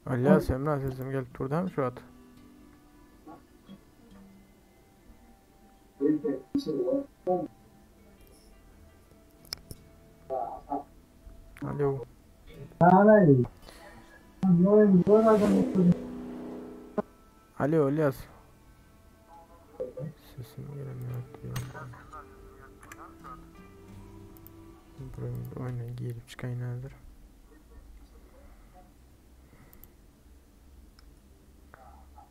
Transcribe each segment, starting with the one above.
Alias Emrah sesim gelip durdu mu şu an? Alo. Alo Alias. Sesim gelmiyor diyor. Buraya oyuna girip çıkayım nedir?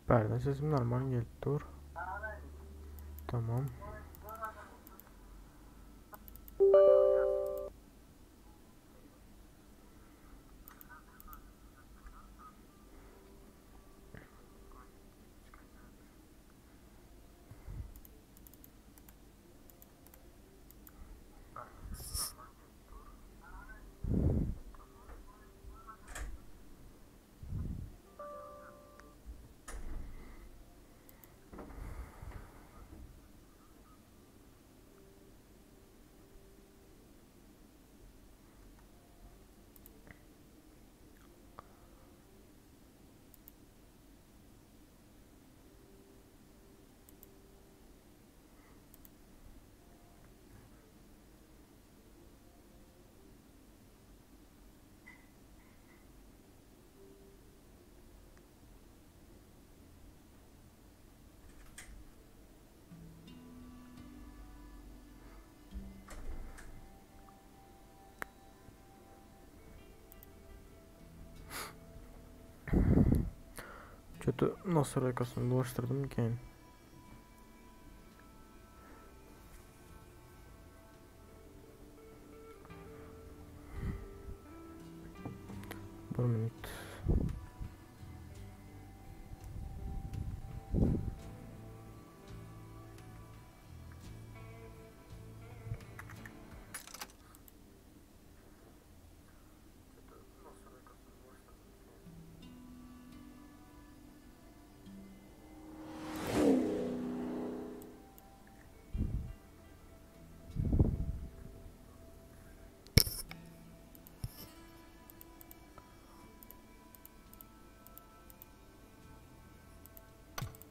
Pardon sesim normal geldi dur. Tamam. Kötü nasıl rekasını bulaştırdım ki? Bir minut.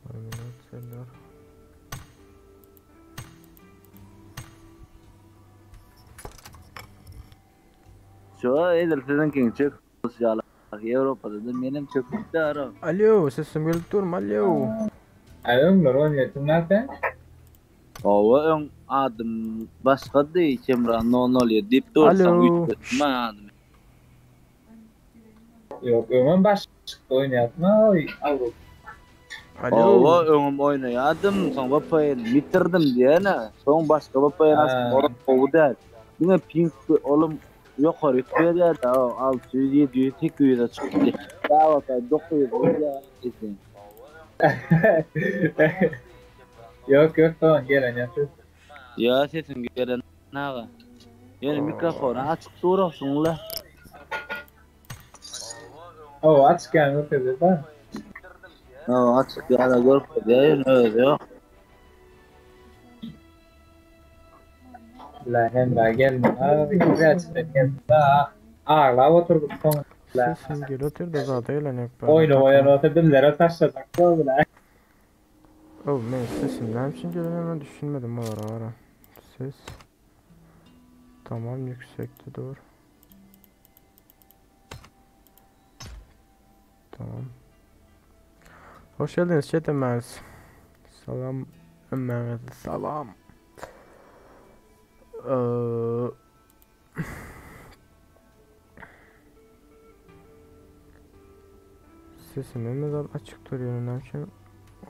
Bir minut Serdar. Şu edirtiden keyin çök sosyal Avrupa'da da benim çökmüşte ara. Alo sesim gelip durma alo. Ayol oynuyorsun nerede? O ön adım başka değil Kemran nol deyip dursan Alo. 3 adım. Yok Ömer başka oynuyorsun. Oy Avrupa. O Alo. önüm oynayadım son vapayını bitirdim diyene. Son başka vapayını Ha. o der. Yine pink oğlum yukarı veriyor da o 600 700 800'e çıktı. Daha bakay 900 ya kesin. Yok tamam gel oynayalım. Ya sesin gelen ne var? Yani mikrofonu açık durursun la. O aç gelmiyor tabii da. Ha açık yana görüp diye öyle yok. La hem daha gelme. Abi güzel çıkarken daha ağla oturduk sonra. La Sesim geliyor da zaten eğleniyor bari oyunu takım. oturdum taşladık. La. Oh ne sesim ne için geliyor hemen düşünmedim o ara. Ses. Tamam yüksekti dur. Tamam. Hoş geldiniz chat Ömer. Salam Ömer. Salam. Eee, Sesim hemen açık duruyor. Ne için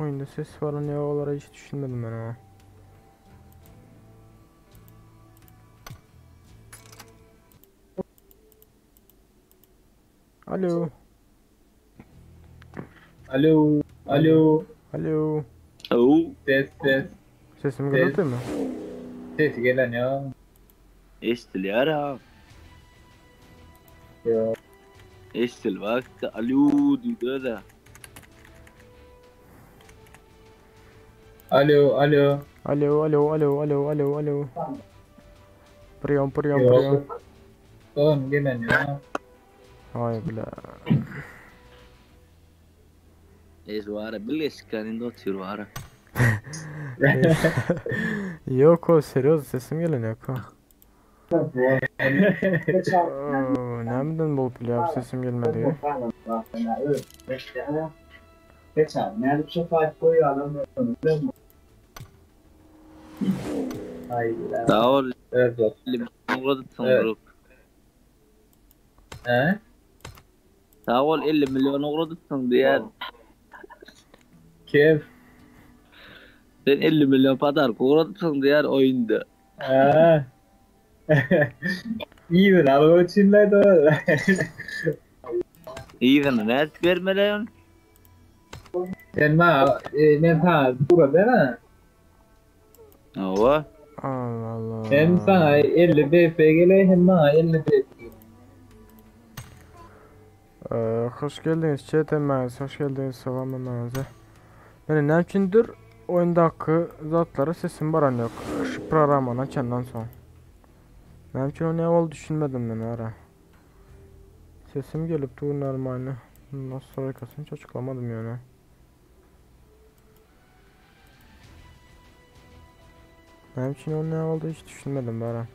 oyunda ses falan ya olara hiç düşünmedim ben ama. Alo. Alo. Alo. Alo. Oo, Ses. Sesimi geliyor mu? Ses gelen ya. estil ha. Yok. Estil vakti alo diyor da. Alo, alo. Alo alo alo alo alo alo. Priyon priyon Yok. priyon. Oğlum gelen ya. Hay bile. Vara birleşik halinde oturuyor vara. Yok o seriyoz sesim geliyor yok o. Nereden bulup ya bu sesim gelmedi ya. Hayır. Daha ol Evet bak. 50 milyon uğradıksın Evet. grup. He? Daha ol 50 milyon uğradıksın diğer. Kim? Sen 50 milyon padar uğradıksın diğer oyunda. Ha. İyi bir araba içindeydi. İyi gene ne vermeleyin? Sen bana ne ta burada değil mi? Ova. Allah Allah. Hem sana 50 BP gele hem bana 50 BP. Hoş geldiniz chat emez, hoş geldiniz selam emez. Yani ne içindir oyundaki zatlara sesim baran yok. Şu programı açandan son. Ne için o ne oldu düşünmedim ben ara. Sesim gelip dur normal. Nasıl arkasını hiç açıklamadım yani. Ne için o ne oldu hiç düşünmedim bara.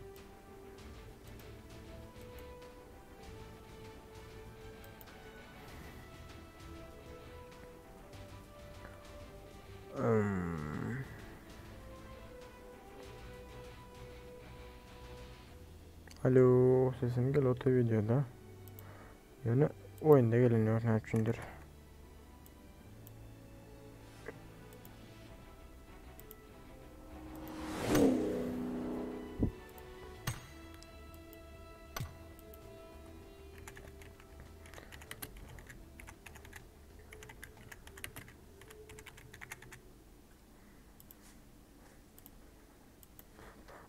Alo, sesim gel oto videoda. Yani oyunda geliniyor ne içindir.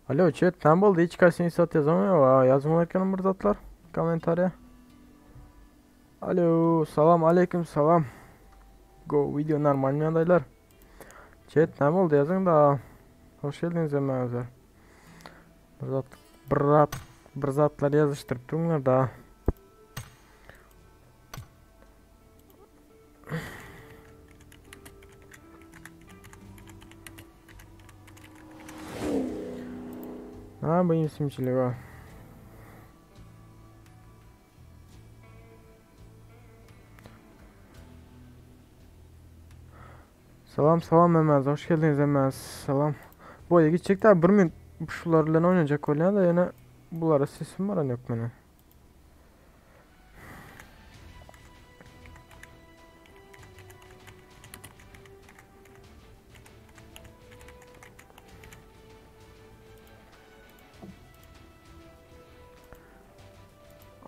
Alo chat, ne oldu? Hiç karşısına isat yazamıyor. Yazmalarken mırdatlar. Komentarya. Alo, salam aleyküm salam. Go video normal adaylar. Chat ne oldu yazın da. Hoş geldiniz emezler. Bırzatlar yazıştırıp durumlar da. Ha bu isimçilik o. Salam salam emez, hoş geldiniz emez. Salam. Bu aya gidecekler bir min şularla oynayacak oluyor da yine bulara sesim var yok benim.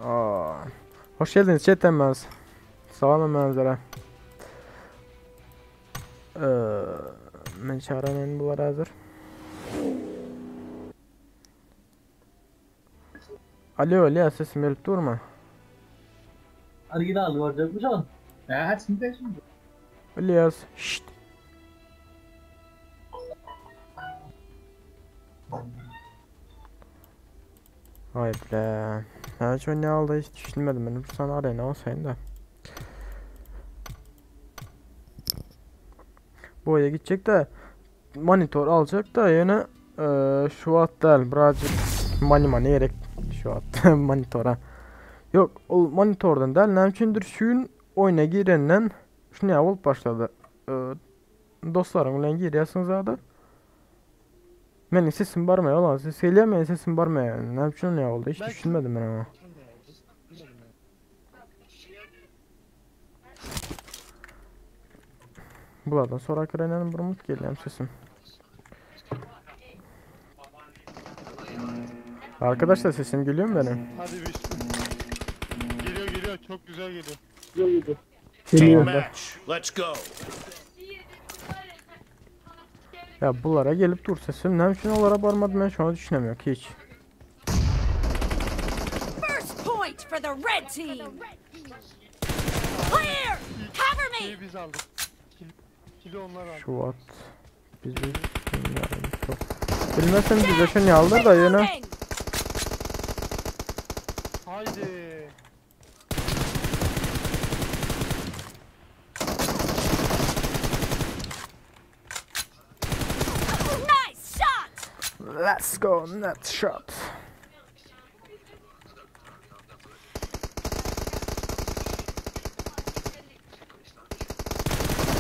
Aa. Hoş geldiniz chat emez. Salam emezlere. Ben çağıran bular hazır. Alo Ali sesim gelip durma. Hadi gidelim olacakmış o. Ha şimdi. İlyas. Şşt. Vay be. Ben hiç ne aldı hiç düşünmedim benim. Sana arayın olsaydı da. Bu aya gidecek de monitör alacak da yine şu at değil birazcık mani gerek şu at monitöre. Yok o monitörden değil ne içindir şuyun oyuna girenden şunu ya olup başladı. Dostlarım ulan giriyorsunuz adı. Benim sesim barmaya olan siz söyleyemeyin sesim barmaya ne için ne oldu hiç düşünmedim ben ama. Buradan sonra kıranın bir umut geliyor sesim. Arkadaşlar sesim geliyor mu benim? Hadi bir geliyor geliyor çok güzel geliyor. Geliyor. Match. Let's go. Ya bunlara gelip dur sesim ne için onlara barmadım ben şu an düşünemiyorum ki hiç. First point for the red team. Clear. Cover me. Şeyi biz aldık. Kili onlar aldı. Şu at Biz bilmezsen bize şunu aldır da yine. Reloading! Haydi. Nice shot! Let's go net shot.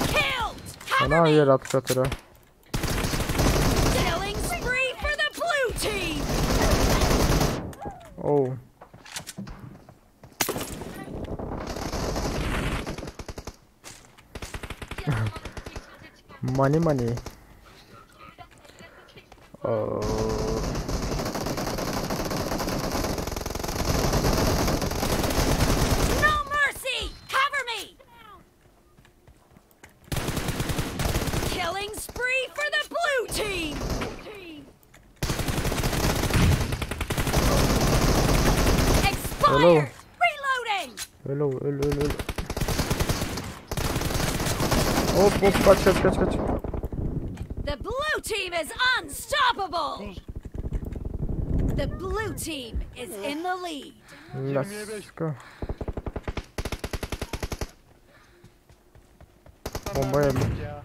Killed! Cover Ana me! yer at katırı. Killing spree for the blue team! Oh. Money. Oh. No mercy! Cover me! Killing spree for the blue team! Expired! Reloading! Öl. Hop kaç. The blue team is unstoppable! The blue team is in the lead. Let's go. Bomba yedim. Ya.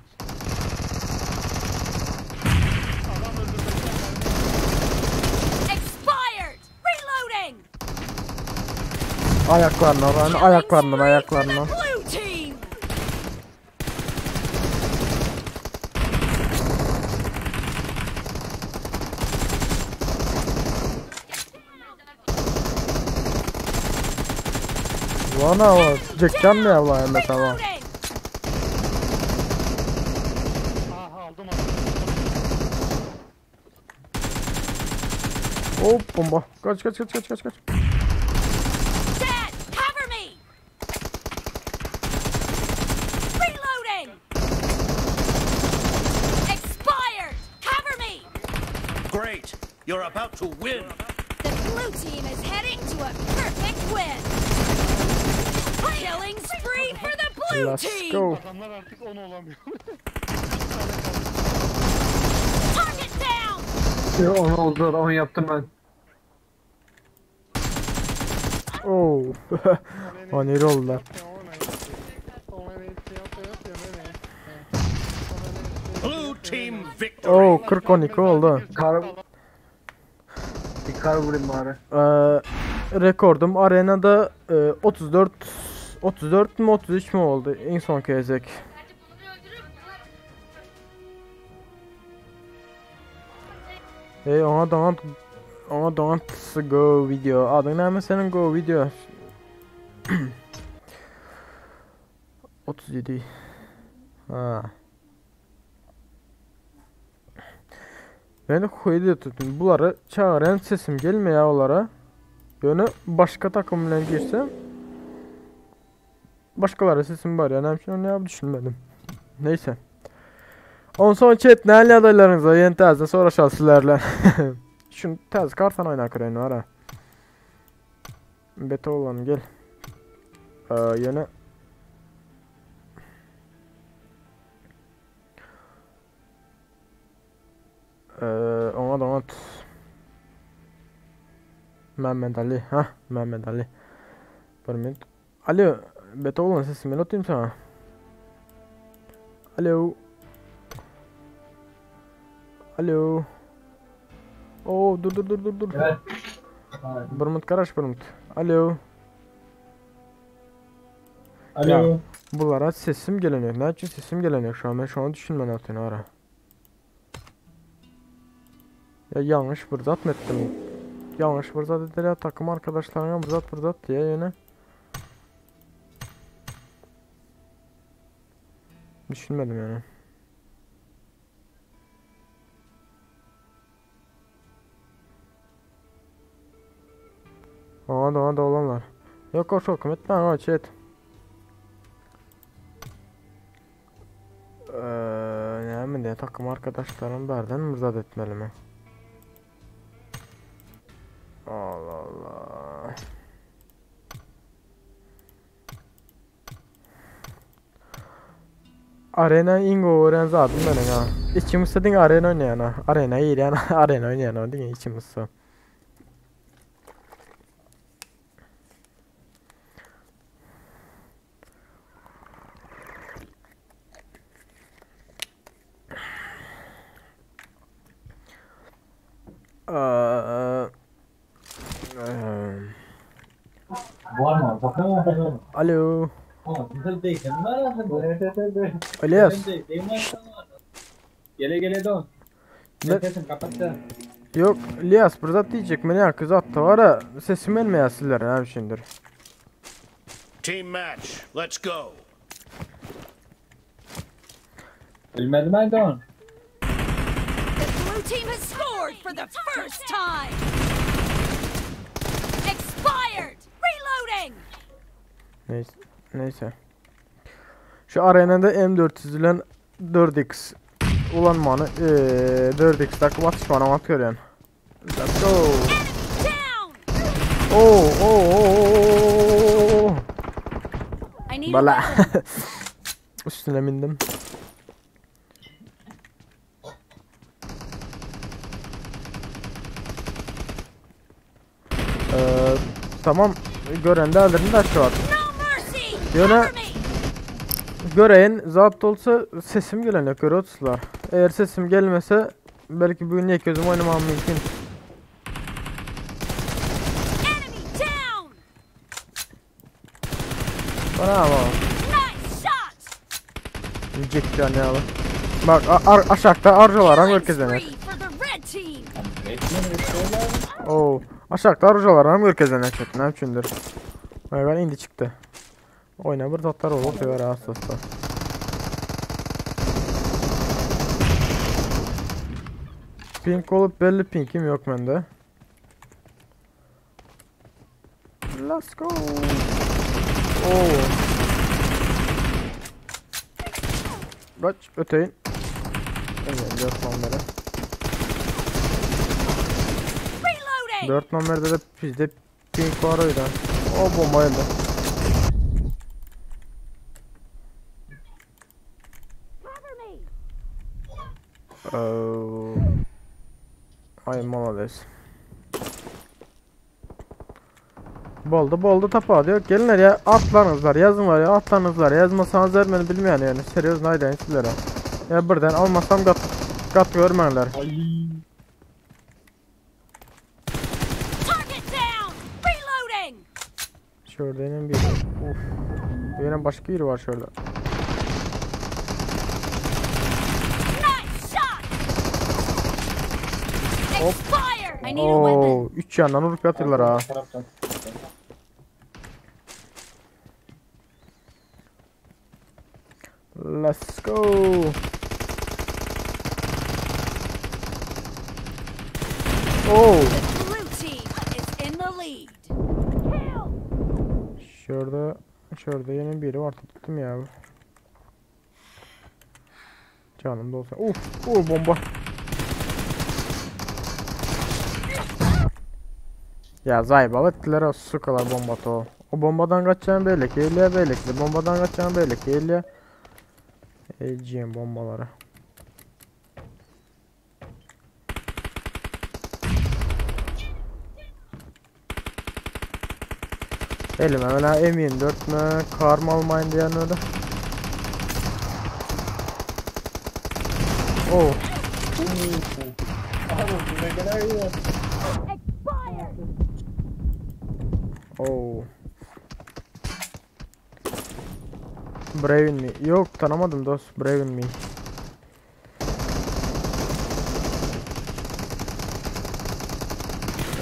Adam öldürdü. Expired! Reloading! Ayaklarından. Killing spree for the blue team! Vana var. Jackcan mı yavlayın mesela? Reloading! Aha aldım. Hop bomba. Kaç. Dead! Cover me! Reloading! Expired! Cover me! Great! You're about to win! The blue team is heading to a perfect win! Killing spree for the blue Let's team! go. Adamlar artık 10 olamıyor. Target down! 10 oldu, 10 yaptım ben. Oh. Haneri oldular. Blue team victory! Oh 40-12 oldu. Bir kar vurayım bari. Rekordum arenada 34 mu 33 mu oldu en son kezek. Ona don't go video. Adın ne senin go video? 37. Ha. Ben de koydu tuttum. Bunları çağıran sesim gelmiyor onlara. Yani başka takımla girsem başkaları sesim var yani hemşire ne yap düşünmedim. Neyse. On son chat ne adaylarınıza yeni tezde soruşal sizlerle. Şunu tez kartan oynar kırayın var ha. Beta olan gel. Yine ona da Mehmet Ali. Mehmet Ali. Bir minut. Alo. Beta olan sesimi atayım sana. Alo. Dur. Evet. Bir minut karış bir minut. Alo. Alo. Bunlara sesim geleniyor. Ne için sesim geleniyor şu an? Ben şu an düşünmeden atıyorum ara. Ya yanlış fırsat mı ettim? Yanlış fırsat ettiler ya takım arkadaşlarına fırsat diye yine. Düşünmedim yani. Da olanlar. Yok o çok etme ama chat. Ne mi diye takım arkadaşlarım berden mırzat etmeli mi? Allah Allah. Arena ingo öğren zaten benim ha. İçimizde din arena oynayan ha. Arena iyi yani arena oynayan o din içimizde. Var mı? Bakın mı? Alo. Güzel değil. Ne var? Evet. Elias. Gele don. Ne? Sesim kapattı. Yok Elias burada diyecek beni ya kız attı var ya sesim gelmiyor sizlere abi şimdidir. Team match. Let's go. Bilmedim ben don. The blue team has scored for the first time. Expired. Reloading. Neyse. Şu arenada M400 ile 4x ulanmanı 4x takım atışmanı atıyor yani. Let's go. Down. Oh. I need a Bala. weapon. Üstüne bindim. Tamam. Gören de alırım da şu an. No mercy. Yöne- Cover me. Göreyin zat olsa sesim gelene göre otuslar. Eğer sesim gelmese belki bugün ilk gözüm oynamam mümkün. Enemy down. Bravo. Nice shot. Yiyecek yani abi. Bak aşağıda arıcılar hem herkes Killing dener. spree for the red team. Oo. Aşağıda arıcılar hem herkes dener. Ne üçündür. Hayvan indi çıktı. Oyna bir tatlar olur diyor aslında. Pink olup belli pinkim yok bende. Let's go. Oo. Kaç öteyin. Evet 4 numarada. Reloading. 4 numarada da bizde pink var oydu. O bombaydı. Cover me. Ay молодец. Boldu tapa diyor. Gelin ya atlarınızlar yazın var ya atlarınızlar yazmasanız vermeni bilmeyen yani seriyoz nayden sizlere. Ya birden almasam kat görmenler. Target down. Reloading. Şurada yine bir yine başka biri var şurada. Nice shot. Hop. Expired. I need a weapon. Oo 3 yandan vurup yatırlar ha. Let's go. Oh. The blue team is in the lead. Kill. Şurada yine biri var tuttum ya. Canım da olsa. Bomba. Ya zayıf ettiler o su kadar bomba to. O bombadan kaçacağım belli ki belli. Bombadan kaçacağım belli ki Eceğim bombaları. Elime öyle M24 mü? Kar mı almayın diyen öyle. Oh. Expired. Oh. Bravin mi? Yok tanımadım dost. Bravin mi?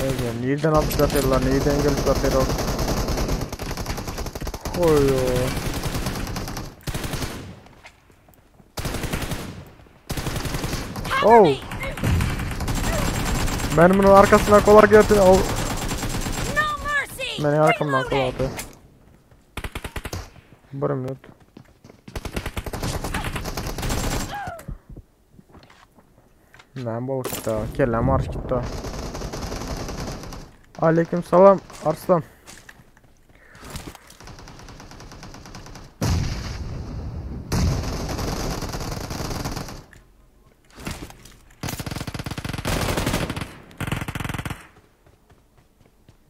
Evet, nereden alıp atıyorlar? Nereden gelip atıyorlar? Oy. Cover Oh. me. Ben bunun arkasından kolay geldi. Oh. No mercy. Beni arkamdan kolay Reloading. atıyor. Bir minut. Ne balık gitti ha. Kelle marş gitti ha. Aleyküm selam Arslan.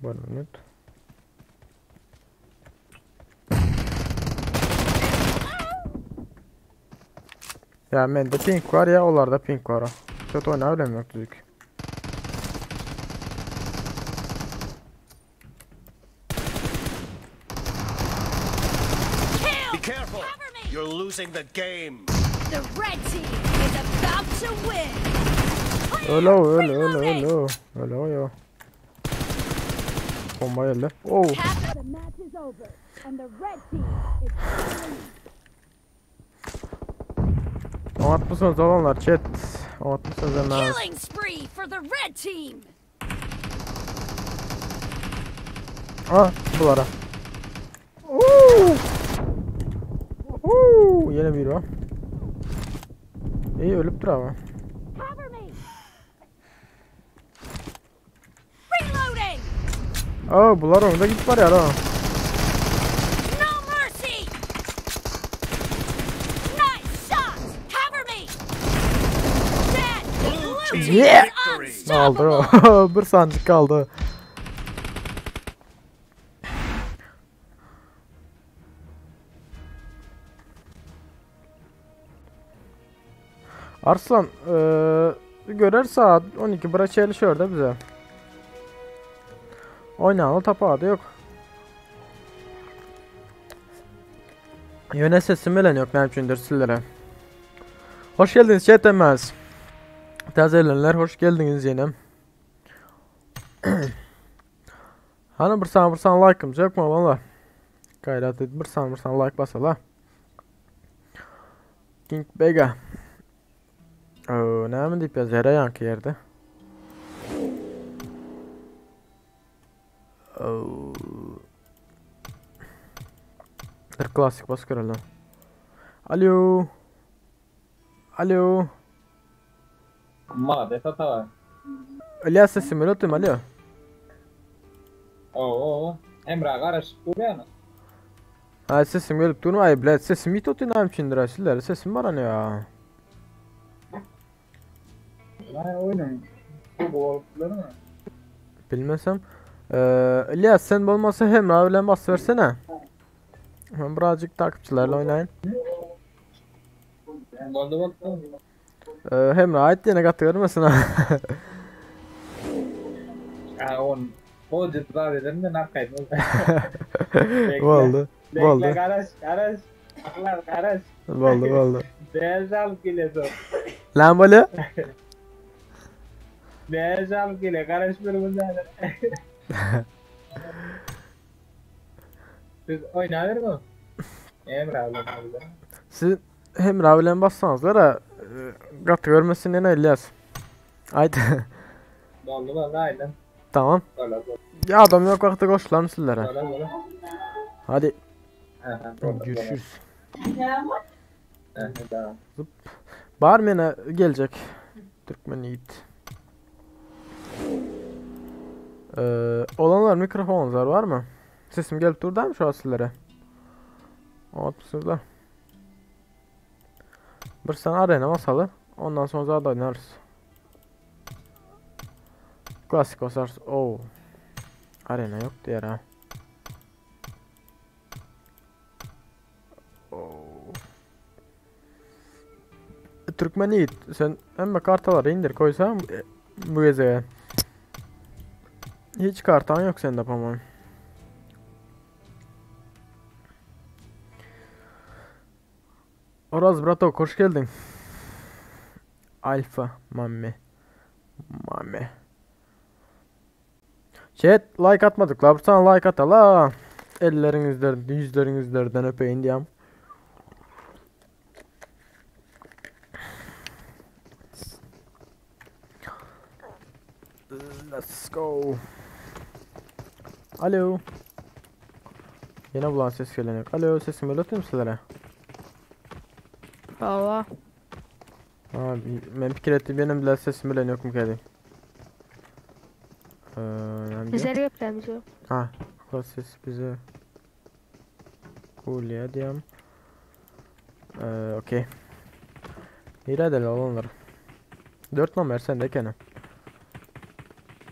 1 minut. Ya mende pink var ya onlarda pink var. Kötü oynayabilirim yok düzük. Be careful. You're losing the game. The red team is about to win. Öyle o. Bomba geldi. Oh. Half of the match is over, and the red team is winning. O atmışsınız olanlar chat. O atmışsınız hemen. Killing spree for the red team. Ah bunlara. Yine biri var. İyi ölüp dur ama. Cover me. Reloading. Bunlar orada git var ya lan. No mercy. Nice shot. Cover me. Dead. The blue team Yeah. is Ne oldu? unstoppable. Bir sancık kaldı. Arslan görer saat 12 bıra çalışıyor da bize. Oynayalı tapağı da yok. Yöne sesim bilen yok ne içindir sizlere. Hoş geldiniz chat emez. Tazelenler hoş geldiniz yine. Hani bir san like'ımız yok mu valla? Gayret et bir san like basala. King Bega. Ne mi deyip yazıyor yankı yerde. Bir klasik bas görelim. Alo. Alo. Mala desa tava. İlyas sesimi ötüm alo. Oo. Emrah karış. Buraya. Ha sesim gelip durma ay bled sesim hiç otunam şimdi rasiller sesim var hani ya. Lan oynayın. Bu oldular mı? Bilmesem. İlyas sen olmasa hem ravilen bas versene. Ben birazcık takipçilerle oynayın. Oldu bakalım. Hem ait yine katılır ha? On. O cüzdan dedim de ne kaydın? Oldu. Bekle karış. Aklar karış. Oldu. Beyaz alıp geliyorsun. Lan böyle. Beyaz alıp geliyor. Karış bir bundan. Siz oynanır mı? Emre abla. Siz hem ravilen bassanız da katı görmesin ne İlyas. Haydi. Oldu valla aynen. Tamam. Öyle. Ya adam yok vakti koşular sizlere. Öyle. Hadi Aha. görüşürüz. Tamam. Barmen'e gelecek. Türkmen Yiğit. Olanlar mikrofonlar var mı? Sesim gelip durdu mu şu an sizlere? Atmışsınızlar. Bir sana arena masalı. Ondan sonra zaten oynarız. Klasik olsar. Oo. Arena yok diğer ha. Türkmen Yiğit sen hemen kartaları indir koysam bu gece. Hiç kartan yok sende yapamam. Oraz brato hoş geldin. Alfa mamme. Chat like atmadık la sana like at la. Ellerinizden yüzlerinizden öpeyin diyem. Let's go. Alo. Yine bulan ses geliyor. Alo sesimi öğreteyim sizlere. Valla. Abi ben fikir ettim benim bile sesim bile yok mu kedi? Güzel yapacağımız yok. Ha, o ses bize. Cool ya diyem. Okey. İyi hadi olanlar. 4 numara sende kene.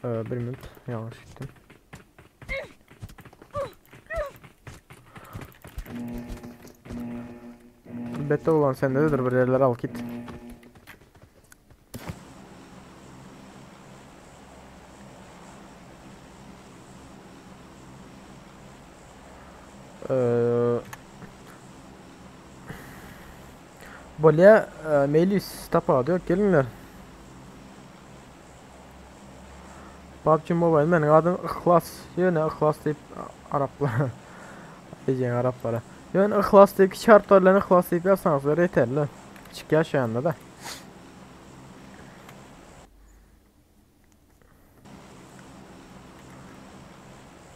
1 minut yanlış gittim. Bete olan sendedir bir yerlere al git. Bolya Melis tapa diyor gelinler. PUBG Mobile menin adım İhlas. Yine İhlas deyip Araplara. Diyeceğin Araplara. Yine İhlas deyip şartlarla İhlas deyip yazsanızlar yeterli. Çık yaşayanla da.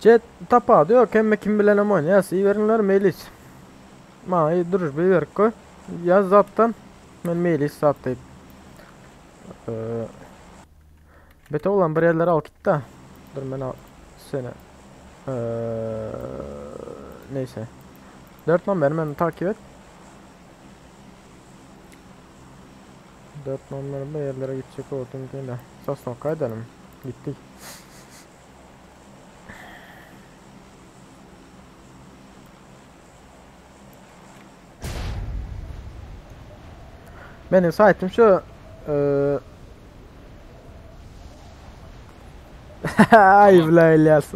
Jet tapa diyor kemme kim bilenem oynayası iyi verinler Melis. Ma iyi durur bir ver koy. Yaz zattan ben Melis zat deyip. Bete olan bir yerlere al git da. Dur ben al seni. Neyse. 4 numara beni takip et. 4 numara bir yerlere gidecek oldum yine. Sasno kaydedelim. Gittik. Benim saatim şu ay bela İlyas.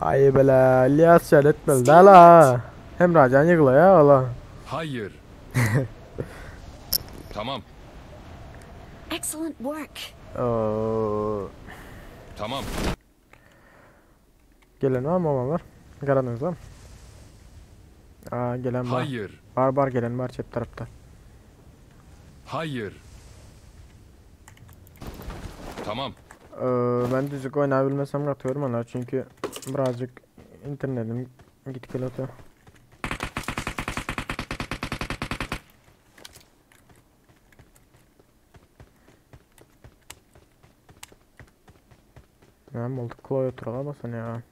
Ay bela İlyas şöyle etmeli de la. Hem Racan yıkla ya Allah. Hayır. Tamam. Excellent work. Tamam. Gelen var mı olanlar? Garanınız var mı? Aa gelen var. Hayır. Var gelen var çift tarafta. Hayır. Tamam. Ben düzgün oynayabilmesem katıyorum ona çünkü birazcık internetim git gel atıyor. Ne oldu? Klaviatura basın ya.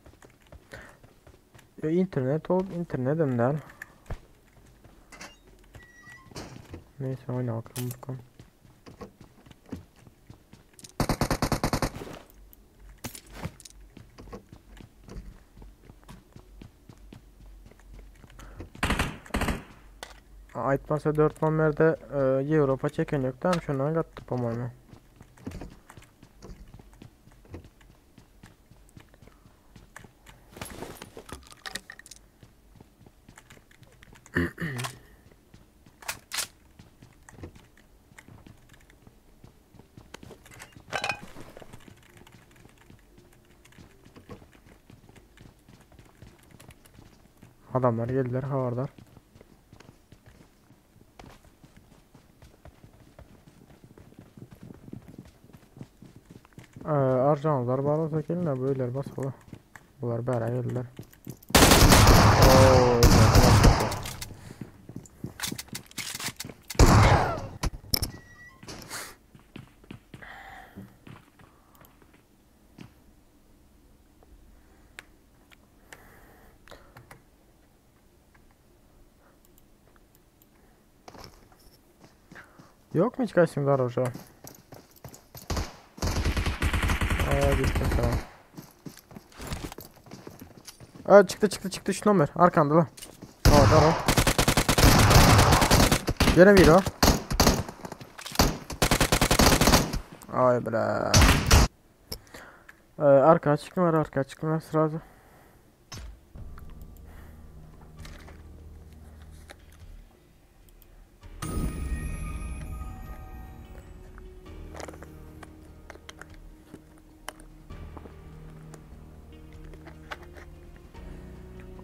İnternet ol, internetim der. Neyse oyna bakalım bakalım. Aytmasa 4 numarada Avrupa çeken yok tamam şundan kattı pamuğunu. Adamlar geldiler havardar. Arjanlar bağlasa gelin böyle basalı. Bunlar beraber geldiler. Yok mu hiç kaçtım var hoca? Gittim tamam. Çıktı şu numara arkanda lan. Tamam. Gene bir o. Ay bre. Arka çıkma sırada.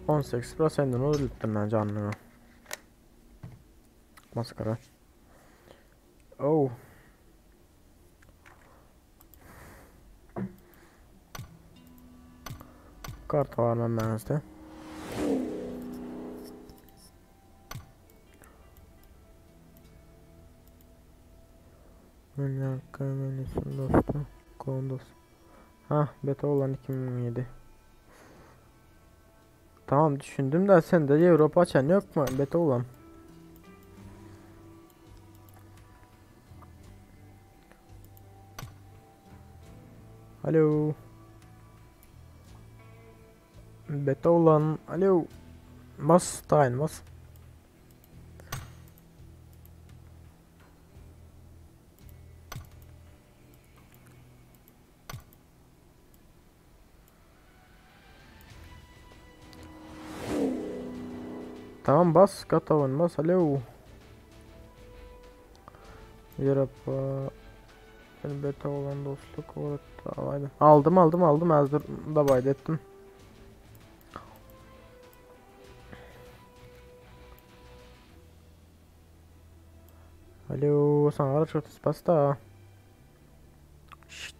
%18% öldürdüm ben canlımı. Maskara. Oh. Kart var benimizde. Menüsün dostu. Kondos. Ha, beta olan 2007. Tamam düşündüm de sen de Avrupa açan yok mu? Beta olan. Alo. Beta olan. Alo. Bas. Tamam bas katavun bas alo. Yarapa. Elbette olan dostluk orada. Aldım hazır da baydettim. Alo sana çok spasta. Şşt.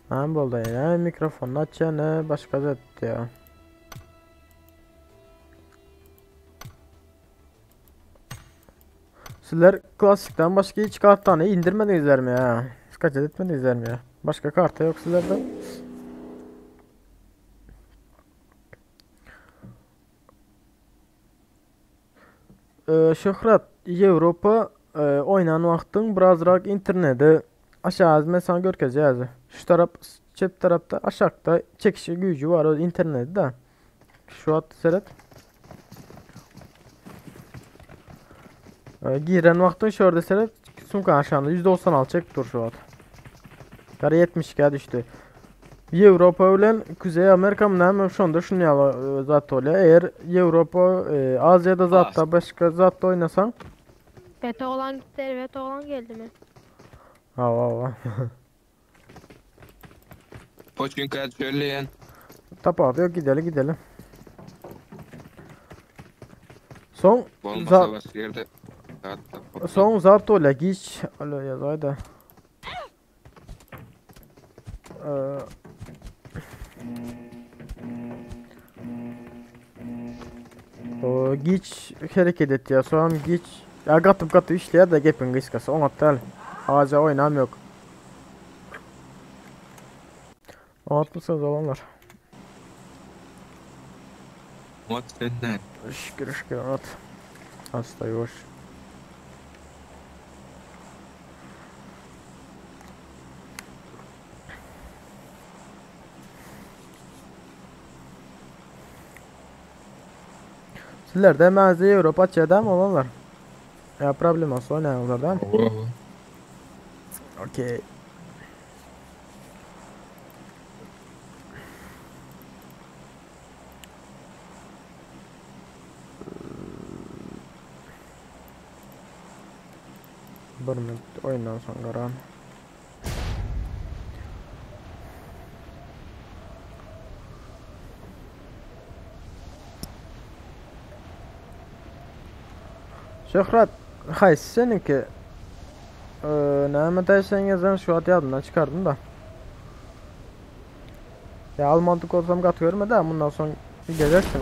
Hem oldu ya mikrofonunu açacağını başka zet ya. Sizler klasikten başka hiç karttanı indirmedinizler mi ya? Kaç etmedinizler mi ya? Başka karta yok sizlerde. Şöhret Avrupa oynan vaxtın birazrak interneti aşağı mesela görkezeceğiz. Şu taraf çep tarafta aşağıda çekişi gücü var o internette. Şu an seyret. Giren vaxtın şurada seyret. Sumka aşağıda %96 çek dur şu an. Karı 72'ye düştü. Avrupa bilen Kuzey Amerika mı şu anda şunu yalı zat oluyor. Eğer Avrupa Asya'da zatta başka zatta oynasan. Beta olan gitti, beta olan geldi mi? Ha. Poçkin kayıt söyleyen. Tapa yok gidelim. Son Olmasa bas yerde. son zat oluyor geç. Alo yazaydı. O geç hareket et ya sonra geç ya katı işler de gepin kıskası on atal ağaca oynam yok o atmışsınız olanlar Mat senden. şükür at hasta yoş sizler de mağazaya Avrupa açıdan olanlar ya problem olsa oynayın oradan okey bir minut oyundan sonra Şöhret, hay seninki ne dersen yazan şu an yadından çıkardım da. Ya almadık olsam katıyorum da bundan sonra geleceksin.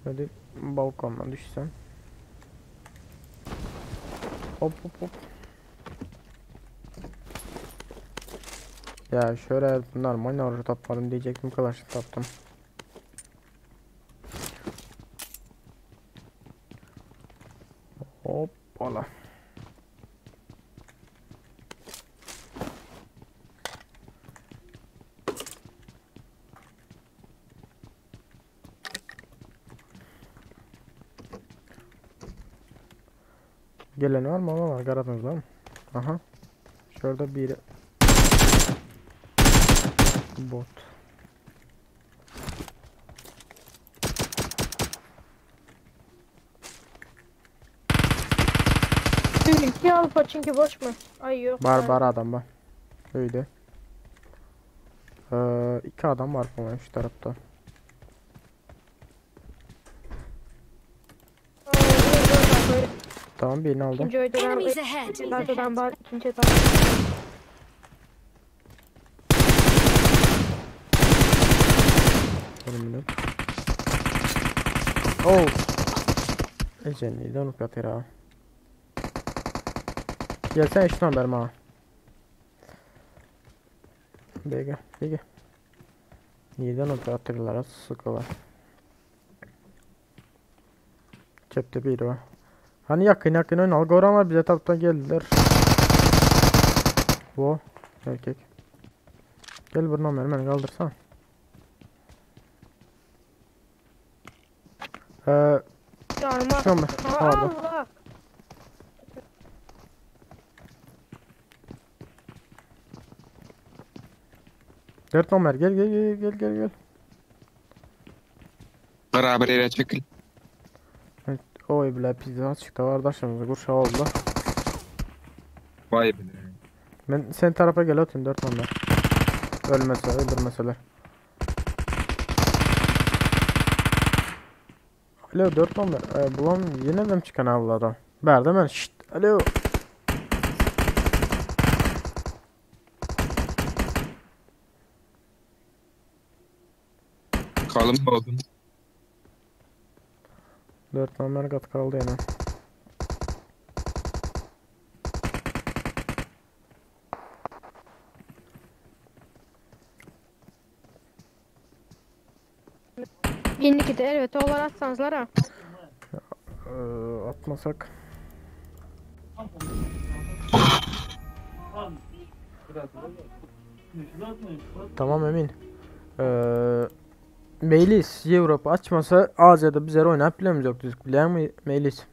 Hadi balkondan düşsen. Hop. Ya şöyle bunlar manavra tapladım diyecektim kalaşı taptım. Hoppala. Gelen var mı? Var garatınızda mı? Aha. Şurada biri. Bot. İki alfa çünkü boş mu? Ay yok. Var adam var. Öyle. İki adam var falan şu tarafta. Tamam birini aldım. İkinci oyundan Enemies ahead. Zaten var ikinci adam. Bir minut. Oh. Eceni dönüp yapır ha. Gelsene şuradan verme ha. Bege. Neden operatörlere sıkılar? Cepte biri var. Hani yakın oyun algoranlar bize taraftan geldiler. Bu erkek. Gel buradan beni kaldırsan. Şu an orada. 4 numara gel. Beraber yere çekil. Oy bile pizza çıktı kardeşimiz kurşa oldu. Vay be. Ben sen tarafa gel atın 4 numara. Ölmese öldürmeseler. Alo 4 numara. Bulan yine de mi çıkan avladan? Berdi ben şşt. Alo. Kalın mı oldun? 4 numara kat kaldı yine. Binlik de evet oğlar atsanızlar ha. Atmasak. Tamam emin. Meylis Avrupa açmasa Asya'da bize oynayıp bilemiz yok düzgün biliyor musun Meylis?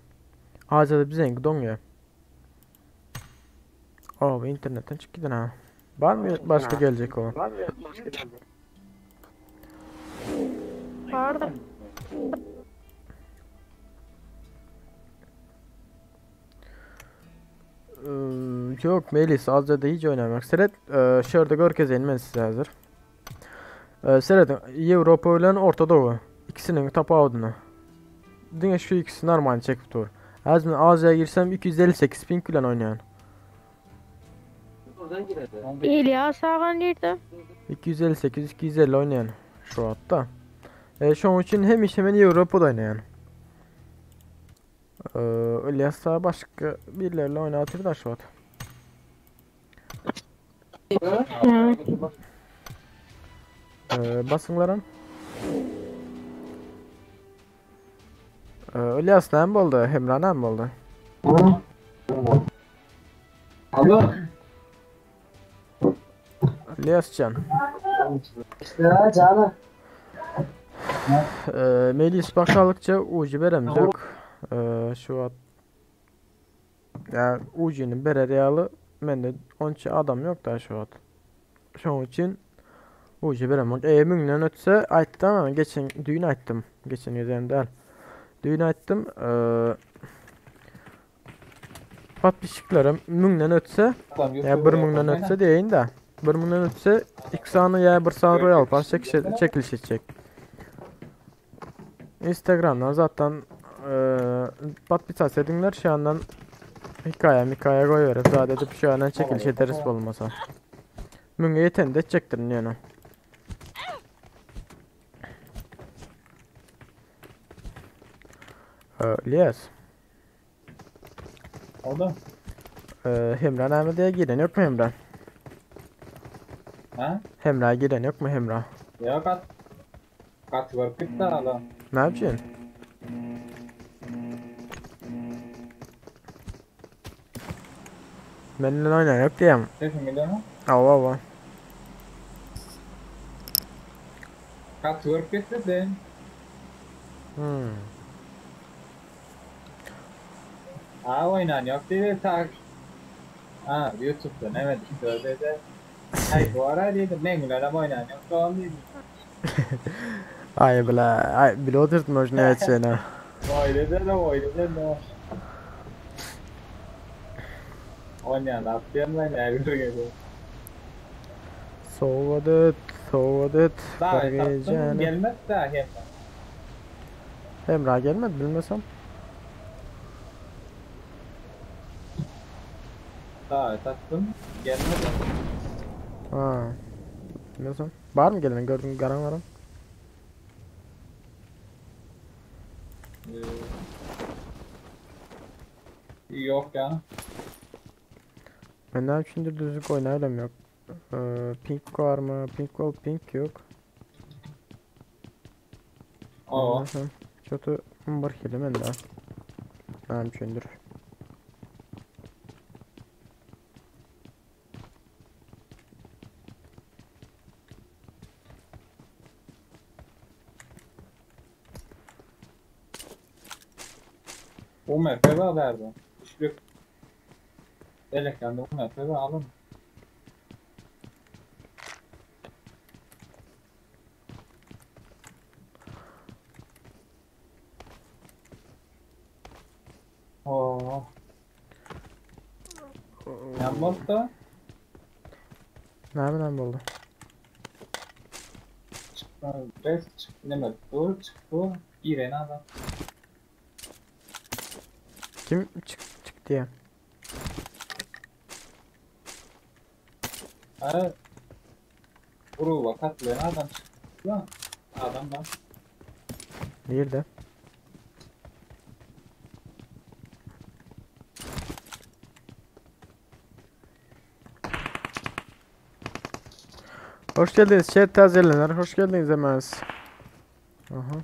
Asya'da bize enki donuyor. Abi internetten çık gidin ha. Var mı başka gelecek olan? Vardı. Yok Melis Asya'da hiç oynamak. Seret şurada görkez elmen size hazır. Seret Avrupa ile Orta Doğu. İkisinin tapağını. Dine şu ikisi normal çekip dur. Az ben Asya'ya girsem 258 ping ile oynayan. İlyas Ağan nerede? 258 250 oynayan şu hatta. Şu an için hem iş hemen Avrupa'da oynayan. İlyas'a başka birilerle oynatır da şu an. Basınların. İlyas ne mi oldu? Hemra ne mi oldu? Alo. İlyascan. İşte canım. Melis bakaldıkça ucu veremiz yok. Şu an ya ucunun bereyalı bende onca adam yok da şu an. Şu için ucu veremem. Mümkün ötse ayttım ama geçen düğün ayttım. Geçen yüzden düğün ayttım. Patpişiklerim mümkün ötse ya bir mümkün ötse deyin de bir mümkün ötse ilk sanı ya bir sanı royal pass çekilişecek. Instagram'dan zaten patpişik edinler şu andan hikaye koyuyorum. Sadece şu andan çekiliş ederiz olmasa. Mümkün yeten de çektirin yani. Yes. Oldu. Hemra name diye giren yok mu Hemra? Ha? Hemra giren yok mu Hemra? Ya kat work da adam. Ne yapacaksın? Benimle oynayan yok diyem. Sesin geliyor mu? Ava. Kat work de. Oynan yok dedi tak. YouTube'da evet şöyle de. Bu ara dedim ne güzel oynan yok tamam dedim. Ay bile oturtmuş ne edeceğine. Öyle de. Oynayan atlayan ben her gün geliyor. Soğudet. Daha tatlım gelmez daha hem. Hemra gelmedi bilmesem. Daha tatlım gelmez. Ha. Bilmesem. Var mı gelen gördün garan varan? Yok ya. Ben şimdi düzlük oynayalım yok. Pink var mı? Pink yok. O. Kötü var kelime de. Ben şimdi. O MPV haberdi. Üçlük. Elektranda o MPV alın. Ne oldu? Ne bileyim oldu. Res çıktı. Ne bu? Çıktı. İğren adam. Kim çıktı ya? Ha. Gruba katlayan adam çıktı lan. Adamdan. Nerede? Hoş geldiniz chat tazelenler. Hoş geldiniz emez. Aha.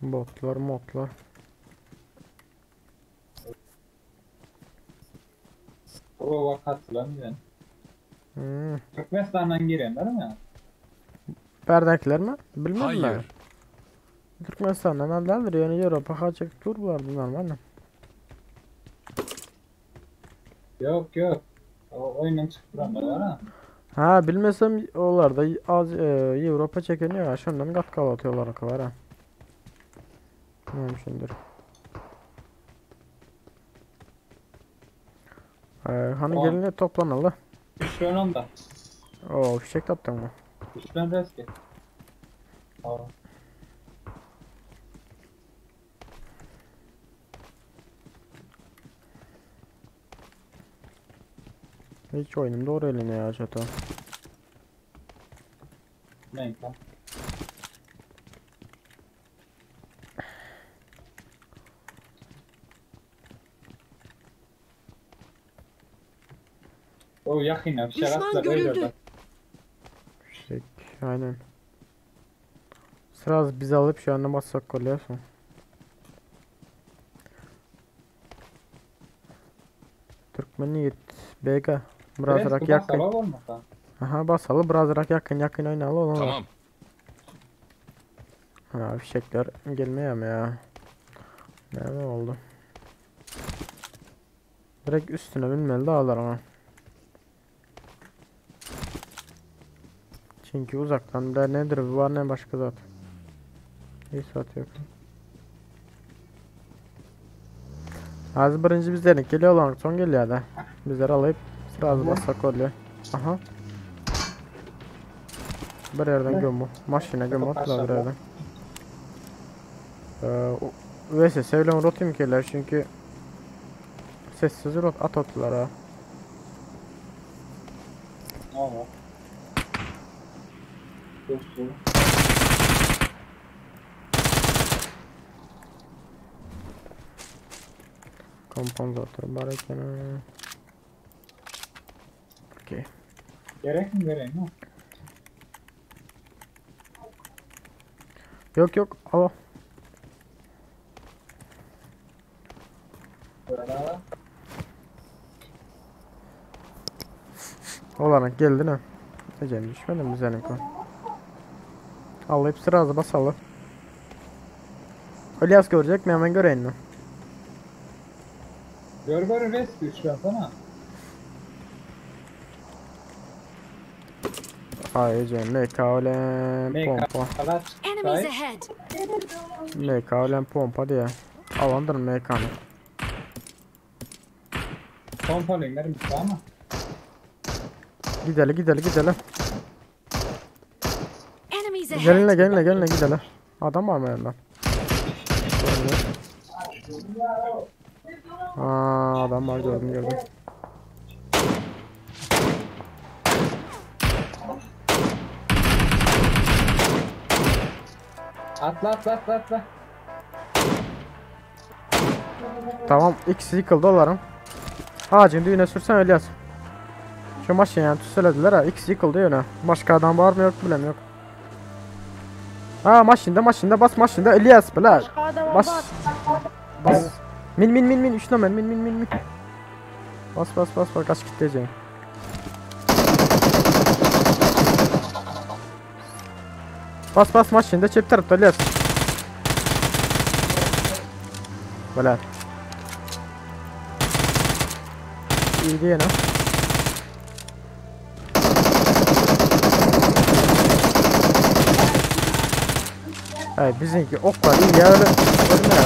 Botlar modlar. Gruba katlayan yani. Türkmenistan'dan giren değil mi? Berdakiler mi? Bilmem Hayır. ben. Türkmenistan'dan aldılar yani Avrupa kaçacak tur vardı normal. Yok. O oyundan çıktıranlar var ha. Ha bilmesem onlar da az Avrupa çekeniyor ya şundan kat atıyorlar o kadar ha. Neymişindir. Hani Tamam. gelince toplanalım. Düşman onda. Oo fişek taptın mı? Düşman reski. Aa. Hiç oyunum doğru eline ya çato. Neyse. O yakın bir şey atla böyle. Fişek aynen. Sıraz biz alıp şu anda bassak kolyasın. Türkmen'i git. BG. Biraz rak yakın. Aha basalı biraz rak yakın oynalı olan. Tamam. Ha fişekler gelmiyor mu ya? Ne oldu? Direkt üstüne binmeli dağlar ama. Çünkü uzaktan da nedir var ne başka zaten. Hiç saat yok. Az birinci bizlerin geliyor lan son geliyor da. Bizleri alıp sırası bassak oluyor. Aha. Bir yerden gömü. Maşine gömü attılar bir yerden. Vese sevlen rotim keller çünkü sessiz rot attılar ha. Tamam. Dostum. Komponsatör bareken. Okey. Gerek mi vereyim ha? Yok al. Böyle. Olarak geldi ne? Ecem düşmedi mi senin kon? Al hepsi razı basalı. İlyas görecek mi hemen göreyim mi? Gör res düşman sana. Ay Ecem MK olen pompa. Enemies ahead. MK olen pompa diye. Alandırın MK'nı. Pompalayınlarım bir ama. Gidelim. Enemies ahead. Gelinle gidelim. Adam var mı yandan? Aa adam var gördüm. Atla. Tamam ikisi yıkıldı olarım. Ağacın düğüne sürsen öyle yaz. Şu maşını yani tüselediler ha ikisi yıkıldı yöne. Başka adam var mı yok bilem yok. Ha maşında bas maşında İlyas bile. Başka adama Bas. Min 3 numara min. Bas kaç kitleyeceğim. Bas maşında çep tarafta İlyas. Böyle. İyi diye ne? Evet bizimki oklar iyi ya öyle ne ya?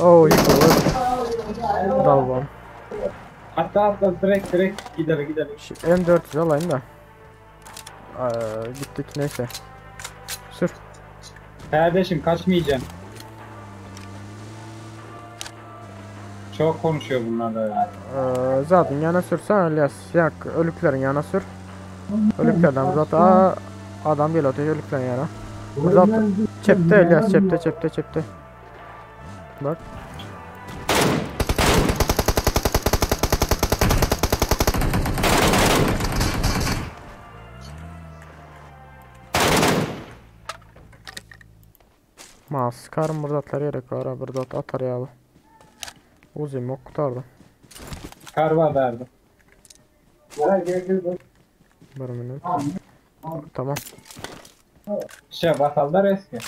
Oo yıkıldı. babam. Atla direkt gidelim. M400 alayım da. Gittik neyse. Sür. Kardeşim kaçmayacağım. Çok konuşuyor bunlar da ya. Zaten yana sürsen İlyas. Yak ölüklerin yana sür. Ölüklerden zaten adam geliyor ölüklerin yana. Zaten çepte İlyas çepte. Bak. Sıkarım burada atlar gerek var ha, burada atar yağlı. Uzayım ok kurtardı. Kar var derdi. Bir minut. Tamam. Basallar eski.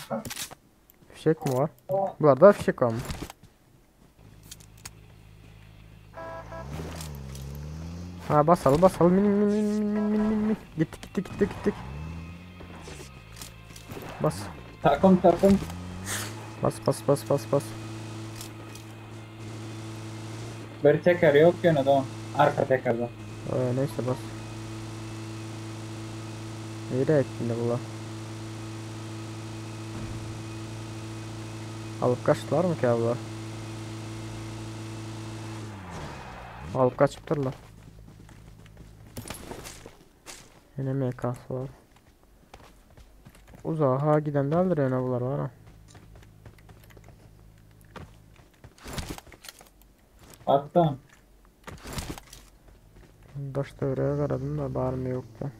Fişek mi var? Bunlarda fişek var mı? Ha basalım min. Gittik. Bas. Takım. Bas. Bir teker yok yine de arka tekerden. Neyse bas. Nereye ettin de bula? Alıp kaçtılar mı ki abla? Alıp kaçıptırlar. Yine MK'sı var. Uzağa giden de alır yani bunlar var ha. Attım. Daş devreye karadım da var mı yok mu?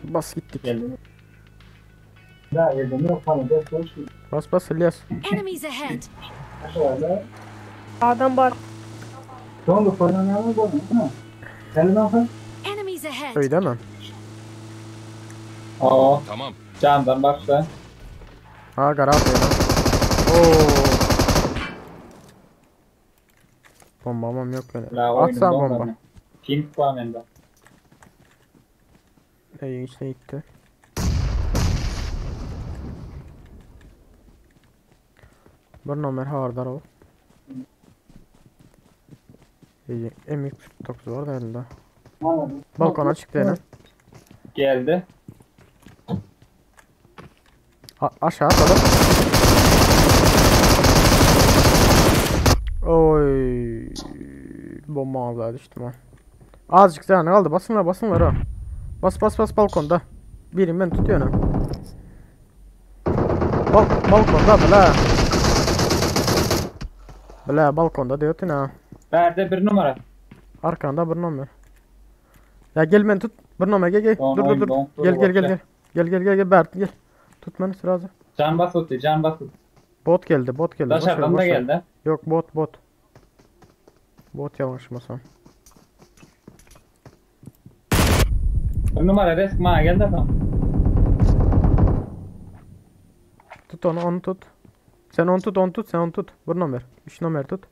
Bas gittik. Bas İlyas. Enemies ahead. Adam var. Enemies ahead. Öyle değil mi? Tamam. Candan başla. Ha garaj ya. Oo. Bombam yok benim. Atsan bomba. Pink var bende. Evin içine gitti. Bir numara hardar o. M249 var da elinde. Balkona çıktı yine. Geldi. Aşağı atladı. Oy. Bomba ağzına düştüm ha. Azıcık zaten kaldı. Basınlar ha. Bas balkonda. Birim ben tutuyorum. Balkonda bile balkonda diyorsun ha. Verdi bir numara. Arkanda bir numara. Ya gel beni tut. Bir numara gel. Dur. Gel Bert gel. Tut beni sırası. Can basıttı. Bot geldi. Dışarıdan da geldi. Yok bot. Bot yavaşmasan. Bir numara risk bana geldi adam. Tut onu tut. Sen onu tut. Bir numara. 3 numara tut.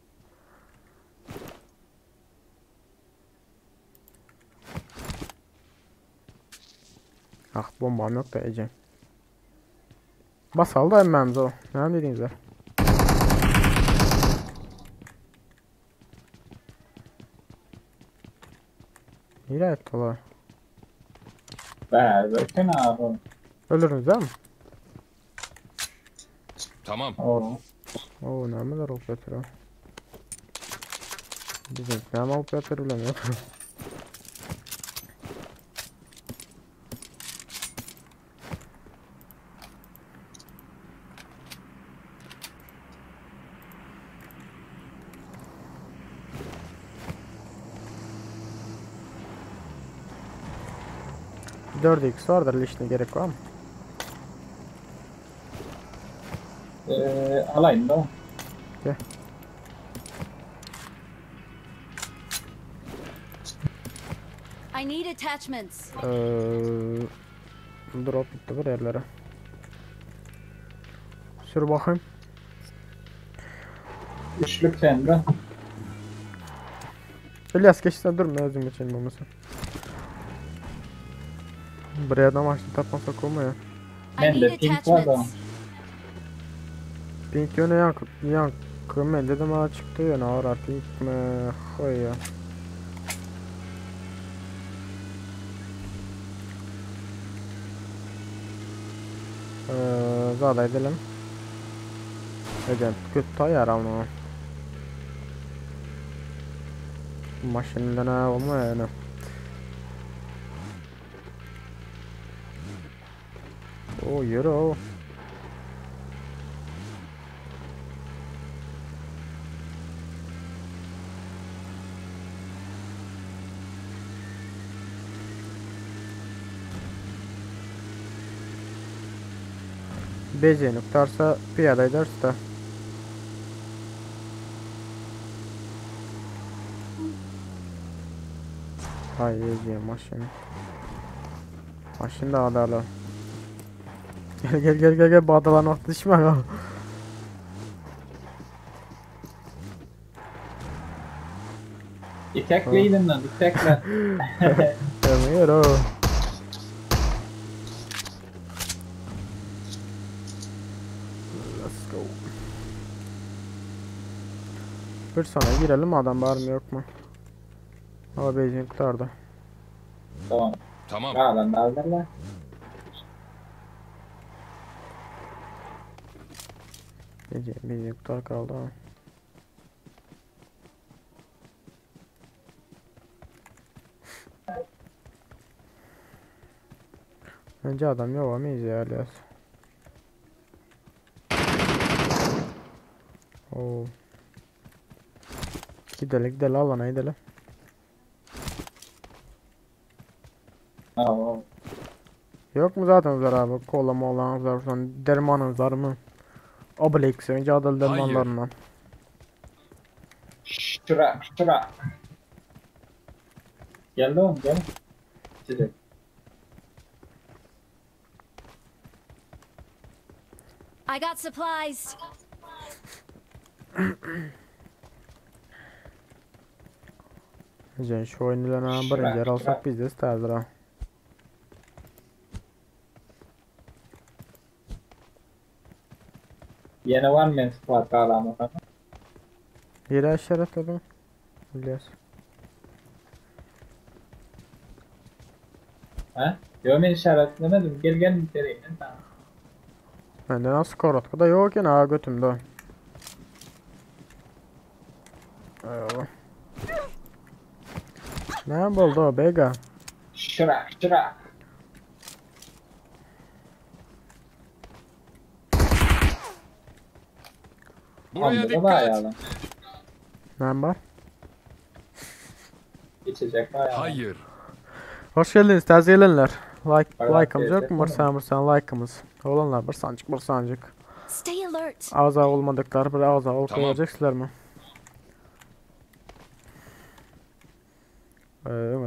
Ah bombam yok da Ece. Basal da emmemiz o. Ne dediğiniz var? Nereye ettiler? Bakın abi. Ölürüz değil mi? Tamam. Oo ne kadar operatör o. Bizim ne ama operatör bilemiyor. Dört X vardır lişine gerek var mı? Alayım da. Gel. I need attachments. Drop bitti bir yerlere. Sür bakayım. Üçlük sende. İlyas geçsen durma özüm geçelim olmasın. Buraya adam açtı tapmasak olmuyor ya. I Bende need pink var da. attachments. Pink yöne yankı men dedim ha çıktı yöne ara pink mi koy ya. Zada edelim. Egen kötü ayar ama. Maşininde ne olma yani. O yürü o. Bezeni tutarsa piyada ederse de. Hay yiyeceğim maşını. Maşın da adalı. Gel bağdalan vakti düşme ya. İtekleydin lan, itekle. Demiyor o. Let's go. Bir saniye girelim adam var mı yok mu? Hava benzin kurtardı. Tamam. Tamam. Sağdan da alırlar. Benzin kurtar kaldı ha. Bence adam yovamayız ya Alias. Oo. Gidelim alana gidelim. Tamam. Yok mu zaten var abi? Kola molanız var, sonra dermanınız var mı? Obelix önce adalı dermanlarından. Şura. Gel oğlum gel. Çiçek. I got supplies. Şu oyunlarına birinci yer alsak biz de isterdir ha. Yine var mı squad bağlamı? Yere işaretledim. İlyas. Ha? Yo ben işaretlemedim. Gel bitireyim. Tamam. Bende nasıl korotka da yok yani ha götümde. Eyvallah. Ne oldu o bega? Şura. Buraya Aldı da dikkat. ayağına. Ne var? İçecek ayağına. Hayır. Hoş geldiniz tez gelenler. Aynen, Like'ımız yok mu? teyze. Mırsan like'ımız. Olanlar bir sancık. Stay alert. Ağza olmadıkları bir ağza ol Tamam. koyacaksınlar mı?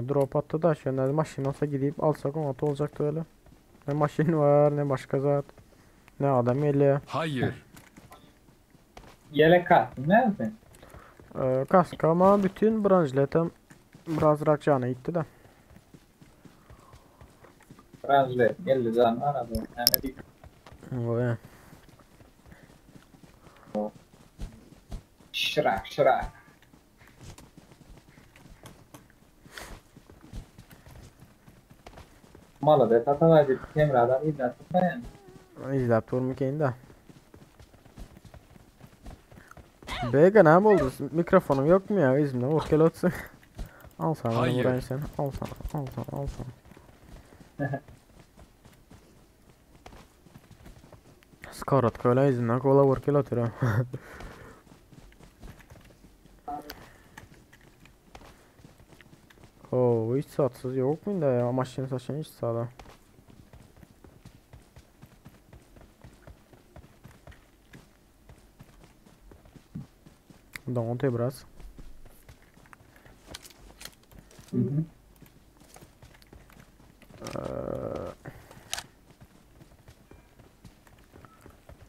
Drop attı da şu an maşin olsa gidip alsak o motor olacaktı öyle. Ne maşin var ne başka zat. Ne adam eli. Hayır. Yelek kalsın. Ne yapayım? Kask ama bütün branşletem biraz rakcana gitti de. Razlet. Geldi canım aradı. Yani bir Oy. şırak. Malı da tatavacı Emrah'dan iddiası dayan. İzlep durmayın da. Bega ne oldu? Mikrofonum yok mu ya? İzmir'de orkel olsun. Al sana bunu Hayır. burayı sen. Al sana. Skarat öyle izinden kola orkel atıyor. Oo hiç satsız yok muydu ya? Maşin saçın hiç sağda. Dağıtıyor biraz.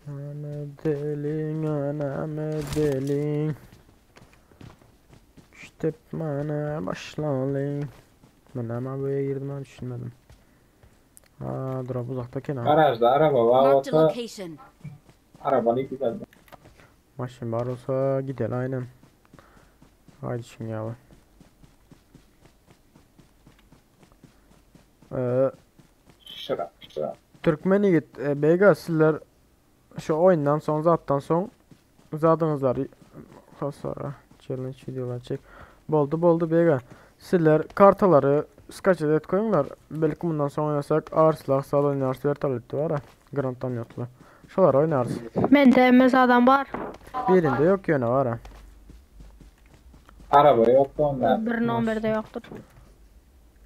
Anam delin. İşte bana başlayın. Ben hemen buraya girdim ben düşünmedim. Dur uzakta kenar. Garajda araba var. Marked a Olsa location. arabanı güzel. Maşin var olsa gidelim aynen. Haydi şimdi ya. Şura. Türkmen yigit beyga sizler şu oyundan son zattan son zadınızlar sonra challenge videolar çek. Boldu beyga. Sizler kartaları skaç edet koyunlar. Belki bundan sonra oynasak ağır silah sağ oynarız vertolyatı var ha. Grant'tan yotlu. Şolar oynarız. Mende emez adam var. Birinde yok yöne var ha. Araba yok da onlar. Bir numarada yoktur.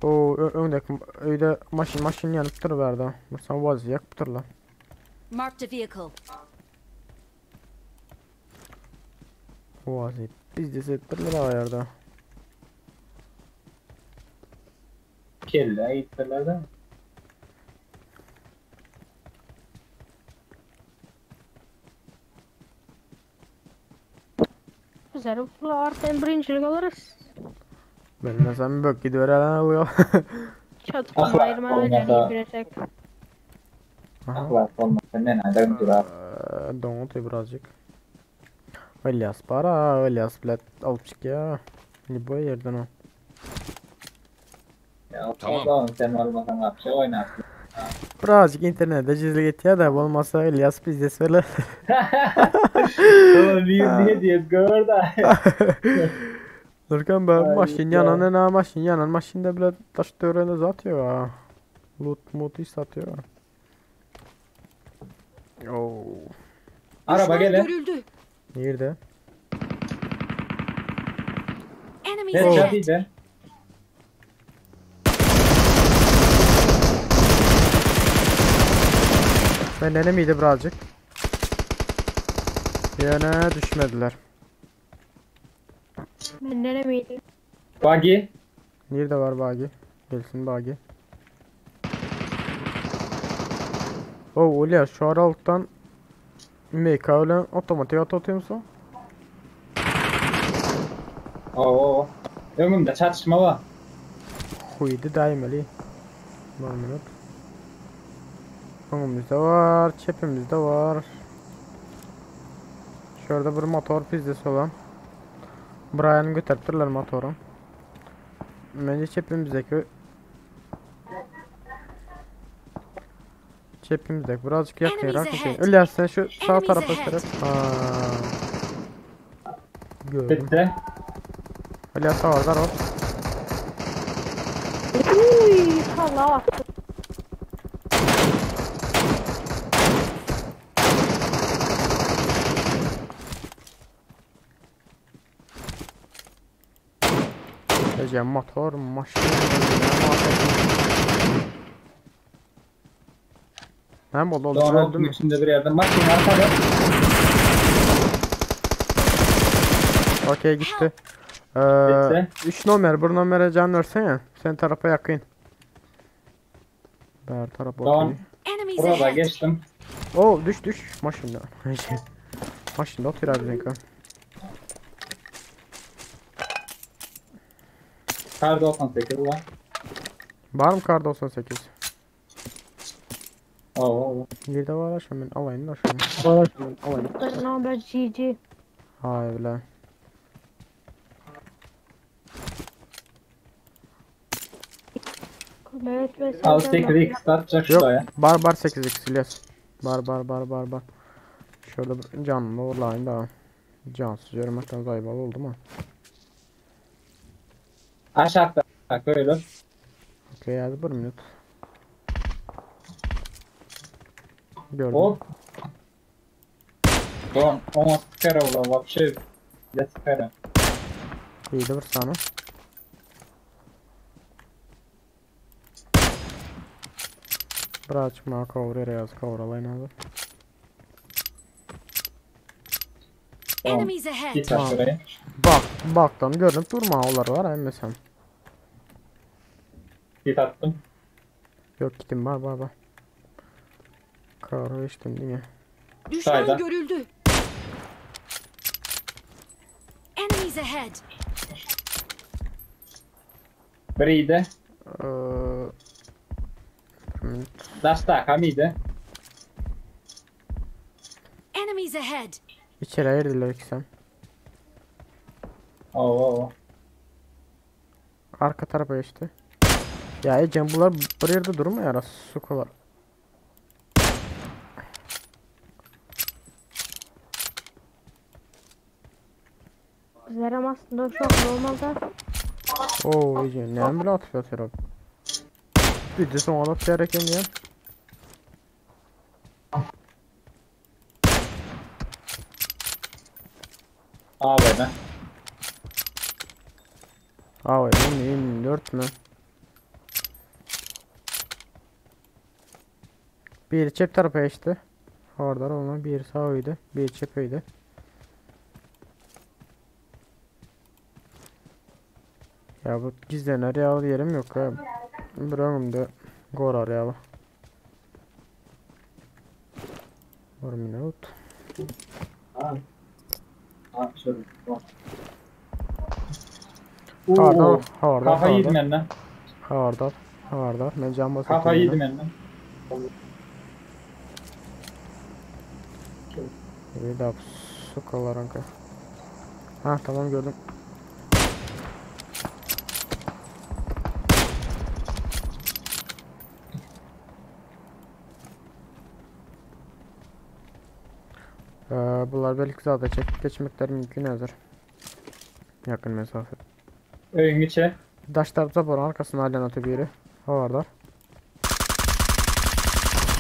O öndeki öyle maşin yanıp duruverdi. Sen vazı yakıp dur lan. Marked a vehicle. Vazı biz de settirler ayarda. Kelle gittiler de. Bizler arkadan birincilik alırız. Bilmesem bök gidiver oluyor. Çatıp ayırma öyle girecek. Aklar olmasa ne nereden durar? Donut birazcık. İlyas bilet alıp çık ya. Ne bu yerden o? Ya Tamam. tamam. Sen olmasan kapça oynarsın. Birazcık internette cizli git ya da olmasa İlyas bizde söyle. Oğlum bir diye gör da. Nurkan ben Ay, maşin ya. yanan maşinde bile taş töreni zatıyor ha. Loot satıyor. Oo. Araba Düşman gele. görüldü. Nerede? Enemies Ne ahead. çatıydı? Benden miydi birazcık? Yine düşmediler. Mende ne miydi? Buggy. Nerede var bagi? Gelsin bagi. Öyle şu aralıktan MK ile otomatik atıyor musun? Oo. Önümde çatışma var. Huydu daimeli. Normal. Önümüzde var, çepimizde var. Şurada bir motor pizdesi olan. Brian'ı götürttüler motoru. Bence çepimizdeki birazcık yakıyarak Enemies şey. ahead. Öyle sen şu sağ Enemies tarafa ahead. sürüp. Gördüm. Bitti. Öyle sağ var o. Uy, Allah attı. Ece motor maşin. Hem oldu Doğru öldü oldum mü? içinde bir yerde. Makine arkada. Okey gitti. Bitti. 3 numara, 1 numara can versene. Sen tarafa yakın. Ber tarafa Tamam. bakayım. Enemies Burada ahead. geçtim. Oo düş maşında. Maşında otur abi zenka. Kar 98 var. Var mı kar 98? Oo. Nerede var aşağı ben alayım da aşağı. Bir numara GG. Hay bile. Evet ve Al sen 8x atacak Yok şuraya. bar 8x İlyas. Bar. Şöyle bir canlı olayım da. Cansız yürümekten zayıfal oldu mu? Aşağıda. Bak böyle. Okey hadi 1 minut. Gördüm. Hop. Вон, он отскарывал вообще для скара. İyiydi bir saniye. Birazcık daha kavralayın abi. Tamam. Enemies ahead. Git aşağıya. Baktan görünüp durma onlar var hem sen. Git attım. Yok gittim var. Kavra içtim değil mi? Düşman Sayda. görüldü. Enemies ahead. Biriydi. Bir minut. Dashta kamiydi. Enemies ahead. İçeri ayırdılar ikisem. Oo. Arka tarafa geçti. Ya Ecem bunlar bir yerde durmuyor arası sukular. Bizlerim aslında çok normalde. Oo Ecem ne bile atıyor terap. Bir de son alıp gereken ya. Abi ben. Abi benim 4 mü? Bir çep tarafa geçti. Orada olan bir sağıydı. Bir çepeydi. Ya bu gizlenen real yerim yok ha. Bir önümde gol arayalım. 1 minut. Ha şöyle. Havardar, havardar, Kafa yedim havardar, benden. havardar, havardar. Ben can basıp Kafa kendime. yedim benden. Bir daha sokalar anka. Ha tamam gördüm. Bunlar belki zaten çekip geçmekleri mümkün hazır. Yakın mesafe. Öğün içe. Daşlar zaborun arkasına halen atıyor biri. Havardar.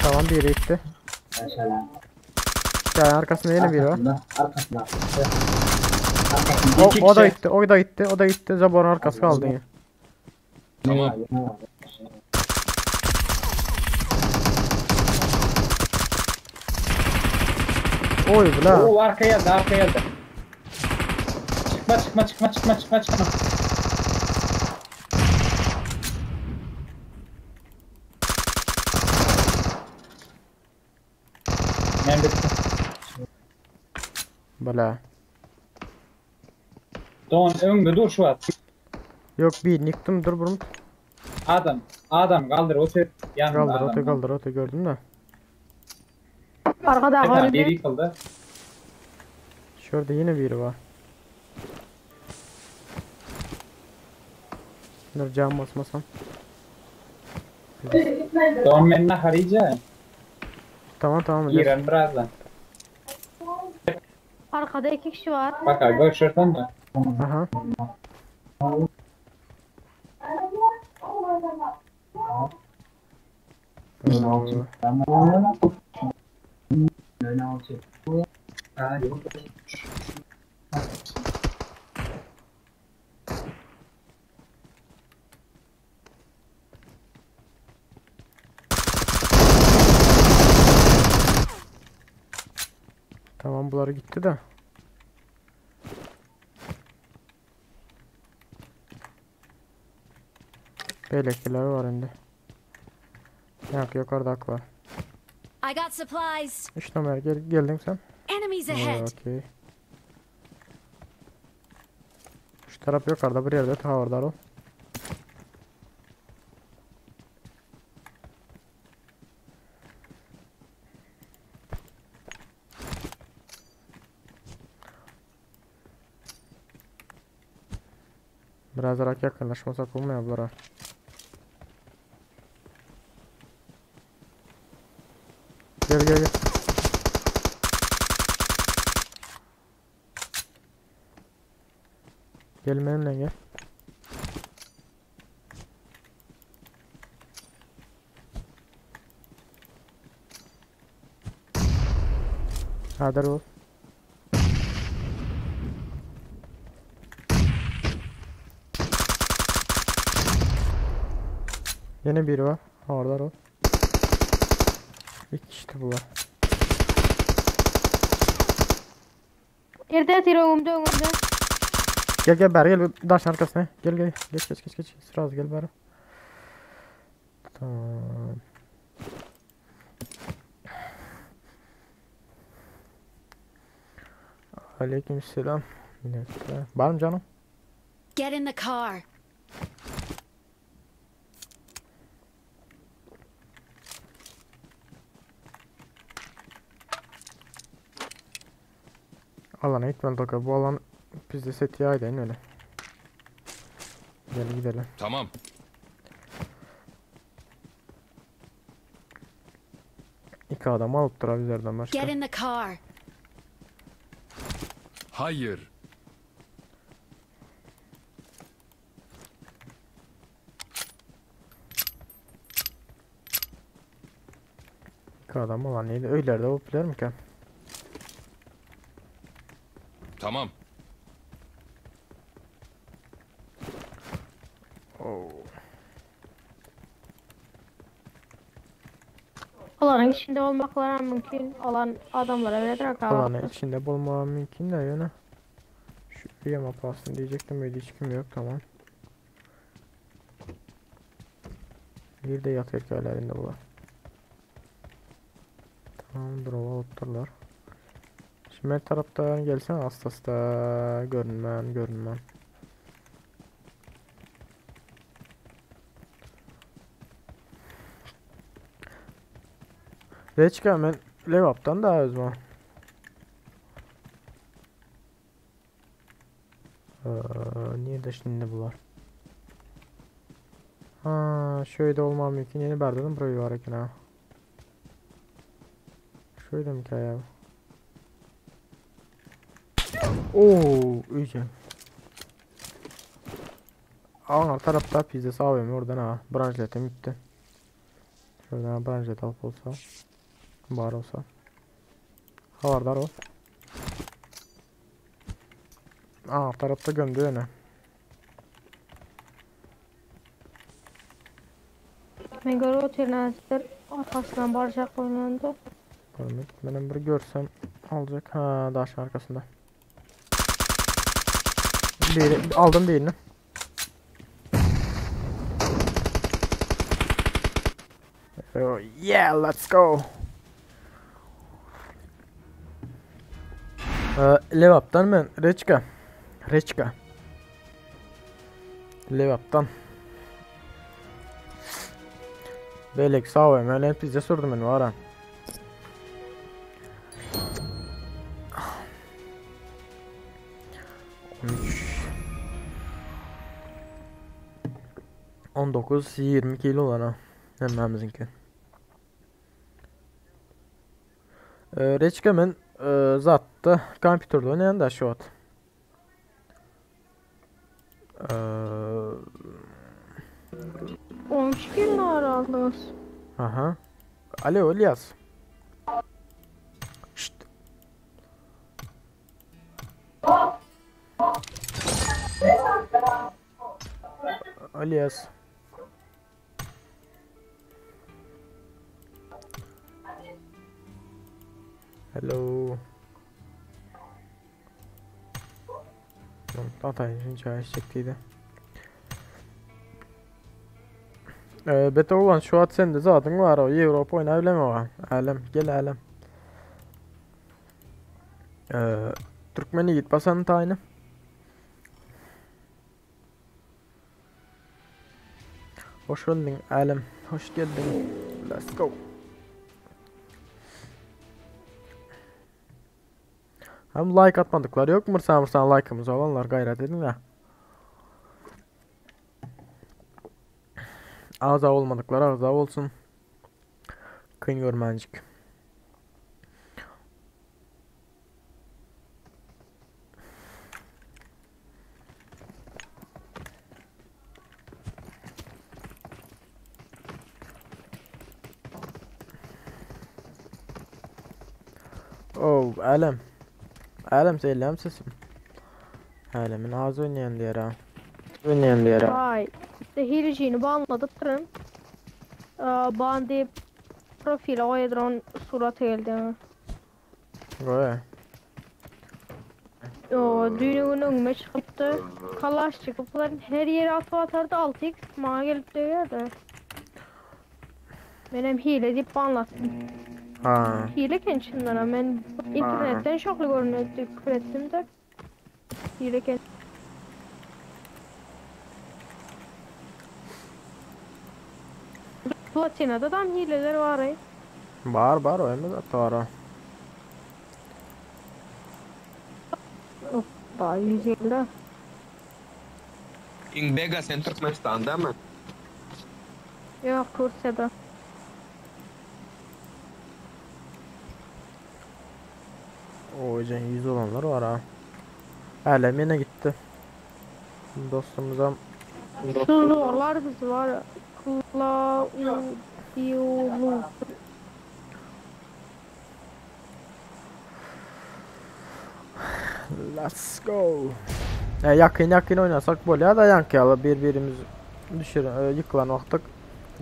Tamam biri gitti. Mesela. Yani arkasında yeni biri var. Arkasında. O da gitti, o da gitti, o da gitti. Zaborun arkası kaldı yine. Oy bla. Oo arka geldi, arka geldi. Çıkma. Ben bitti. Bla. Doğan önde dur şu at. Yok bir yıktım dur bunu. Adam kaldır otur. Yanında Kaldır adam. otu kaldır otu gördün mü? Arkada Tamam biri Halide. yıkıldı. Şurada yine biri var. Dur cam basmasam. Doğan beni harayacak. Tamam. Giren birazdan. Arkada 2 kişi var. Bak abi görüşürsen de. Aha. Tamam bunları gitti de. Beylekiler var indi. Yok yukarıda ak var. I got supplies. 3 numara geldin sen. Enemies ahead. Okey. Şu taraf yukarıda bir yerde tavırlar o. Biraz daha yakınlaşmasak olmuyor bunlara. Gel. Gel benimle gel. Hadi ol. Yine biri var. Orada ol. İşte bu var. Nerede yatıyor önümde. Gel bari gel daşın arkasına. Gel. Geç. Sıra az gel bari. Tamam. Aleykümselam. Var mı canım? Get in the car. Alana gitmem toka. Bu alan bizde set yaydı öyle. Gel gidelim. Tamam. İki adam alıp durar bizlerden başka. Get in the car. Hayır. İki adam alan neydi? Öylerde popüler mi ki? Tamam. Oo. Alanın içinde olmakları mümkün olan adamlara verir Alanın içinde bulmam mümkün de yani. Şu yama pasını diyecektim öyle hiç kim yok tamam. Bir de yat erkeklerinde bu var. Tamam bravo oturlar. Şimdi her taraftan gelsen hastası da görünmem. Reçka ben Levap'tan daha özüm. Niye de şimdi bular? Ha, şöyle olmam mümkün. Yeni berdedim burayı var ki ha. Şöyle mi ki ya? Oo, iyice. Ağır tarafta pizza sağlayayım oradan ha. Branchletim gitti. Şuradan branchlet alıp olsa. Var olsa. Havardar ol. Aa tarafta gömdü öne. Ben göre otelinazidir arkasından baracak oynandı. Benim bir görsem alacak. Ha daşın arkasında. Aldım değilini. Oh, yeah, let's go. Levap'tan ben Reçka. Levap'tan. Belek sağ ol hemen pizza sordum ben var ha. On 19-20 kilo olan ha. Hemmemizinki. Reçka ben zatta kompüterde oynayan da şu at. 13 gün aldınız. Aha. Alo İlyas. Şşt. İlyas. Hello. Atay çay çektiydi. Beethoven şu an sende zaten var o Avrupa oynayabilir mi o? Alem gel alem. Türkmeni git basanın tayını. Hoş geldin alem. Hoş geldin. Let's go. Hem like atmadıkları yok mu? Mırsan like'ımız olanlar gayret edin ya. Ağza olmadıkları ağza olsun. Kıyın görmencik. Oh alem. Alem selam sesim. Alemin ağzı oynayan diğer ha. Oynayan diğer ha. Vay. İşte hileciğini banladıktırın. Bandı profil oyadron surat geldi. Vay. O düğünün önüme çıkıptı. Kalaş çıkıpların her yere atı atardı 6x. Bana gelip dövüyordu. Benim hile deyip banlattım. Ha. Hile kendinden ama ben internetten şoklu görünüyordu. Küfür ettim de. Hile kendinden. Platina'da da hileler var ya. Var o emez at var. Ba 150. Ingbega sen Türkmenistan'da mı? Yok Rusya'da. O hocam 100 olanlar var ha. Elem yine gitti. Dostumuza Sulular biz var. Kula Yulu. let's go. Yakın oynasak böyle ya da yankıyalı birbirimiz düşür yıkılan vakti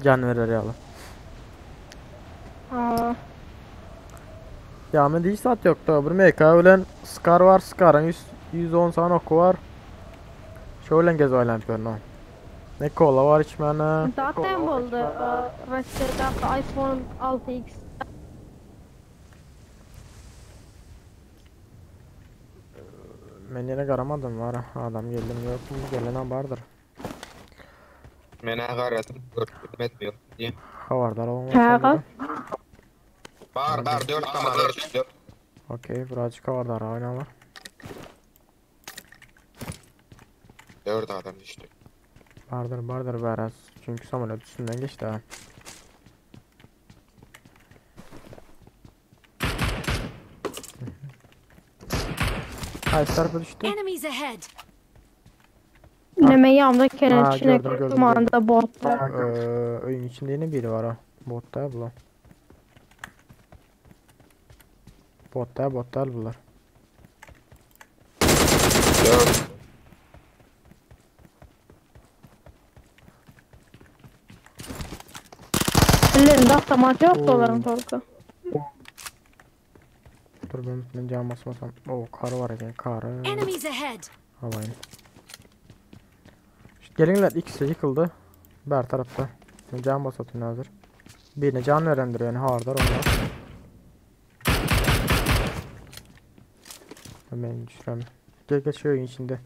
can verir yalı. Aa, Yani hiç saat yoktu. Bir MK bilen Scar var. Scar'ın 110 tane oku var. Şöyle gez oynayıp ne kola var içmene. zaten oldu. Rusya'da iPhone 6X. Ben yine garamadım var. Adam geldim yok mu? Gelen vardır. Mena garadım. Etmiyor. diye. Havardar olmaz. Kağa. Var 4 kamera düştü. Okey birazcık havardar oynalar. 4 adam düştü. Vardır biraz. Çünkü samolet üstünden geçti ha. Karşı tarafa düştü. Enemies ahead. Neme yanımda kenar Aa, içine gördüm. kumanda botlar. Oyun içinde yine biri var ha. Botta bu. Botlar bunlar. 4. Ellerinde avtomat yok doların torku. Dur ben cam basmasam. Oo kar var ya kar. Enemies ahead. Havayın. Gelinler ikisi yıkıldı. Ber tarafta. Şimdi can basatın hazır. Birine can verendir yani hardar onlar. Hemen düşürem. Gel şu oyun içinde.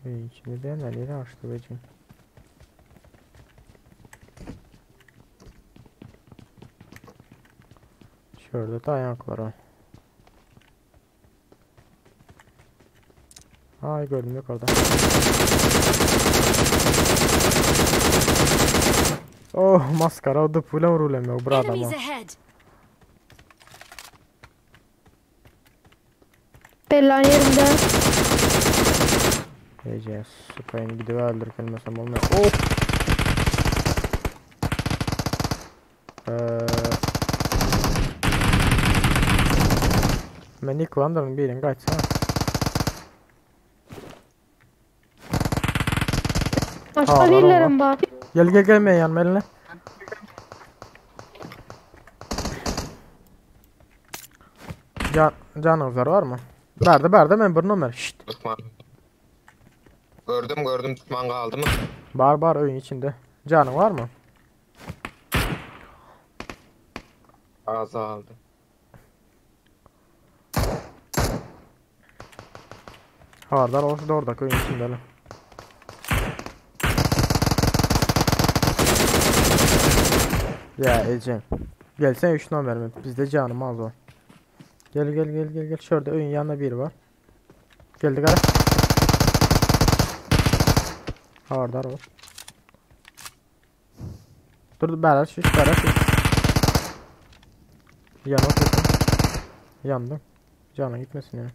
Oyun içinde de nereye açtı becim. Şurada da ayaklar var. Ay gördüm yukarıda. Oh maskara o da pula vurulem yok brada Enemies ama. ahead. Bellan yerinde. Ece sıkayım gidip öldürürken mesela olmuyor. Oh! Ben ilk vandırın birin kaçsana. Başka Aa, var birilerim var. Gel ben yanıma eline. Canınızlar var mı? Berde ben bir numara. Şşt. Düşman. Gördüm düşman kaldı mı? Bar oyun içinde. Canın var mı? Ağzı aldı. Hardar olsa da orada oyun içinde lan. Ya Ecem. Gelsen 3 numara verme. Bizde canım az o. Gel. Şurada oyun yanında biri var. Geldi gara. Hardar var. Dur beraber şu. Yana otursun. Yandım. Cana gitmesin yani.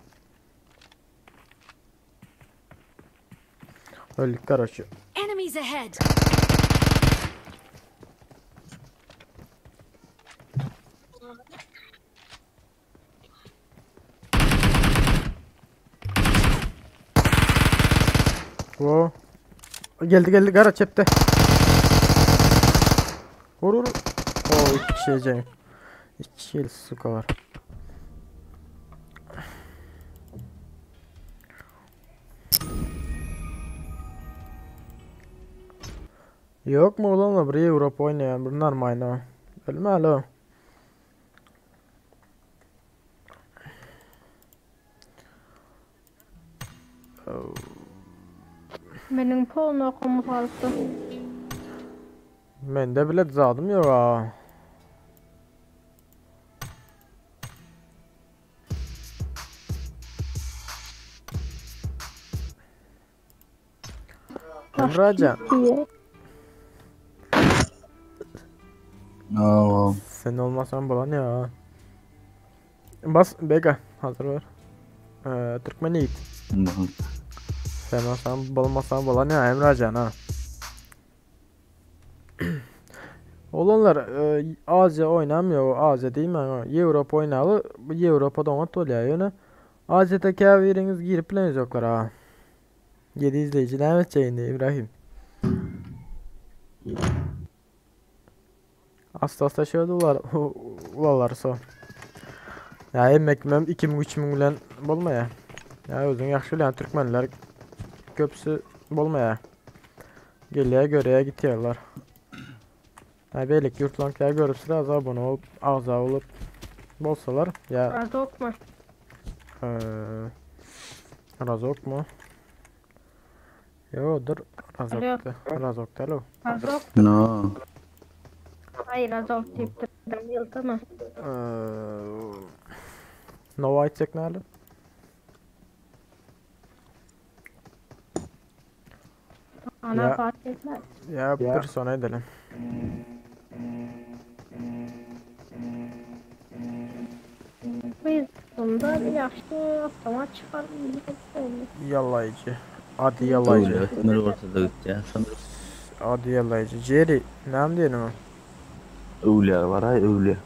Öldük karşı. Enemies ahead. Oo. Geldi gara çepte. Vur. Oo 2 kişi yiyeceğim. 2 kişi suka var. Yok mu ulan da buraya Avrupa oynayan bunlar mı aynı? Ölme alo. Benim polunu okumuz aldı. Mende bile zadım yok ha. Emrecan. İyi. Aa, Sen olmasan bulan ya. Bas Bega hazır ver. Türkmen Yiğit. Sen olsan bulmasan bulan ya Emrecan ha. Olanlar Azya oynamıyor. Azya değil mi? Avrupa oynalı. Avrupa'da ona tolya yani. Asya'daki veriniz girip plan yoklar ha. 7 izleyici demet çayında İbrahim. Asta şöyle ular so. Ya emekmem 2000-3000 bilen bolmaya. Ya özün yaxşı bilen Türkmenler köpsü bolmaya. Geliye göreye gitiyorlar. Ya beylik yurtlankaya görüp sıra az abone olup ağza olup bolsalar ya Razok mu? Razok mu? Yo dur Razok değil o. Razok. no. Hayır Razok deyip durdım. Yıldı mı? Nova açacak nerede? Ana Ya. fark etmez. Ya bir sonra edelim. Biz bunda bir yaşlı otomat çıkardım. Yalayıcı. Hadi yalayıcı. Ömer ortada gitti ya. Hadi yalayıcı. Jerry. Ne mi diyelim o? Öyle var ay öyle.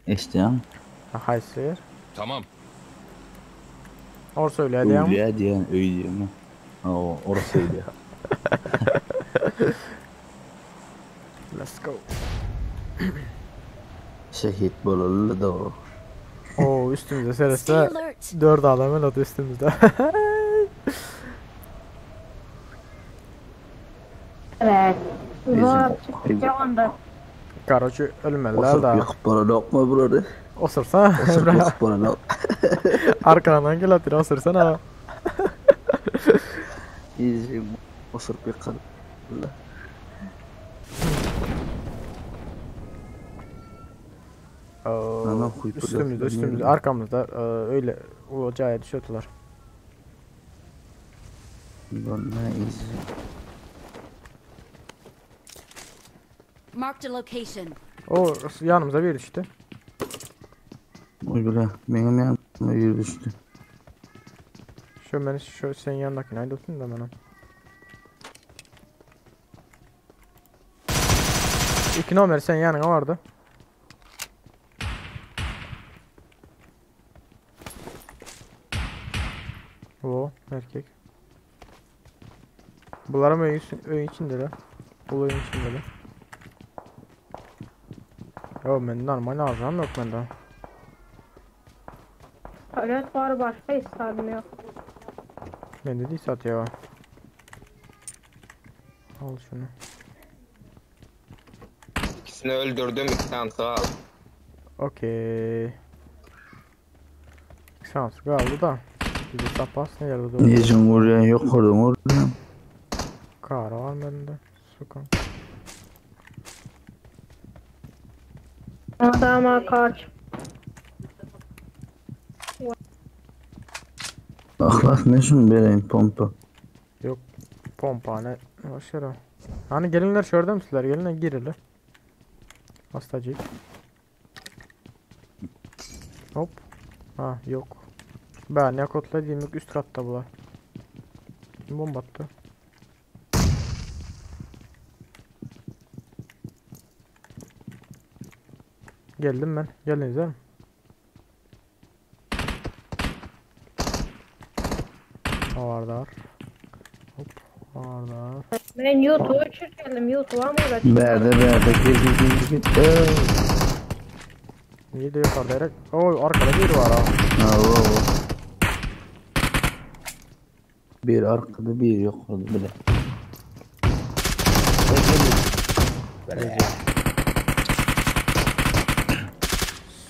İşte ya. Hayır. Tamam. Or söyle hadi ya. Öyle diyen öyle mi? Oo, orası öyle. Let's go. Şehit bolalı da o. Oo üstümüzde Stay serese alert. 4 adam öldü üstümüzde. Evet. Zor. Bizim- Cevanda. Karoçu ölmediler Osurup da. yıkıp bana lokma burada. Osursa. Osurup yıkıp bana lok. Arkadan gel atır osursana. İzim. Osurup yıkalım. Anam kuytu Üstümüzde lafı üstümüzde yerim. arkamızda öyle ocağa düşüyordular. Bunlar izim. Marked a location. O yanımıza bir düştü. Oy bile. Benim yanıma bir düştü. Şu senin yanındakine haydi olsun da bana. 2 numara sen yanına vardı. O erkek. Bunlarım öğün içinde de. Bu oyun içinde de. Yo ben normal ağzım yok bende. Evet var başka istedim yok. Bende değil satıyor. Al şunu. İkisini öldürdüm, iki tane sağ al. Okey. Şans kaldı da. Bizi sapas ne yerde doğru. Niyecin vuruyan yok oradan oradan. Kar var bende. Sukan. Adama kaç. Ahlak ne şunu vereyim pompa. Pompane. Başarı. Hani gelinler şurada mısınlar? Gelinler girili. Hastacık. Hop. Ha yok. Ben ne kodla diyeyim yok üst katta bular. Kim bomba attı? Geldim ben. Geldiniz değil mi? Havardar. Hop. Havardar. Ben YouTube'a çekelim. YouTube'a mı uğraşayım? Berde git. İyi de yukarıda direkt. Oo arkada biri var ha. Oo. Bir arkada bir yok orada bile.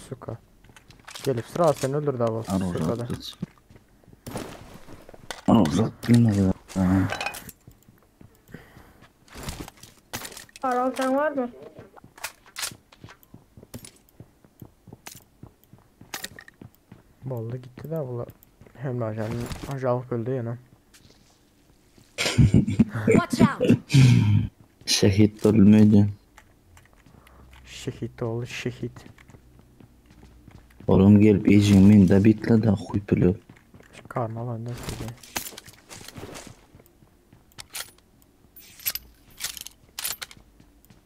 Suka. Gelip sıra seni öldürdü hava. Suka'da. Uzat bilmedi. Araltan var mı? Vallahi gitti de bunlar. Hem ajan ajalık öldü yana. Watch out! Şehit ölmedi. Şehit ol, şehit. Oğlum gelip ejingmen de bitle da huypulu. Karnı alan da size.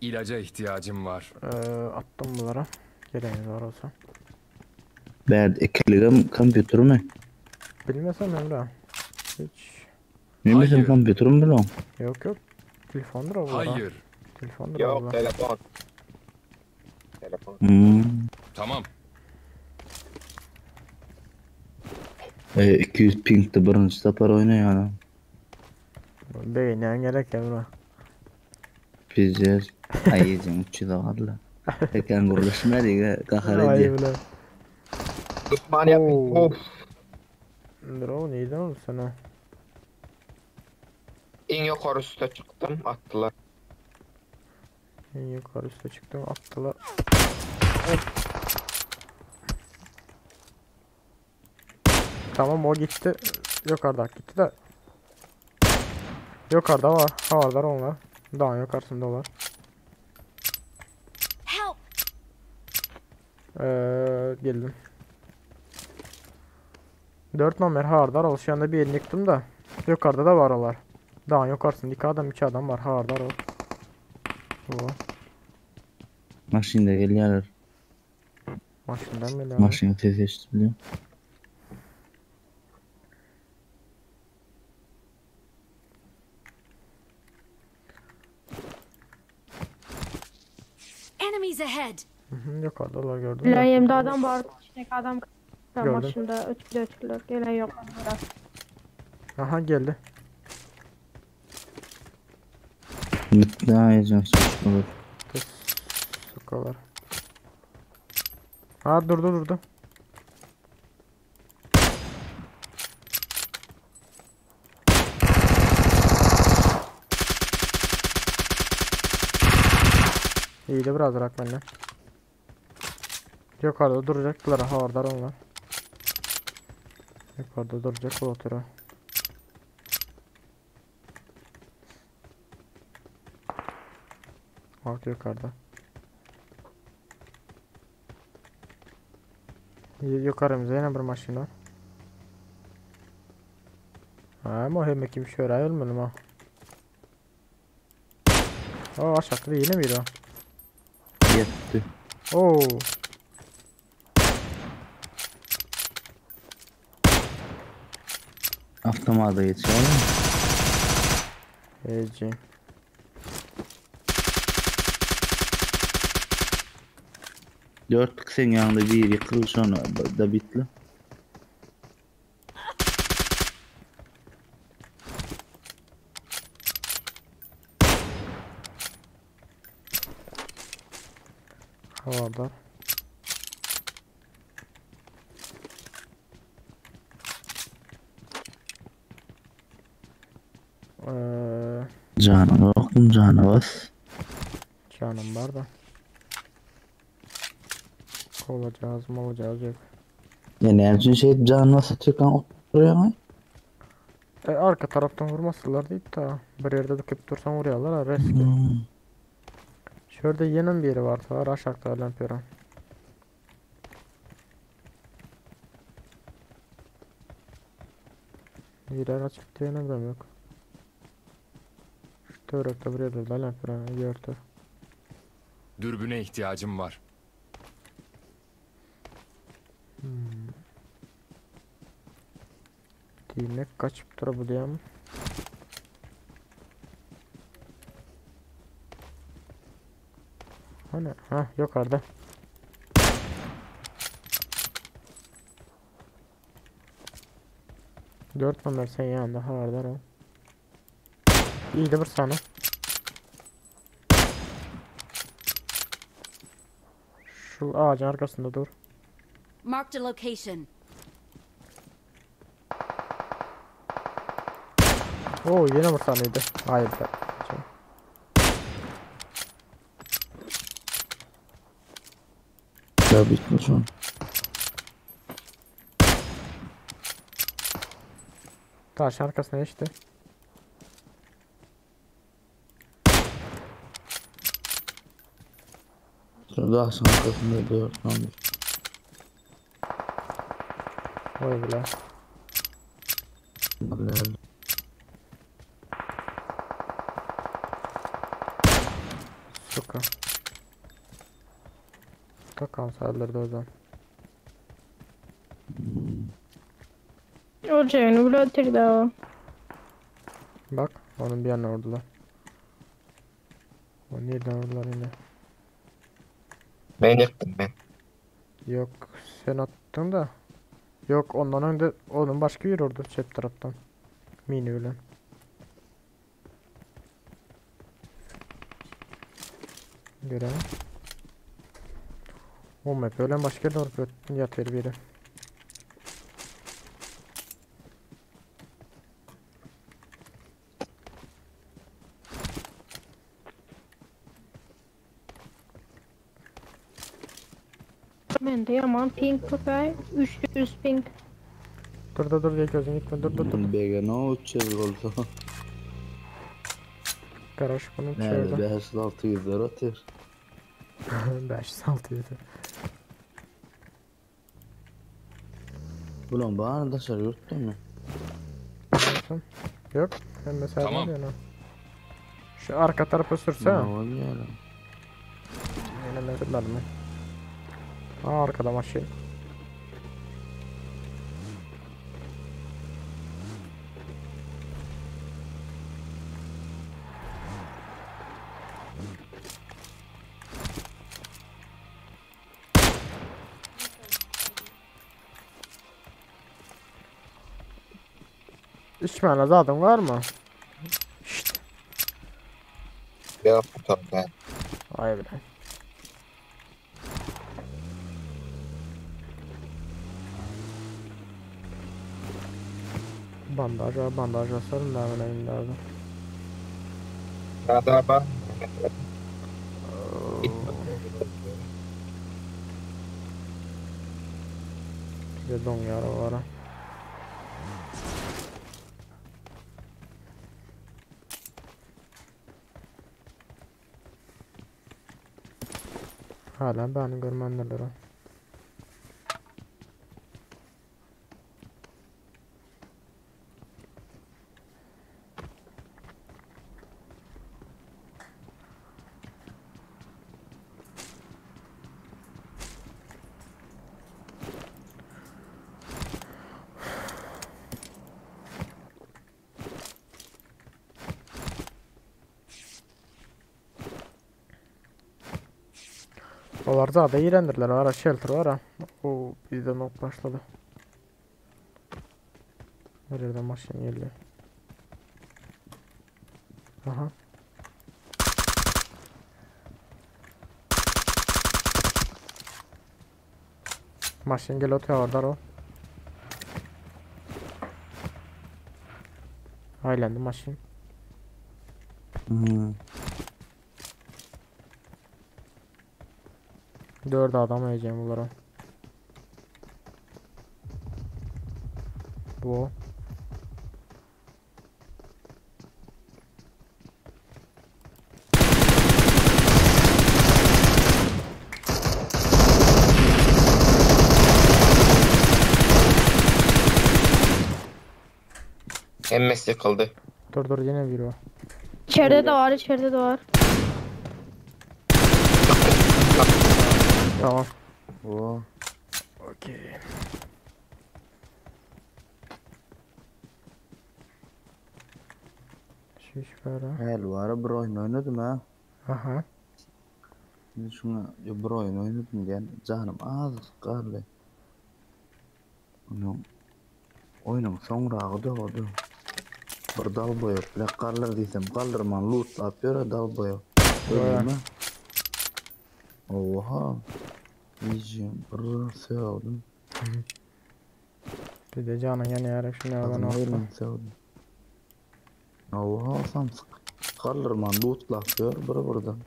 İlaca ihtiyacım var. Attım bunlara. Gereğiniz var olsa. Bad ikiligim kompütür mü? Bilmesem Emre. Hiç. Benim Hayır. bizim kompütürüm bilen. Yok yok. Telefondur o bunlara. Hayır. Telefondur Yok o. telefon. Telefon. 'Tamam. 200 ping'de birinci sefer oynayan. Beynen gerek Emre. Pizzer. Ayıcın uçu da varla. Tekan guruluşma diye kahar Ay ediyor. bile. Düşman yapmış. Oo. Of. Dur o neydi oğlum sana? En yukarı üste çıktım. Attılar. En yukarı üste çıktım attılar. Tamam o gitti. Yukarıda gitti de. Yukarıda var. Havalar onlar. Dağın yukarısındalar. Help! Geldim. 4 numara hardar ol. Şu anda bir elini yıktım da. Yukarıda da var olar. Dağın yukarısında 2 adam var hardar ol. Bu. Maşinde geliyorlar. Maşından bile. Maşını tez biliyor. Enemies ahead! Yukarıdalar gördün Lan mü? yemde adam var. İçindeki adam Gördüm. maşında ötülür. Gelen yok. Aha geldi. Bitti ayıcın suçludur. Sokalar. Ha durdu. İyiydi biraz bırak benden. Yukarıda duracaklar havardar onlar. Yukarıda duracak bu otura. Bak yukarıda. Yukarımıza yine bir maşın var. Ama hem kim şöyle ölmedim ha. O aşağıda yine miydi o? Yetti. Oo. Avtomada geçiyor. Eci. Dört kısen yanında bir yıkıl sonra da bitti. Havada. Canı yok, canı bas. Canım var da. Olacağız mı olacağız yok. Yani her için şey canı satıyor kan oturuyor mu? Arka taraftan vurmasınlar deyip da bir yerde dikip dursan vuruyorlar ha riskli. Şurada yenen bir yeri var var aşağıda lampera. Yere açık diye ne yok. Şu törekte bir yerde de lampera yörtü. Dürbüne ihtiyacım var. Demek kaçıp durabiliyorum. Hani ha yukarıda. Dört numara sen yanında havardar o. İyi de bir sana. Şu ağacın arkasında dur. Marked a location. Oo yine bir saniydi. Hayır be. Ya bitmiş o. Taş arkasına işte. Şurada arkasında 4 tane. Oy bile. Suka. Takan saldırdı o zaman. Olacağını bile ötürü o. Bak onun bir yanına vurdular. O nereden vurdular yine? Ben yaktım ben. Yok sen attın da. Yok ondan önce onun başka bir orada cep taraftan. Mini öyle. Görelim. O map öyle başka doğru yatır biri. Ben de yaman pink köpeği. 300 pink. Dur diye gözün gitme dur. Bega ne uçacağız olsa. Garaj bunu Nerede çördü. 500-600 lira atıyor. 5-6 Ulan bana da dışarı yurtta mı? Yok. Sen mesela Tamam. tamam. Şu arka tarafa sürse. Ne var ya lan? Yine mevzular mı? Aa arkada maşin. İçmen zaten var mı? Şşt. Yok tamam ben. Vay be. Bandaj asarım da hemen elimde abi. Daha bak. Bir de don yara var ha. Hala beni görmendiler ha. Onlar da iğrendirler ara shelter var ha. O bizden ok başladı. Her yerden maşin geliyor. Aha. Maşin geliyor orada o. Aylandı maşin. Dört adam yiyeceğim bunlara. Bu. MS yıkıldı. Dur yine biri o. İçeride de var, içeride de var. Tamam. O Okey. Şiş para. hel var bir oyun oynadım ha. Aha. Şimdi şuna bir oyun oynadım diyen canım az kaldı. Onun oyunun sonra oldu. Bir dal boyu plak kalır diysem kaldırman loot yapıyor dal boyu. Öyle mi? Oha. Yiyeceğim bir sevdim. Bir de canın yanı yarak şunu ya ben Adamı attım. sevdim. Oha samsık. Kaldırman loot yapıyor bir buradan.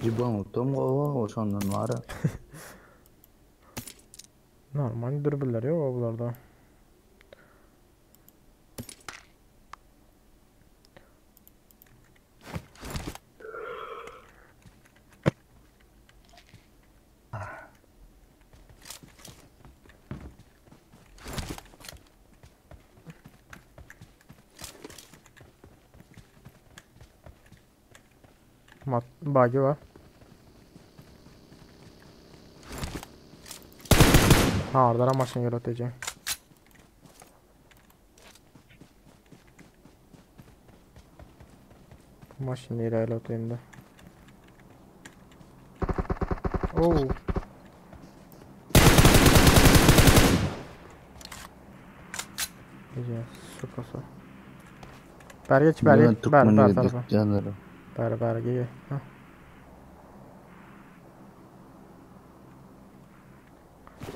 Cibam utam kova o şandan var ya. Normal dürbünler yok bularda. Bug'i var. Ha orada maşın yaratacağım. Maşın nereye yaratayım da. Oo. Güzel, sukası. Bergeç, bergeç, ber tarafa. Canlarım. Ber gel. Hah.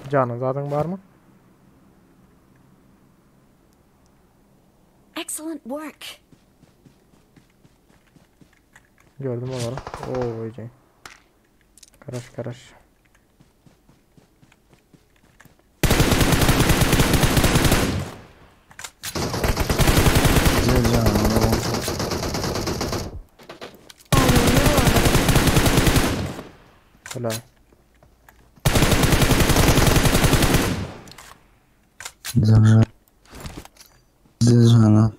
Canın zaten var mı? Excellent work. Gördüm onları. Oo iyice. Karaş. Güzel canım. Helal. Canım. Güzel canım.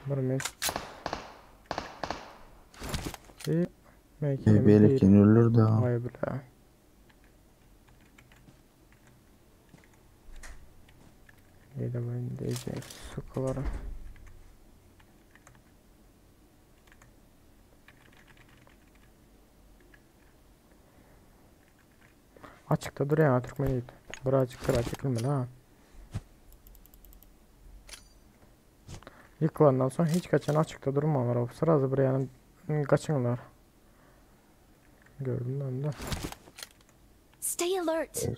Barmen. Belki ölür de. Vay bile. İyi de ben diyeceğim sıkıları. Açıkta dur ya Türkmeniydi. Birazcık kıra çekilmeli ha. Yıkılandan sonra hiç kaçan açıkta durmalar. O sırada buraya yani kaçınlar. Gördüm ben de. Stay alert.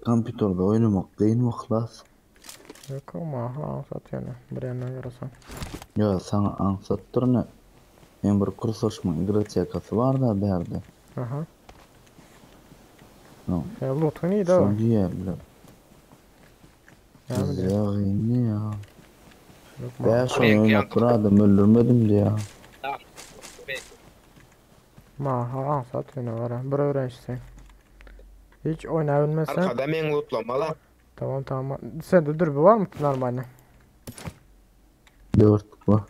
Kompütörde oynamak değil mi klas? Yok ama ha satıyorsun. Buraya ne yarasın. Ya sana ansattır ne? Ben bir kurs açma igreçekası var da derdi. Aha. No. Ya loot'un iyi de o. Son diyelim. Yani Ya yine ya. yok Ben ma. şu oynamak kuradım öldürmedim diye ya. Ha satıyorsun var ha. Bura öğrencisin. Hiç oynayabilmezsen. Arkada men lootlamalı. Tamam. Sende dürbü var mı normalde? 4 var.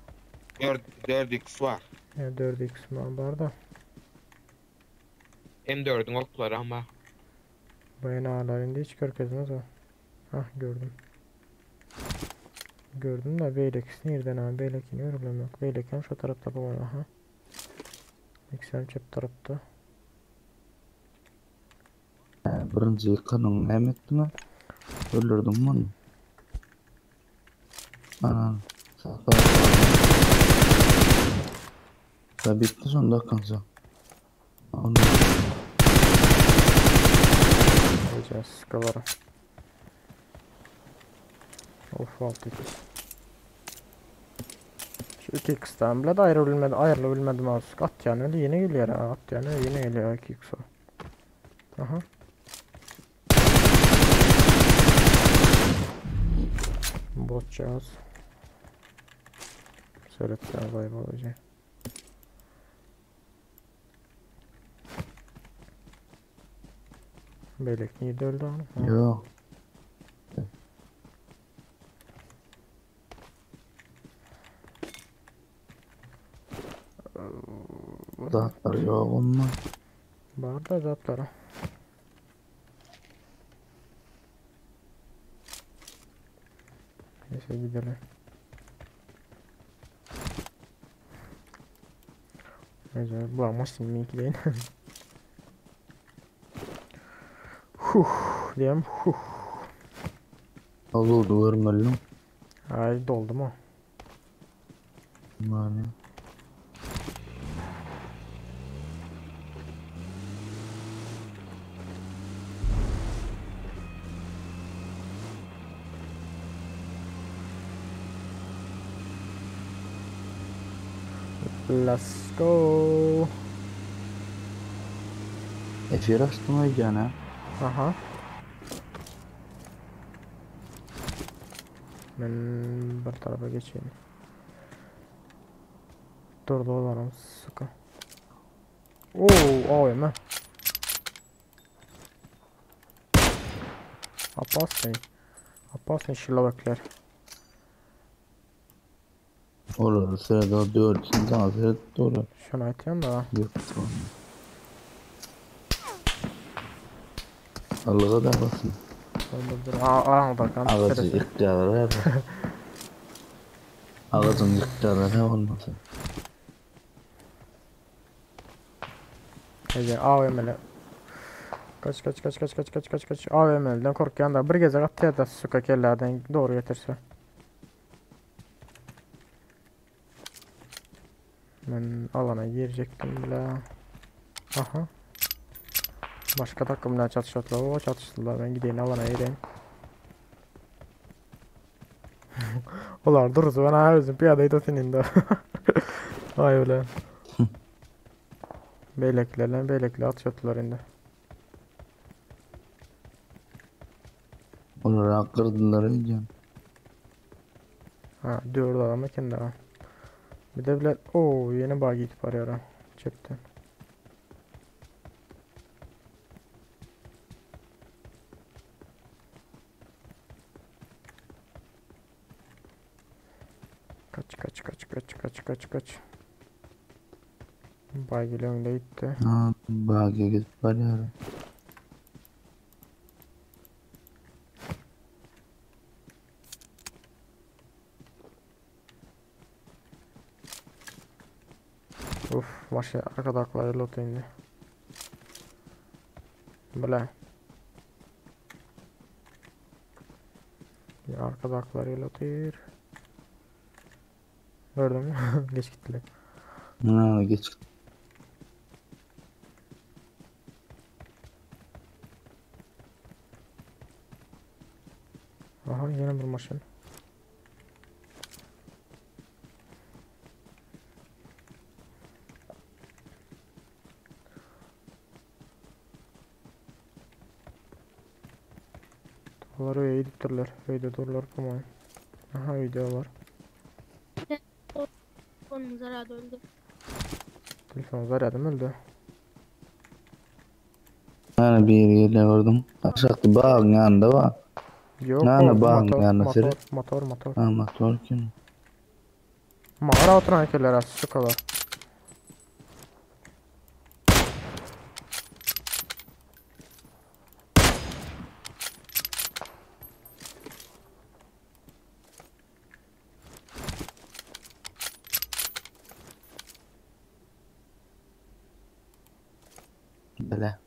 4x var. Ya 4x var da. M4'ün okları ama. Bayan ağlarında hiç görkezmez o. Hah gördüm. Gördüm de Beylex nereden abi? Beylex'in problem yok. Beylex'in şu tarafta bu var aha. Mikser çöp tarafta. Birinci yıkanın emettine öldürdüm bunu. Anan. Sakar. Da bitti sonunda kansa. Onu Gideceğiz sıkılara. Of 6x. Şu 2x'ten bile de ayrılabilmedim az. At yani öyle yeni geliyor ha. At yani yeni geliyor 2x o. Aha. Botcağız. Söyleteceğiz ayıp olacak. Belek niye de öldü onu? yok. Zatlar yok onunla. Var da zatlara. Neyse gidelim. Neyse bu ama şimdi değil. Diyem Az oldu vermeli. Ay doldu mu? Yani. Let's go. Efir açtım aycana. Aha. Ben bir tarafa geçeyim. Dur dolarım sıkı. Oo, AVM. Abbas ne şilabaklar. Olur sırada 4 insan sırada doğru. Şunu atayım da. Yok sonra. Allah'a da basın. Dur. Aranda kan. Ağacı iktidarı var. Ağacın iktidarı olmasın. Ege AVM'le. Kaç. AVM'den korkuyan da bir gece atya da suka kellerden doğru getirse. Ben alana girecektim bile. Aha. Başka takımla çatışıyorlar. O çatıştılar. Ben gideyim alana gireyim. Ular durursa ben özüm piyadayı da senin de. Ay öyle. Beylekle atıyorlar indi. Onlar kırdılar aycan. Ha diyordu adamı kendi adam. Bir de bile yeni bug gidip arıyorum. Cepten. Kaç. Bug ile önde gitti. Ha, bagiye gidip arıyorum. Uf, başı arkada akları lotu indi. Böyle. Ya arkada akları lotu yer. Gördün mü? Geç gittiler. Ha, geç. Aha yine bir maşın. Dolar öyle editörler. Öyle dolar kuma. Aha video var. Onun zararı öldü. Telefon zararı mı öldü? Yani bir yere vardım. Aşağıda bağın yanında var. Yok Ne bağın yanında seri. motor. Ha, motor kim? Mağara oturan heykeller az şu kadar. Böyle.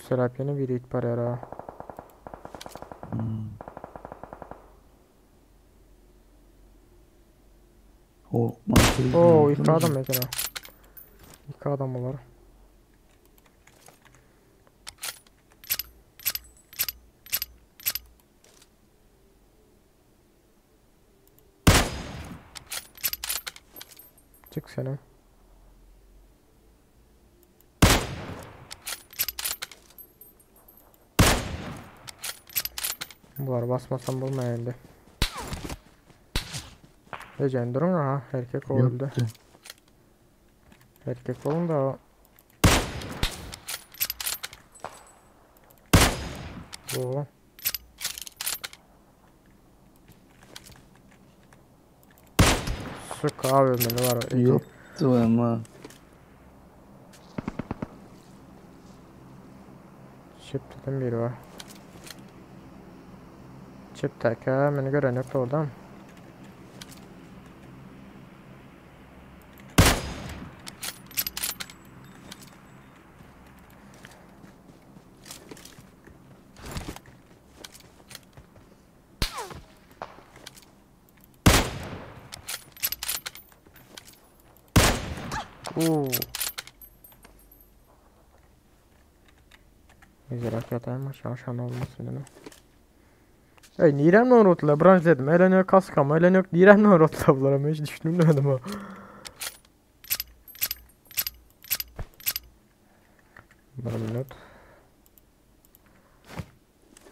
Serapyeni bir it parara. İki adam mesela. İki adam olur. Çık senin. Bunlar basmasam bulmayaydı. Eceğin durun ha. Erkek o öldü. Erkek olun da o. Bu. Şu kahve menü var. Yoktu ama. Çip dedim biri var. Çip taka beni gören yoktu oradan. Güzel hakikaten şan olmasın dedim. Ey nirem ne unutla branş dedim. Elen yok kaskam, elen yok nirem ne unutla bunlara hiç düşünmedim ha. 1 minut.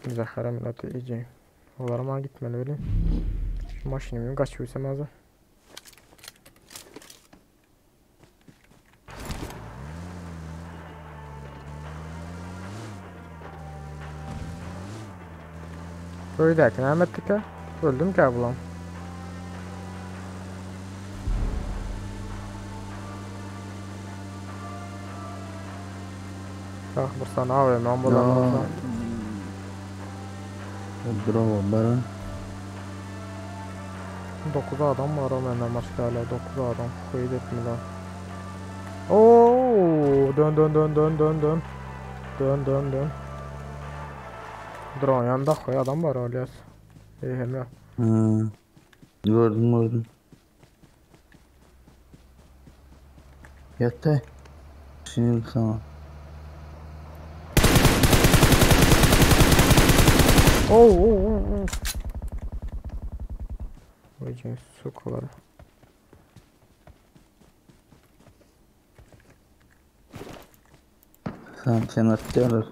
Müzakara minutı iyice. Olarıma gitmeli öyle. Şu maşinimi kaçıyorsam azı. Böyleyken Ahmet'lik ha. Öldüm ki ablam. Bak bir sana AVM ambulansa. Bravo Baran. 9 adam var o menden başka hala 9 adam. Kıyıt etmiyorlar. Oo, dön. Dön. Drone yanında koy adam var öyle. Hem ya. Gördüm. Yattı. Şimdi sana. Oo. Vay sokular. Sen atıyorlar.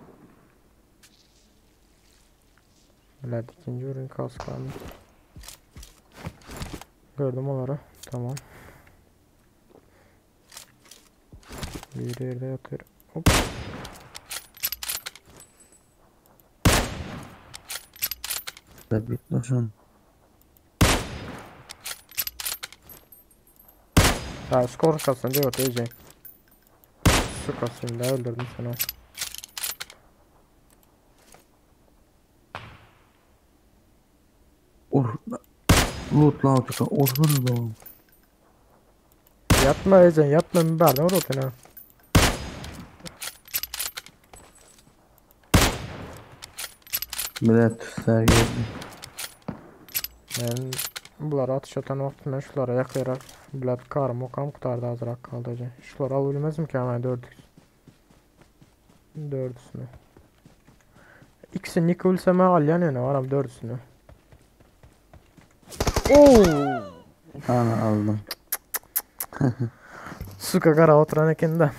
Evet, ikinci ürün kaskanı. Gördüm onları. Tamam. Bir yerde yatıyor. Hop. Bekliyorsun. Ha, skor kasınca yok iyice. Su kasınca öldürdüm seni. Lootla oturuyor. Orada da. Yatma Ezen, yatma mübarek orotuna. Bilet sergiledi. Ben bunları atış atan vaktimden şulara yakıyarak bilet karım okam kutardı azırak kaldı Ezen. Şuları al bilmezim ki hemen dördüsünü. İkisini yıkı ölseme al yani varam dördüsünü. Ooo. Ana aldım. Suka kara oturan ekinde.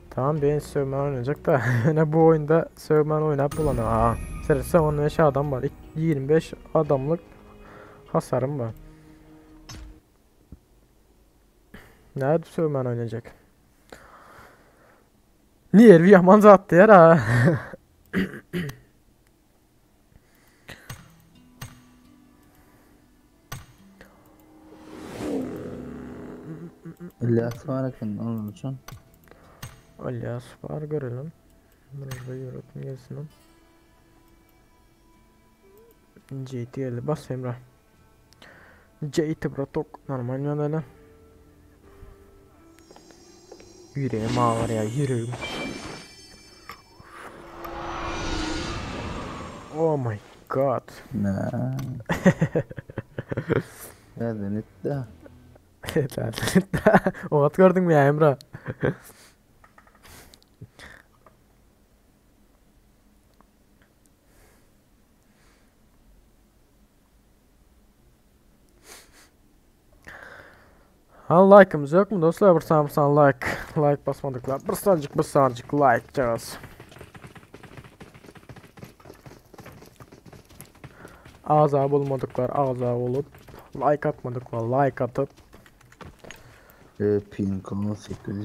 Tamam ben sövmen oynayacak da ne bu oyunda sövmen oynayıp bulanı. Aa, sen 15 adam var. 25 adamlık hasarım var. Nerede sövmen oynayacak? Niye bir yaman zattı ya ha? İlyas var yakın onun için. İlyas var görelim. Burada yönetim gelsin. JT'ye bas Emrah. JT Brotok normal yönele. Yüreğim ağır ya yüreğim. Oh my god. Ne? Nereden etti? O at gördün mü ya Emrah? Ha like'ımız yok mu dostlar? Bir samsan like basmadıklar. Bir sancık like cağız. Ağza bulmadıklar ağza olup like atmadıklar like atıp Pink 18.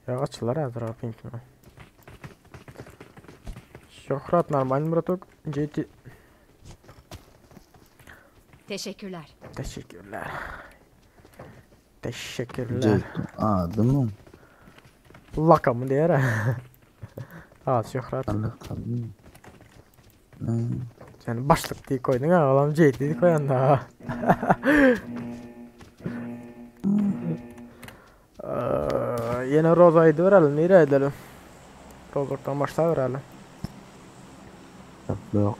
ya açılar hazır abi pink mi? Şöhret normal mi Brotok? JT Teşekkürler. Teşekkürler. Adamım. Lakamı diyer ha. Al Şöhret. Allah kalbim. Sen başlık diye koydun ha. Adam JT diye koyan da. Yine Roza'yı verelim. Nereye edelim? Roza'dan başla verelim. Yok.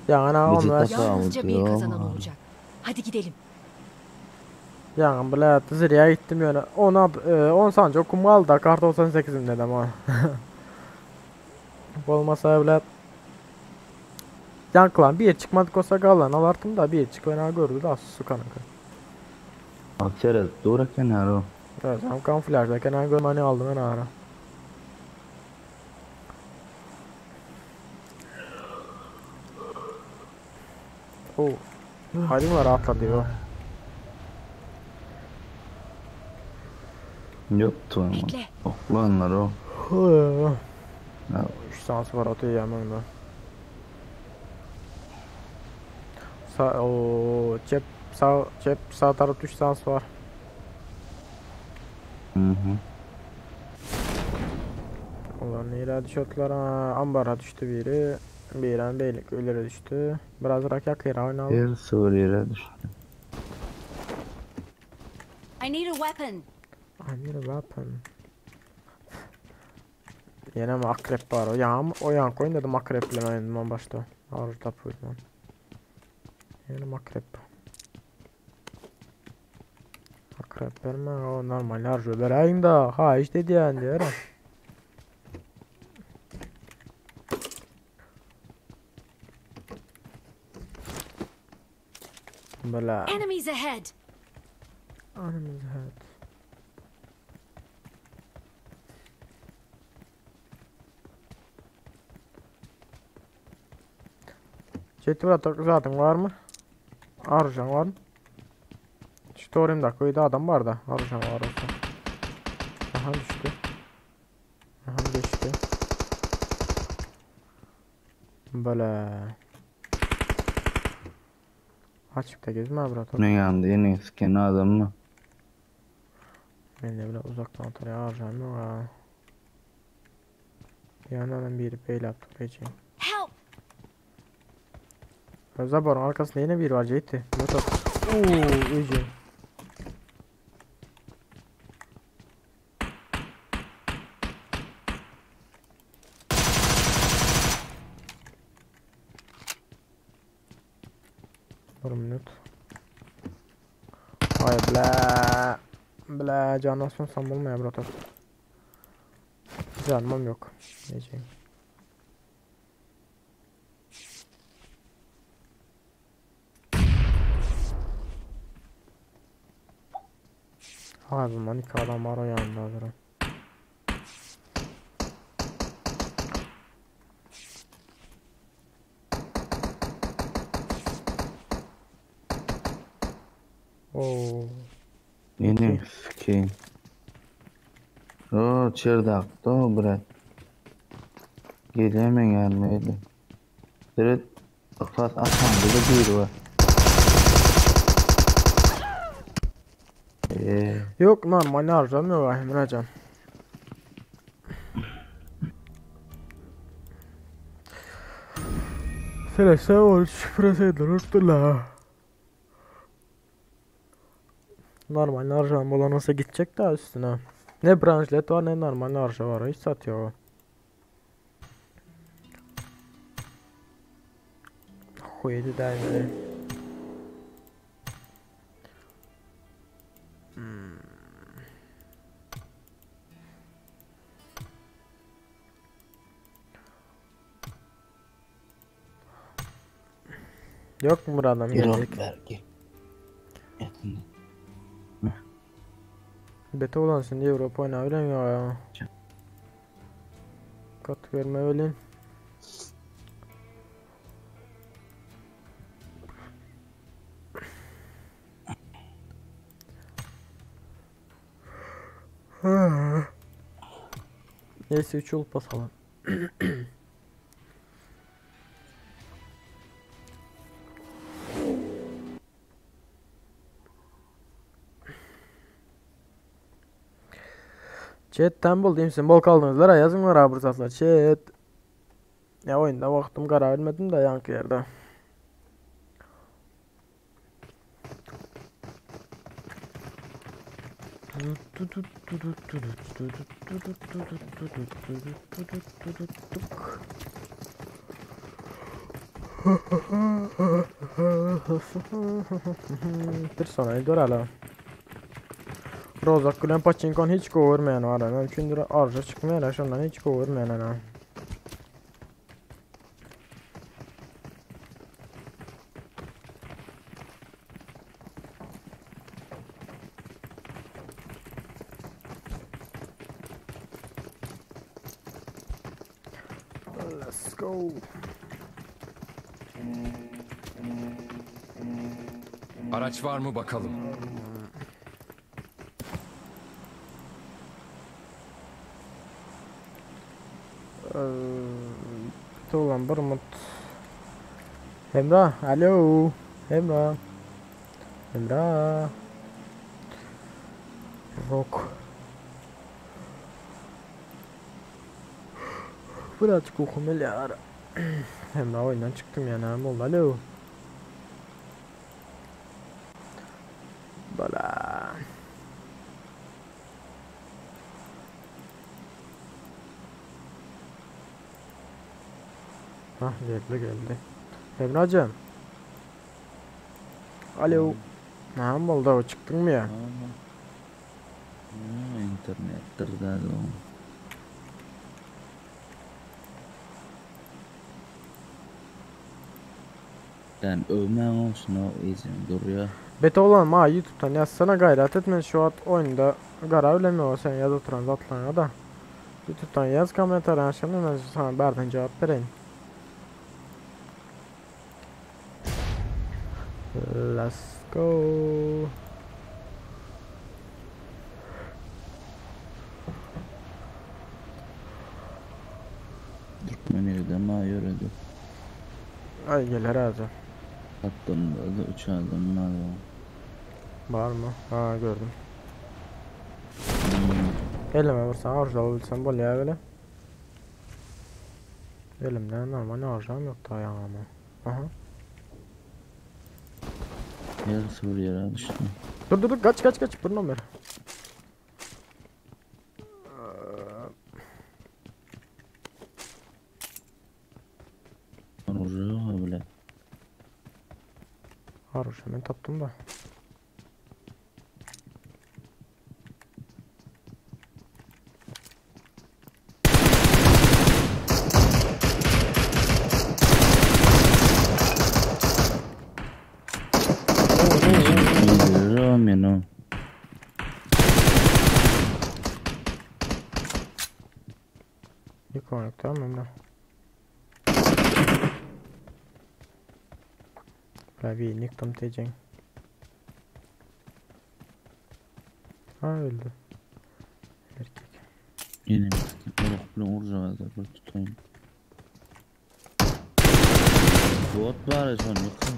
Yani onu ver. Yalnızca bir kazanan olacak. Hadi gidelim. Yani bile Zirya gittim yani 10 sancı okum kaldı da kart 98'im dedim ha. Olmasa bile yankılan bir yer çıkmadık olsa kalan alartım da bir yer çıkmayan gördü da su kanka. Aksera dura kenaro. Evet hem kamuflajda kenar görmeni aldım ben ara. Oo. Hadi var atla diyor. Yoktu ama. Oklanlar o. Ya, 3 sans var atıyor yanımda. Cep sağ tarafta 3 sans var. hı hı. Onlar nereye düşüyorlar ha? Ambara düştü biri. Biren beylik ölüre düştü. Biraz rak yere oynadı. Bir Suriye'ye düştü. I need a weapon. I need a weapon. Yine mi akrep var o yan koyun dedim akreple oynadım başta. Ağır tapıyordum ben. Yine akrep. Akrep verme o normal harcı vereyim da ha işte diyen diyor. Bela. Enemies ahead. Enemies ahead. Çetvura zaten var mı? Arıcan var mı? Şu orayımda köyde adam var da Arıcan var olsa. Aha düştü. Aha geçti. Böyle. Açıkta gezme abi rahat ol. Ne yandı yine eskeni adam mı? Ben de bile uzaktan atar ya Arıcan yok ha. Yanından biri beyle attı peki. Help! Zaborun arkasında yine biri var Ceytti. Motor. Uuu iyice. Bir minut. Ay bla. Bla canına sunsam bulmaya brother. Canmam yok. Diyeceğim. Abi manika adam var o yanında hazırım. Oo. Yine sikeyim. O çırdakta o bırak. Gelemen gelmeydi. Direkt ufak atan bile bir var. Yok normal harcamıyor Emrecan. Seles'e ol şifresi dururdu la. Normal harcam olan olsa gidecek daha üstüne. Ne branşlet var ne normal harca var hiç satıyor o. Koydu derdi. Yok mu buradan gelecek? belki. Beta olansın diye Avrupa oyna öyle mi ya? Kat verme öyle. Neyse 3 olup basalım. Chat'ten buldum simbol kaldınızlar yazınlar abi satlar chat. Ya oyunda vaktim karar vermedim de yankı yerde. Personaje dorala. Trozak Gülen Paçinkon hiç kovurmayan var ana. Üçündür arca çıkmayan şundan hiç kovurmayan ana. Let's go. Araç var mı bakalım? Tuğlan Burmut. Emrah, alo. Emrah. Emrah. Yok. Birazcık okumeli ara. Emrah oyundan çıktım ya, ne oldu? Alo. Bala. Hah, geldi. Emrah'cığım. Alo. Ne oldu? O çıktın mı ya? İnternettir dedi o. Yani övmen olsun o izin duruyor. Bete olan ma YouTube'dan yazsana, gayret etme şu an oyunda gara ölemiyor sen yaz oturan zatlarına da. YouTube'dan yaz komentar aşağıya, ben sana berden cevap vereyim. Let's go. Türkmeniyede ma yürüdü. Ay gel herhalde. Attığında da uçağdan var ya. Var mı? Ha, gördüm. Elime vursan harcalı bilsem bol ya böyle. Elimden normal harcam yok daha ya ama. Aha. Yarısı bir yere düştü. Dur kaç buradan beri. Vuruyor ha bile. Haruş hemen taptım da. Rameno. Bir konak tamam mı? Bir niktam teceng. Ha, öldü. Erkek. Yine oruk bilen vuracağız da bir tutayım. Bot var ya son yoksa.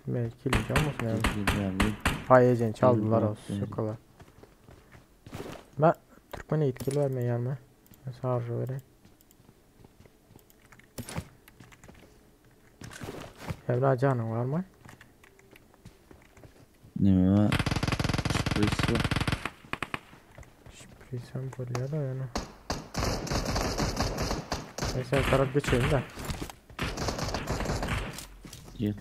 Belki ileceğim olsun yani. Güzeldi. Hayecen çaldılar Bot olsun. değil. Şokolar. Ben Türkmen'e yetkili vermeye gelme. Ben sana harcı vereyim. Evra canın var mı? Ne var? Şüphesi var. Şüpheysem buraya da yani. Neyse taraf geçeyim de. Gel.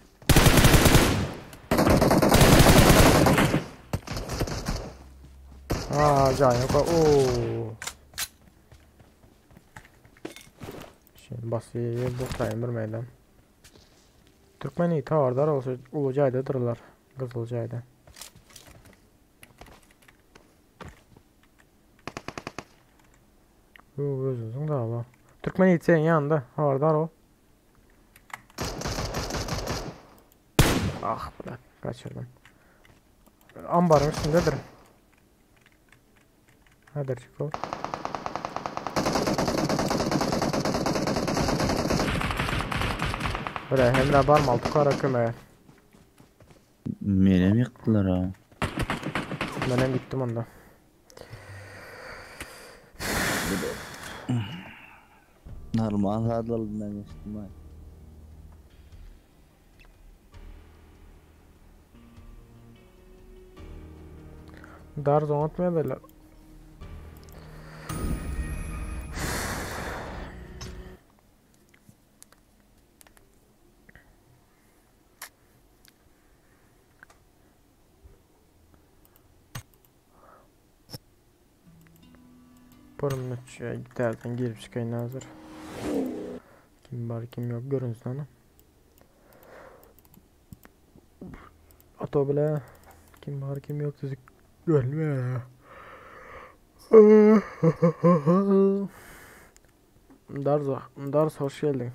Can yok. Oo. Şimdi basıyı bu bir meydan. Türkmeni tavardar olsa Ulucaydadırlar. Kızılcayda. Gözünüzün dağla. Türkmeni senin yanında. Havardar ol. Ah bırak. Kaçırdım. Ambarın üstündedir. Hadi çıkıl. Buraya Emre var mı altı kara küme? Benim yıktılar ha. Ben gittim onda. Normal adalından geçtim ha. Dar zonatmaya. Porumluç'a giderden girip çıkayın hazır. Kim var kim yok görünsün ana. Ato bile kim var kim yok sizi görmüyor ya. Darz hoş geldin.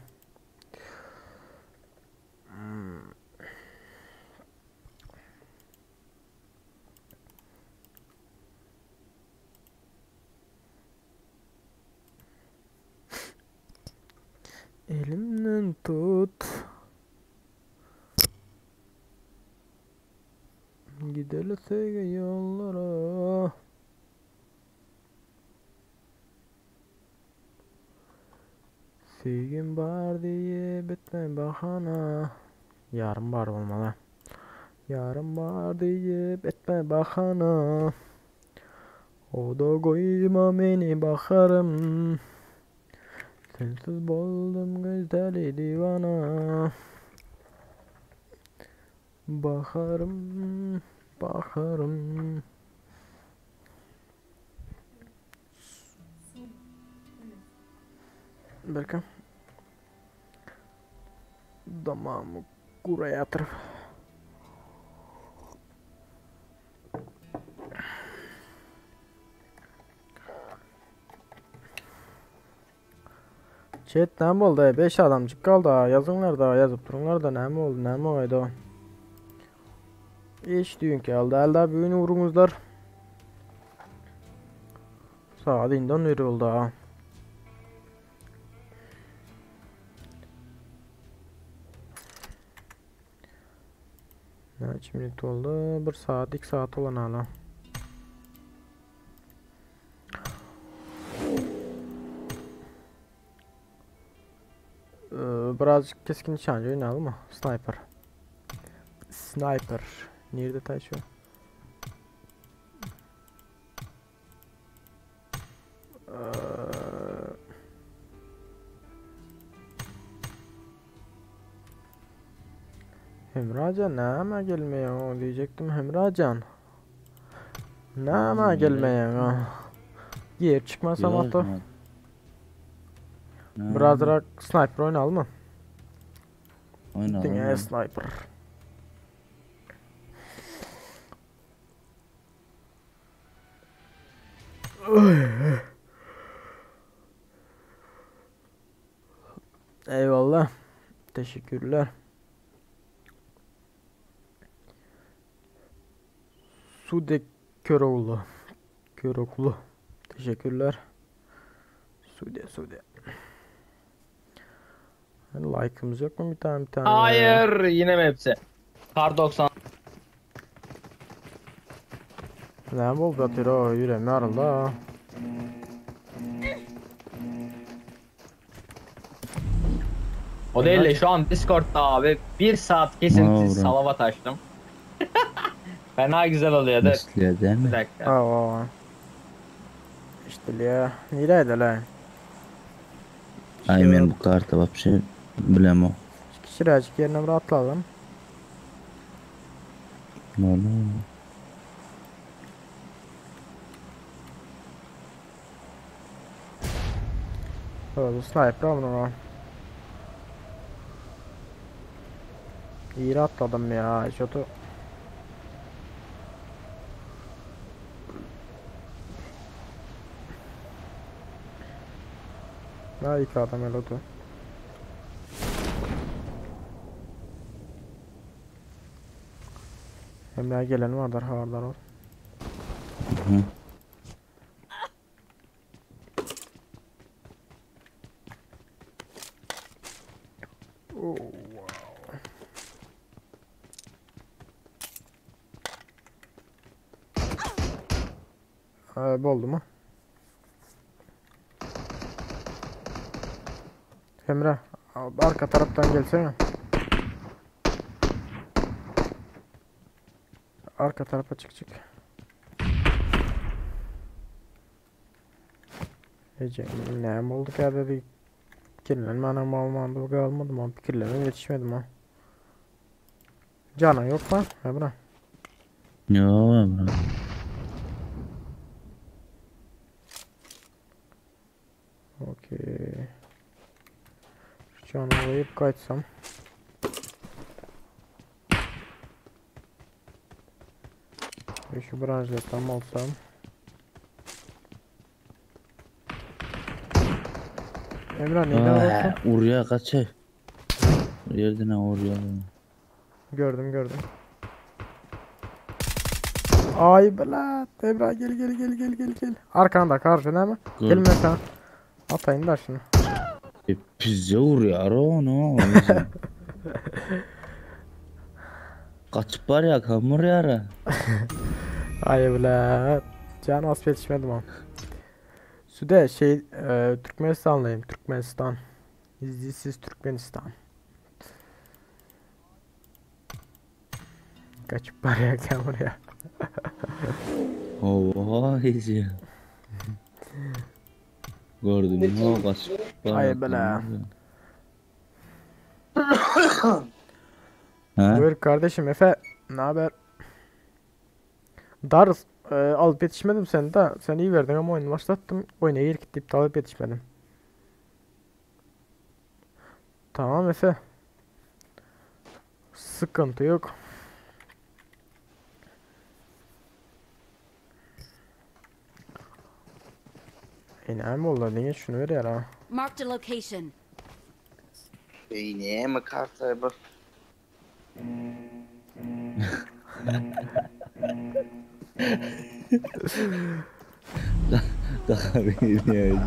Elimden tut. Gidelim yollara. Sevgim var diye bitme bahana. Yarın var olmalı. Yarın var diye bitme bahana. O da koyma beni bakarım. Sensiz buldum güzeli divana. Bakarım, bakarım. Berkan. Damağımı kuraya yatırıp. Chat ne oldu? 5 adamcık kaldı ha. Yazınlar da yazıp durunlar da ne oldu? Ne oldu? İş düğün geldi. Elde büyüğünü vurumuzlar. Saat inden veri oldu ha. Kaç minut oldu? 1 saat 2 saat olan hala. Birazcık keskin nişancı oynayalım mı? Sniper. Sniper. Nerede taşıyor? Emracan ne gelmiyor diyecektim Emracan. Ne gelmiyor? Yer çıkmazsam hatta. Biraz da sniper oynayalım mı? Oynayalım. Sniper. Eyvallah. Teşekkürler. Sude Köroğlu. Köroğlu. Teşekkürler. Sude. Like'ımız yok mu bir tane? Hayır, yine mi hepsi? Kar 90. Ne oldu atıyor? Yüreğim yarıldı. O değil de şu an Discord'da abi 1 saat kesintisiz salavat açtım. Fena güzel oluyor da. Bir dakika. Aa. İşte ya. Nerede lan? Aymen bu kartı вообще bilemo. Şiracık yerine bir atlayalım. Evet, sniper alın. İyi atladım ya. Şotu. Daha iki adam elodu. Emre'ye gelen vardır havarlar ol. Oh, wow. Oldu mu? Emre, arka taraftan gelsene. Arka tarafa çık. Ece, ne oldu ki dedi. Fikirlenme anam almadı, kalmadım ama fikirlerime yetişmedim ha. Canan yok mu? Emre. Yok Emre. Canı koyup kaçsam. Şu branşla tam olsam. Emrah neyden olsun? Oraya kaçay. Yerden oraya. Gördüm. Ay bela. Emrah gel. Arkanda karşına mı? Gelme sen. Atayın da şunu. Pizza vuruyor onu. Kaçıp var ya kamur yara. Ay bela. Can asp yetişmedim ama. Süde Türkmenistanlıyım. Türkmenistan. İzlisiz Türkmenistan. Kaçıp var ya kamur ya. Oha iyice. Gördüm mü kaçıp var. Ay bela. Ha? Buyur kardeşim Efe. Ne haber? Darız. Alıp yetişmedim seni de. Sen iyi verdin ama oyunu başlattım. Oyuna yer kitleyip alıp yetişmedim. Tamam Efe. Sıkıntı yok. Ne mi oldu? Niye şunu ver ya? Marked a location. İğneye mi kartay bu? Daha beni yiyeceğim.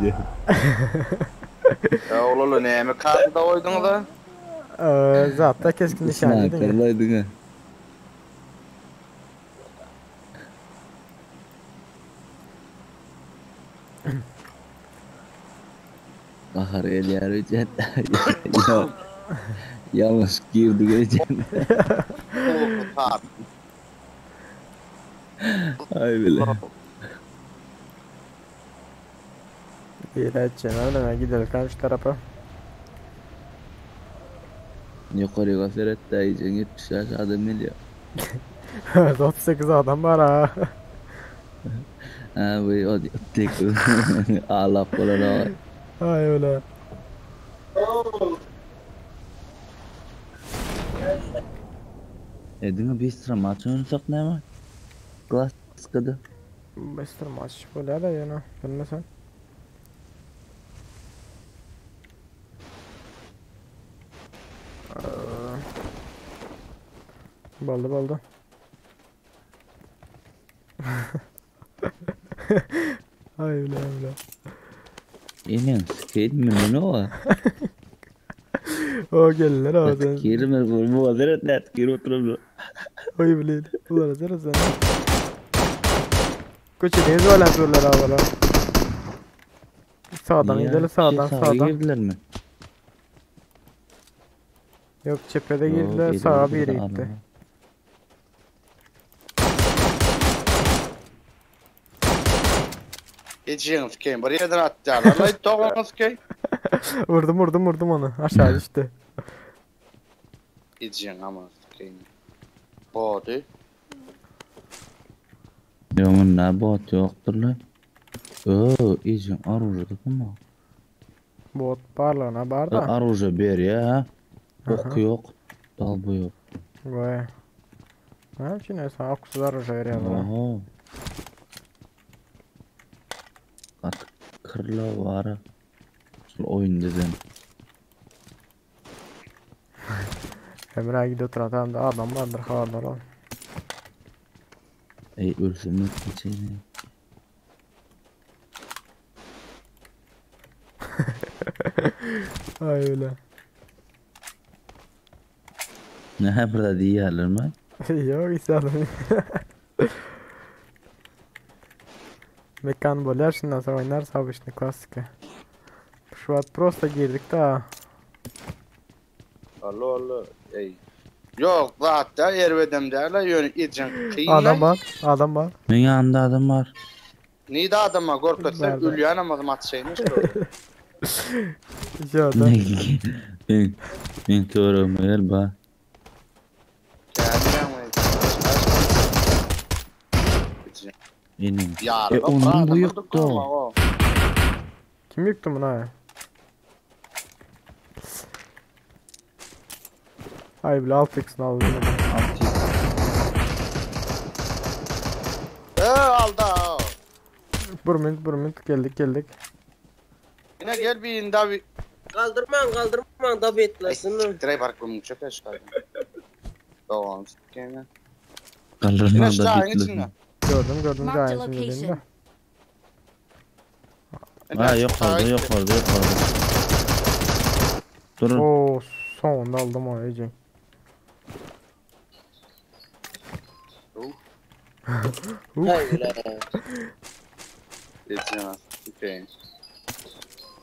Ya oğlum neye mi kartı da koydun da? Zaten keskin nişancı değil mi? Sniper'laydın ha. Bahar el yarayacak. Yalnız girdi geçen. Ay bile. İğrenç canım. Gidelim karşı tarafa. Yukarıya kaseret de yiyeceksin 70 yaş adam ne diyor? 38 adam var ha. Ha bu o tek ağlap falan var. Ay öyle. Edin bir sıra maç oynasak ne var? Klaskada. Bester maç böyle de yana. Bilmesen. Baldı. Ay öyle. Inen skate mi ne o? O gelirler ağzına. Kirme bu hazır net kir oturup. Oy bileydi. Ulan hazır sen. Koçu ne zorlanıyorlar havalar. Sağdan gidelim sağdan. Girdiler mi? Yok cephede girdiler sağa bir yere gitti. Geçeceğim sikeyim. Buraya yerden atacağım. Lan doğru sikeyim. Vurdum onu. Aşağı düştü. Geçeceğim ama sikeyim. Boğdu. Yaman ne bot yoktur lan. Oo izin aruzada mı? Bot parlana barda. Aruza ber ya. Ok yok. Dal bu yok. Vay. Ha şimdi sen akusuzlar hoca veriyor. Oho. At kırla var. Şu oyun dedim. Emre gidiyor tratamda adam vardır haberdar ol. Ey ölsün geçeyim. Ay öyle. Ne burada diyorlar mı? Yok istedim. Mekan böyle şimdi nasıl oynarsa abi işte klasik. Şu an prosta girdik daha. Allah. Ey. Yok zaten yervedem derler yönü gideceksin. Adam var. Ne yanında adam var. Neydi adama korkutsak ülyan ama matşaymış. Şurada. Ben torum ver ba. Benim. Onun bu yoktu. Kim yıktı bunu ha? Ay bile 6x'ini aldım. 6x. Alda. Bir minut geldik. Yine gel bir indi bir. Kaldırman da betlesin. Direkt parkımı çöpe çıkardım. Tamam. Yine Kaldırma şu da aynı bitli. içinde. Gördüm Marked a cahilsin dediğinde. location. Ha yukarıda. Durun. Oo sonunda aldım o Ece. Edeceğim. Okey.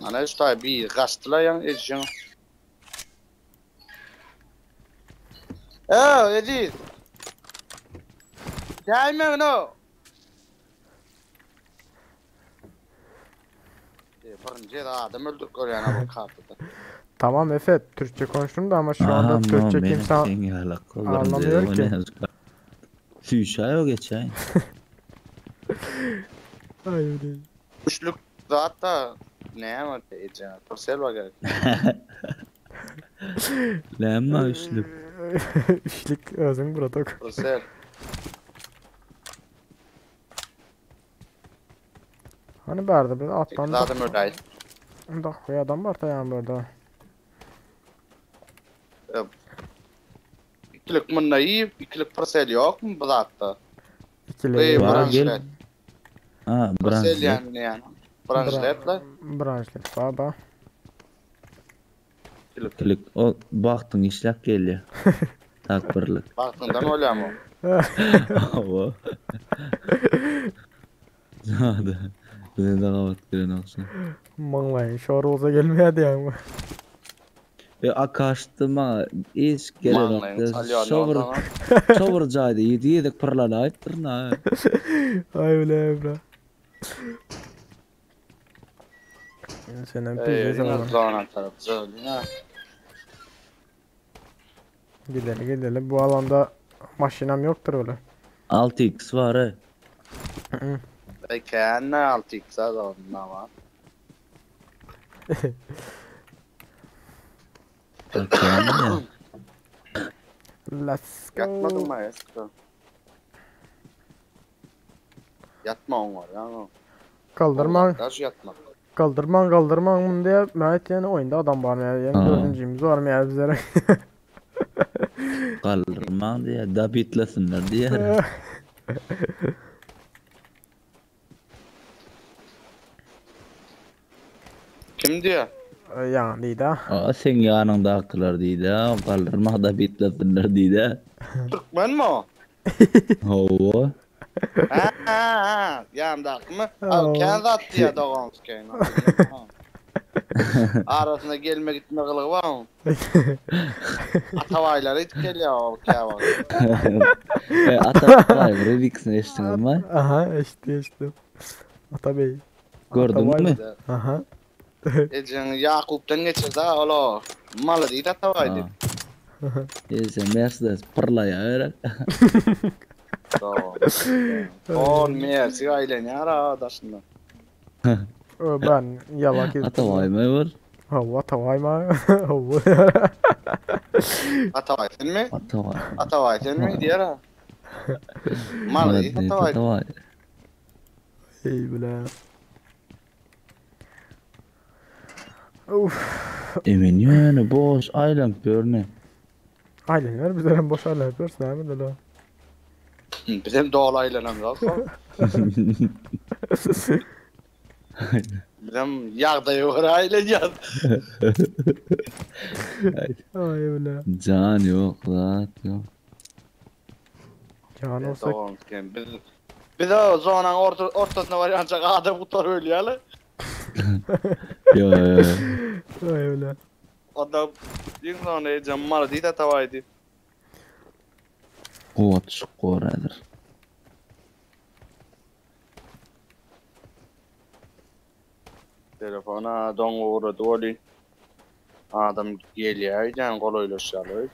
Ana işte bir gastla yan edeceğim. Edil. Gelme no. Barınca da adam öldük oraya bu kartıda. Tamam Efe Türkçe konuştum da ama şu anda Türkçe kimse anlamıyor ki. Süşay o geçen. Ay öyle. Üçlük zaten ne ama edeceğim. Porsel var gerek. Lemma üçlük. Üçlük özün burada. Porsel. Hani barda bir attan Zaten öyle. da koy adam var da yani burada. İkilik bununla iyi, ikilik porsel yok mu bu zaten? İkili Var, branşlet. gel. Ha Porsel branşlet. yani. Branşletler. branşlet baba. Klik o baktın işlep geliyor. Takbirlik. Baktığından öyle mi? O. Zaten. Bir de kavat giren olsun. Manglayın şor olsa gelmeyedi yani. Akaştıma iş gelen Manlayın, vakti salyanı oradan. şovur caydı yedik pırlan ayıptırna. Ay öyle Emre. Senin pizza zaman. Zona tarafı söyleyeyim. Gidelim. Bu alanda maşinam yoktur öyle. 6x var he. Kendine 6x'a da onunla var. Bakayım Let's Yatmadın go. mı eski? Yatma on var ya. Kaldırman diye Mehmet yani oyunda adam var ya. Yani Aa. dördüncüğümüz var mı ya bizlere? Kaldırma diye da bitlesinler diye. Kim diyor? Yani değil de. Aa sen yanında aktılar deydi ha. Kaldırma da bitlesinler deydi. Türkmen mi o? Hova. Ha. Yanındaki mı? Oo. Abi kendi attı ya Doğanskay'ın. Arasında gelme gitme kılığı var mı? Atavaylar hiç geliyor o keva. Atatay remix'ini eştin ama. Aha işte. Atabey. Gördün mü? Aha. Ecen Yakup'tan geçirdi ha ola. Malı değil Atavay'dı. Ese Mercedes pırla ya öyle. On Mersi ailen ya arkadaşında. Ben yalak ettim. Atavay mı var? Hava tavay mı? Atavay sen mi? Atavay. Atavay sen mi diyor ha? Malı değil Atavay. Atavay. İyi bile. Uf. Emin yani boş ailem görne. Ailen var bizlerin boş hala yapıyoruz değil mi de la? Bizim doğal ailenem lazım. Bizim yağda yok ailen yağda. Ay öyle. Can yok, zat yok. Can olsak. Tamam. Bir de o zonanın ortasına var ancak adam tutar öyle yalı. Yo. Ay öyle. Adam yine ona Ecen malı değil Atavay'dı. Kuvat şu koradır. Telefona don uğradı oli. Adam geliyor Ecen koluyla şalı.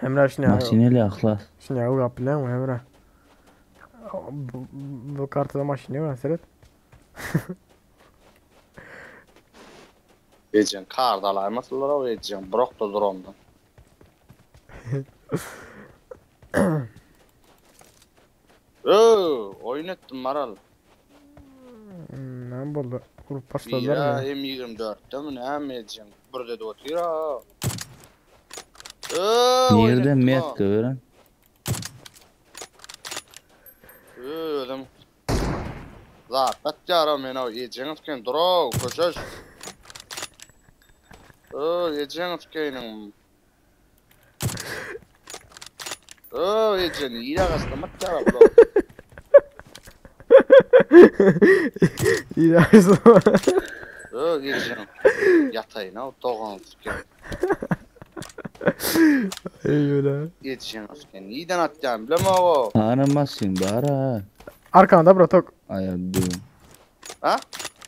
Emre şimdi ya. Maşineli aklas. Şimdi ya kapılan mı Emre? Bu kartıda maşini var Seret. Ecen kardalar masılar o Ecen bırak da dur ondan. Oyun ettim Maral. Ne buldu? Grup Ya başladılar mı? M24'te mi ne mi edeceğim? Burada da otur ha. Nereden met gören? Ödüm. Zaten yaram meni o yiyeceğim ki duro koşuş. Yiyeceğim ki yiyeceğim iyi de kastım yaram lo. İyi ayısı. Yiyeceğim. Yatayın o doğan ki. Öyle. Yiyeceğim ki iyiden atacağım bilmem o. Aramasın bara. Arkanda bro tok. Ayabdım. Ha?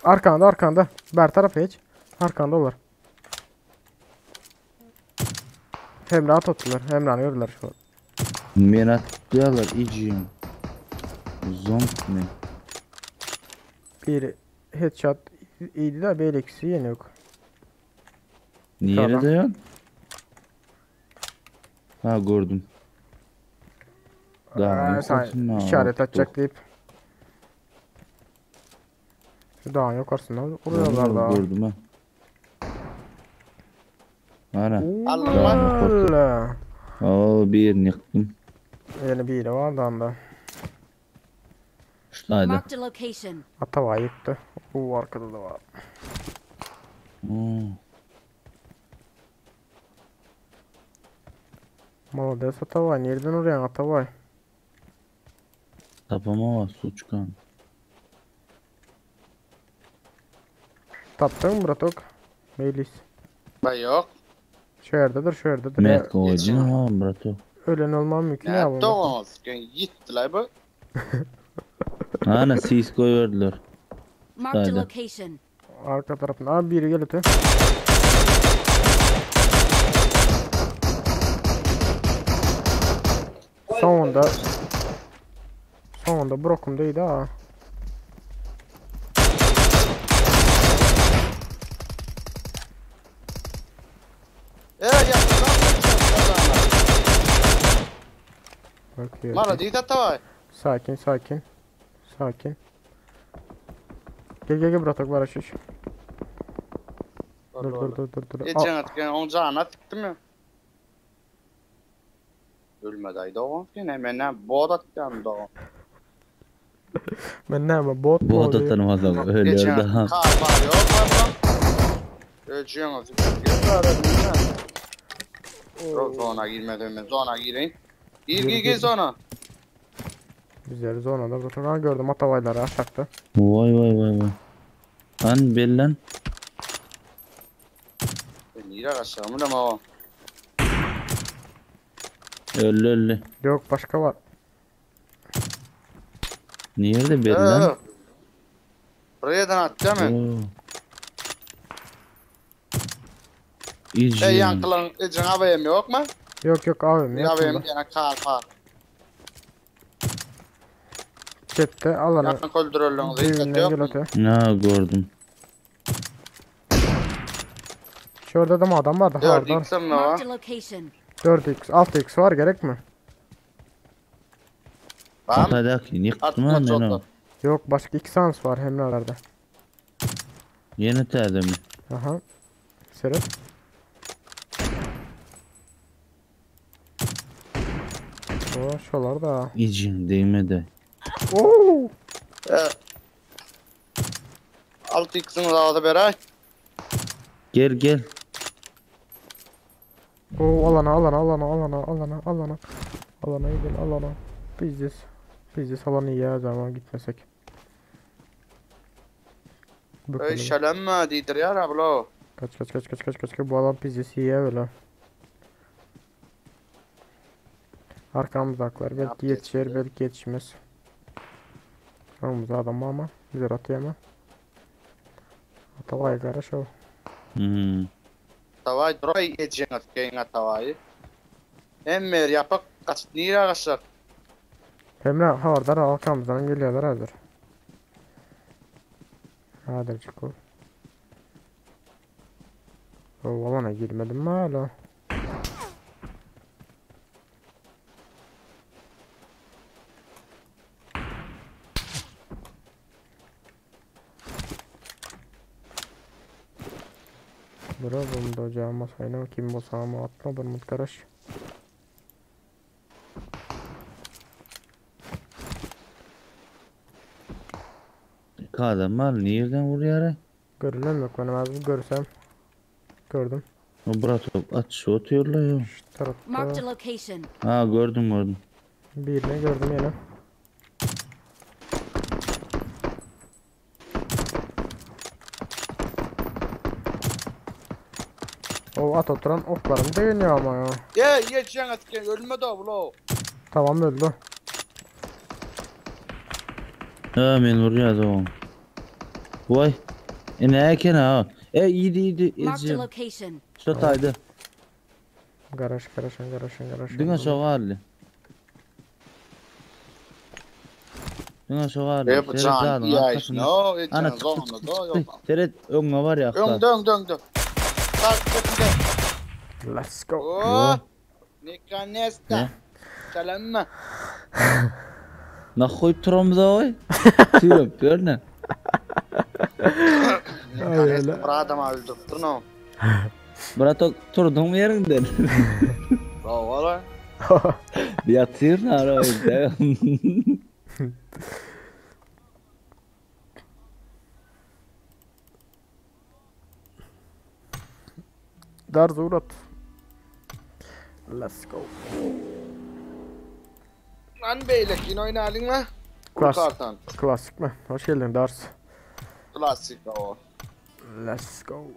Arkanda. Ber tarafı hiç. Arkanda olur. Hemra tuttular. Hemra'nı gördüler şu an. Men attılar icim. Zomp ne? Bir headshot iyiydi de bir eksi yeni yok. Nerede ya? Ha gördüm. Daha Sen işaret atacak deyip. Şu dağın yukarısından vuruyorlar daha. Gördüm ha. Ana. Allah. Oo bir yıktım. Yeni biri var da. Hadi. Marked a location. Atava yıktı. Bu arkada da var. Молодец, Atavay. Nereden oraya Atavay? Tapama var suçkan. Taptın mı Bratok? Meylis. Ben yok. Şu yerdedir. Met koydun ha brato. Ölen olmam mümkün ya Ne bu. doğan ki gittiler bu. Ana sis koyuyorlar. Marked a Hadi. location. Arka tarafına. Abi biri gel öte. Sonunda Brokum'daydı ha. Yaptım. Bakıyor. Mara değil Atavay. Sakin. Gel Bratok var aşış. Dur. Geçen atken onca anlattık mı? Ölmedaydı o ki ne mene boğdatken doğan. Ben ne yapayım? Bot mu Bu oluyor? da tanımaz ama öyle Geçen daha. kar var yok var. Geçen zona girmedim ben zona gireyim. Gir zona. Güzel zonada Bratok. Ha gördüm Atavayları aşağıda. Vay. An bellan. Ben yine kaçarım da ama. Öyle. Yok başka var. Nerede bellan? Buraya atacağım ben. İyice. Yankılan için AVM yok mu? Yok abim. Bir AVM gene kar. Chatte alana. Yakın kontrolünü de Düğünden yok gel mu? öte. Ne gördüm. Şurada da mı adam vardı? Gördük sen ne var? Marked a location. 4x, 6x var gerek mi? Var mı? Kapadaki yıktım Atma ha ben çok o. Yok başka 2 sans var hemlelerde. Yeni telde mi? Aha. Seret. O şolar da. İcin değmedi. Oo! 6x'ini daha beray. Gel. Oo alana gidin alana. Biz alanı iyi ya zaman gitmesek. Bakalım. Şalenme didir ya ablo. Kaç bu alan bizdesi iyi öyle. Arkamızdaklar belki yetişir belki yetişmez. Önümüzde adam var ama bize atayama. Atavay karış o. Tavay droy edeceksin atkeyin atavayı. Emmer yapak kaç nira kaçar. Emre havardar arkamızdan geliyorlar hazır. Hadi çıkıyor. O alana girmedim mi hala? Onda ocağıma sayına kim bosağıma atma bir mutkaraş. Kadın mal nereden vuruyor? Görünen yok benim az bir görsem. Gördüm. O bırak at şu atıyorlar ya. Şu tarafta Marked a location. Ha gördüm. birini gördüm yine. O at oturan oklarım değiniyor ama ya. Ya geçen atken ölmedi abla. Tamam öldü. Ha men vuruyor o. Vay. Ne eken ha? İyiydi. Marked a Ezeceğim. location. Şu taydı. Garaj. Dünya şoğarlı. Dünya şoğarlı. Yapacağın ya işte. No, Ana geçen zonunda da yok. Teret önüne var ya. Dön. Tak tepinde. Let's go. Oh. Nikanesta. Selamma. Ne koyup turamız oy? Tüyüp görne. Nikanesta bir adam öldürdün o. Bırak turdun mu yerinden? Bravo valla. Yatır ne ara öyle. Dar zurat. Let's go. Lan beylek yine oynadın mı? Kurtartan. Klasik mi? Hoş geldin Dars. Klasik o. Let's go.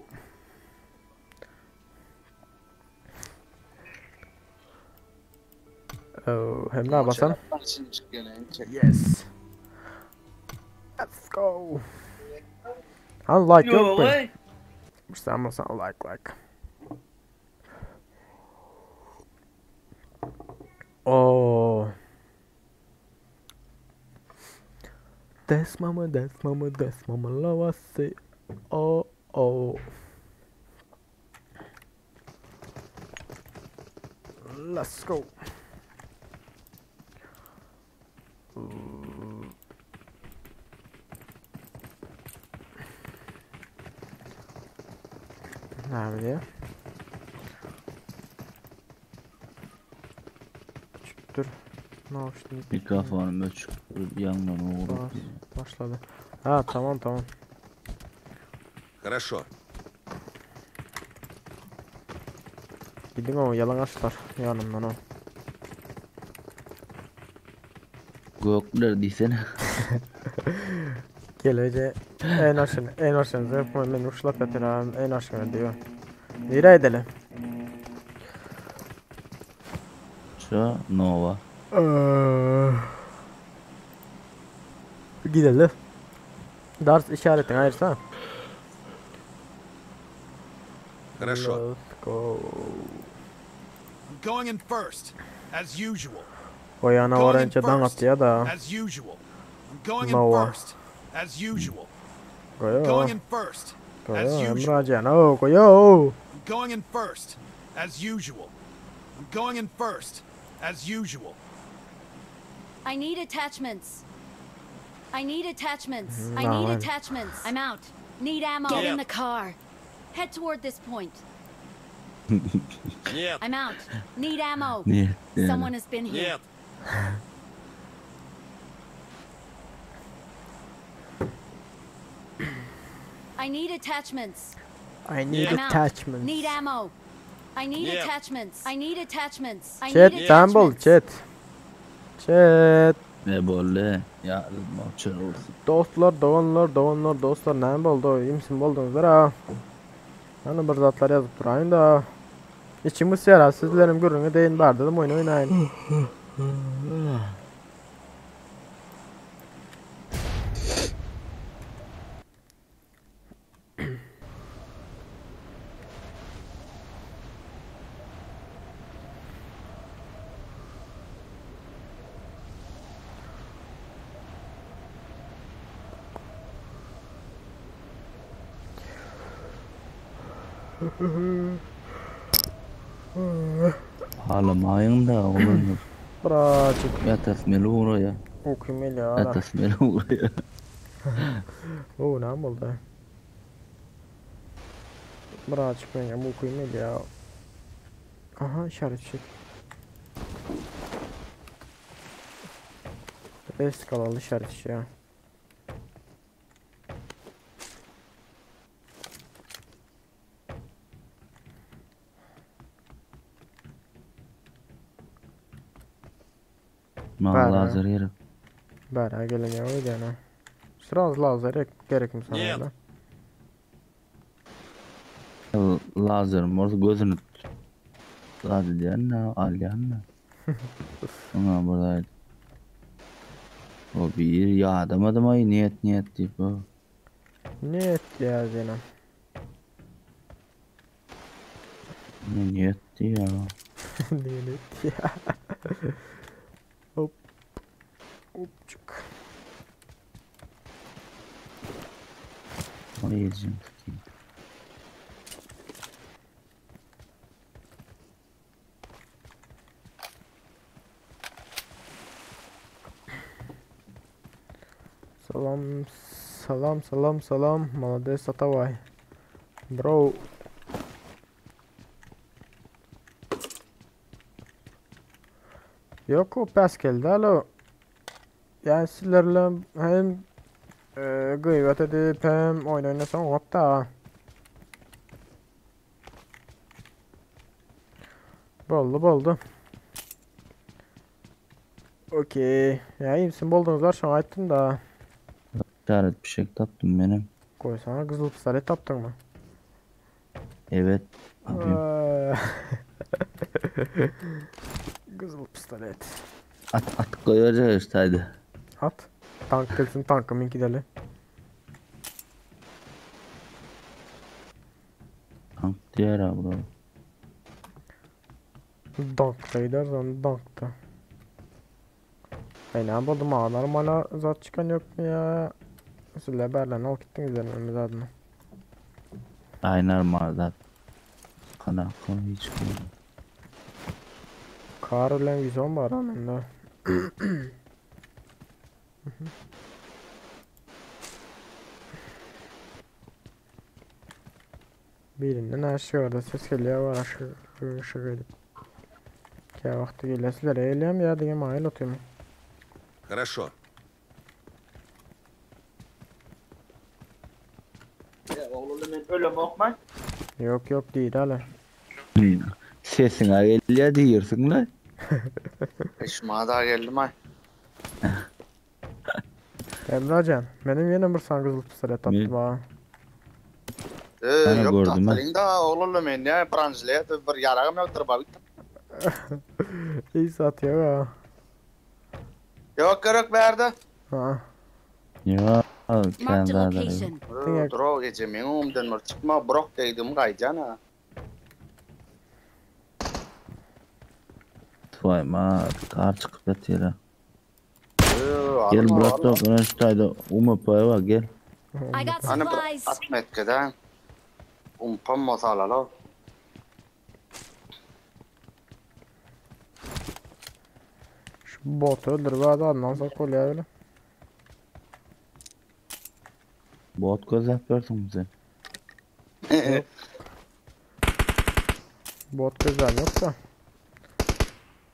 Oh, hem ne basan? Yes. Let's go. Like yok mu? Sen basan like. Oh. That's mama love us say. Oh. Let's go. Nerede? Dur. Ne oldu şimdi? Mikrofonum açık. Yandan uğradı. Başladı. Ha tamam. Хорошо. Gidin o yalan açlar yanımdan o. Gökler desene. Gelece en aşağınıza ben uçlap yatırım en aşağına diyor. Nereye edelim? Şu Nova. Gidelim. Dars işaretini ayırsa. Хорошо. Let's go. I'm going in first, as usual. O yana Going in orancadan first, atıyor da. as usual. I'm going Nova. in first, as usual. Koyo. Going in first, as Koyo usual. Emracan. Oh koyo. I'm going in first, as usual. I'm going in first, as usual. I need attachments. I need attachments. I'm out. Need ammo. Get in the car. Head toward this point. Нет, I'm out. Need ammo. Niye? Someone has been here. нет. I need attachments. I need I'm out. attachments. Need ammo. I need Yeah. attachments. I need attachments. I Chat need sen bul attachments. chat. Ne böyle? Ya maçır olsun. Dostlar, doğanlar, dostlar ne oldu? İyi misin buldunuzlar ha? Hani bir zatlar yazıp durayım da. İçimiz yarar sizlerim görünü deyin bar dedim oyun oynayın. Ağlamayın da oğlum. Birazcık Yatasmeli oraya. okuyayım ya. Yatasmeli oraya. Oo ne oldu? Birazcık ben bu koyayım ya. Aha işaret şey. Eskalalı işaret şey ya. Ma lazer yerim. Bana gelin ya öyle yani. Sırası lazer gerek mi sana Yep. öyle? Lazer mor gözünü tut. Hadi diyen ne alyan ne? Ama buradaydı. O bir ya adam ay niyet deyip o. Ne etti ya Zeynep? Ne niyetti ya. Ne etti ya? Hop. Hopçuk. Oraya yiyeceğim. Salam. Молодец, давай. Bro. Yok o pes geldi alo. Yani sizlerle hem gıybet edip hem oyun oynasan hatta. Boldu. Okey. Ya iyi misin? Buldunuz var şu an ayttım da. İşaret bir şey taptım benim. Koy sana kızıl pistolet taptın mı? Evet. Abim. Kızıl pistolet. At koyacağız işte hadi. At. Tank gelsin tankımın gidelim. Tank diğer abla. Dankta gidersen dankta. Ben ne buldum ha? Normal zat çıkan yok mu ya? Sizle berlen al gittin üzerimiz adına. Aynen mardat. Kana hiç koymadım. Kar ulan vizyon var anında. Birinden aşağı orada ses geliyor var aşağı gidip. Ya vakti gelesiler eğleyem ya diye mail atıyorum. Хорошо. Oğlum ben ölüm okman. Yok değil hala. Sesine geliyor diyorsun lan. Eşma da geldim ay. Emrecan benim yine bir sana kızıl pistolet attım ha. Bana Yok gördüm ha. tahtalin da oğlum ben ne Fransızlığa bir yarağım yoktur babit. İyi satıyor ha. Yok gerek verdi. Ha. Ya Marked kendi a adamı. location. Dur gece men umdan mır çıkma brok deydim gaycana. Vay ma kar çıkıp yatıyor. Gel bırak da bana şu tayda paya var gel. I got Hani supplies. atmet keden. Pam masala lo. Şu botu öldür be adamdan sonra kolye öyle. Bot göz yapıyorsun bize. Bot güzel yok da.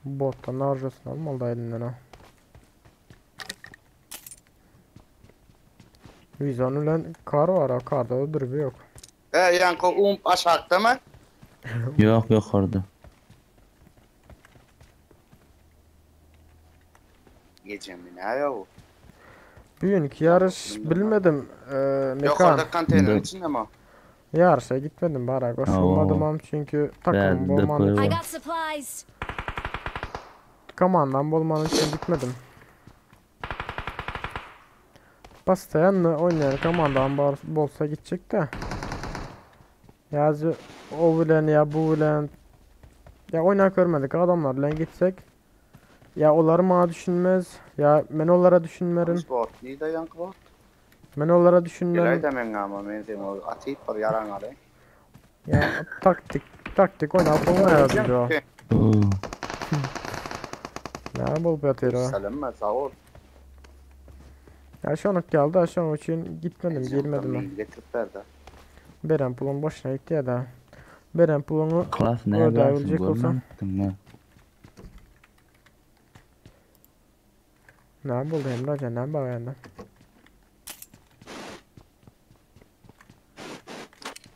Bottan harcasın almalı da elinden ha. Vizyon ulan kar var ha karda öldür bir yok. Yankı aşağıda mı? Yok orada. Gece mi ne yok? Bugünkü yarış bilmedim. Yok Mekan. orada konteyner içinde mi? Yarışa gitmedim bari koşulmadım am çünkü takım bulmanın I için. got supplies. Komandan bulmanın için gitmedim. Bastayan oynayan komandan bolsa gidecek de. Yazı o bilen ya bu bilen. Ya oynak görmedik adamlarla gitsek. Ya onları bana düşünmez. Ya ben onlara düşünmerim. Sport neydi yankı bu? Ben onlara Gelay düşünmerim. da men ama ben seni atayıp bir yaran alayım. Ya taktik oynayıp olmaya yazıyor. Ne bol batıyor o. Selam sağ ol. Ya şu anlık geldi şu an için gitmedim girmedim ben. Getirip verdi. Beren pulun boşuna gitti ya da. Beren pulunu Klas ne ödeyebilecek yapıyorsun? olsam. Görmedin Ne buldu Emre ne bağırdı?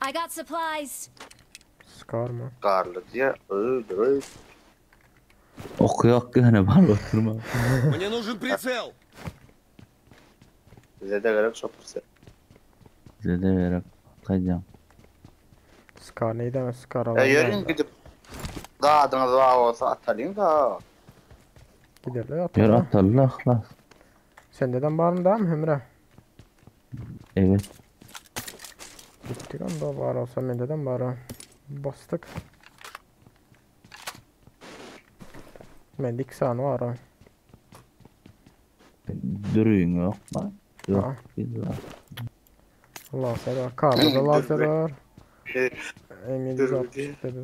I got supplies. Scar mı? Karlı diye öldür. Okuyak gene var oturma. Мне нужен прицел. Bize de gerek çok güzel. Bize de verip bakacağım. Scar neydi ama Scar Ya alalım. yarın gidip dağdınız var olsa atalım da. Giderler Yer atalım. atarlar klas. Sen neden bağırın daha mı Emre? Evet. Gittik anda bağır olsa ben neden bağırın? Bastık. Ben de 2 saniye var ha. Dürüyün yok lan. Yok. Ha. Biz var. Allah sever. Karda lazer var. Emir 160 dedi.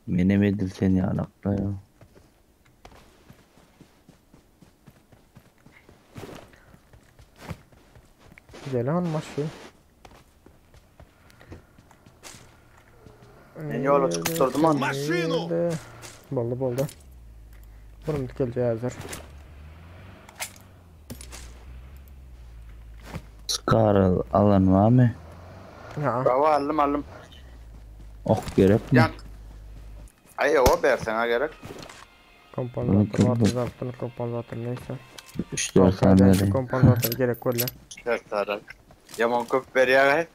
Benim edil seni alakta ya. Güzel han maçı. Ben yola çıktırdım ama. Maşino! Boldu. Bunun geleceği hazır. Scar alan var mı? Ha. Bravo aldım. Ok gerek mi? Yan. Ay o sana gerek. Kompansatör var zaten kompansatör neyse. 3-4 saniye. Kompansatör gerek yok lan. Göstererek. Yaman köp veriyor gayet.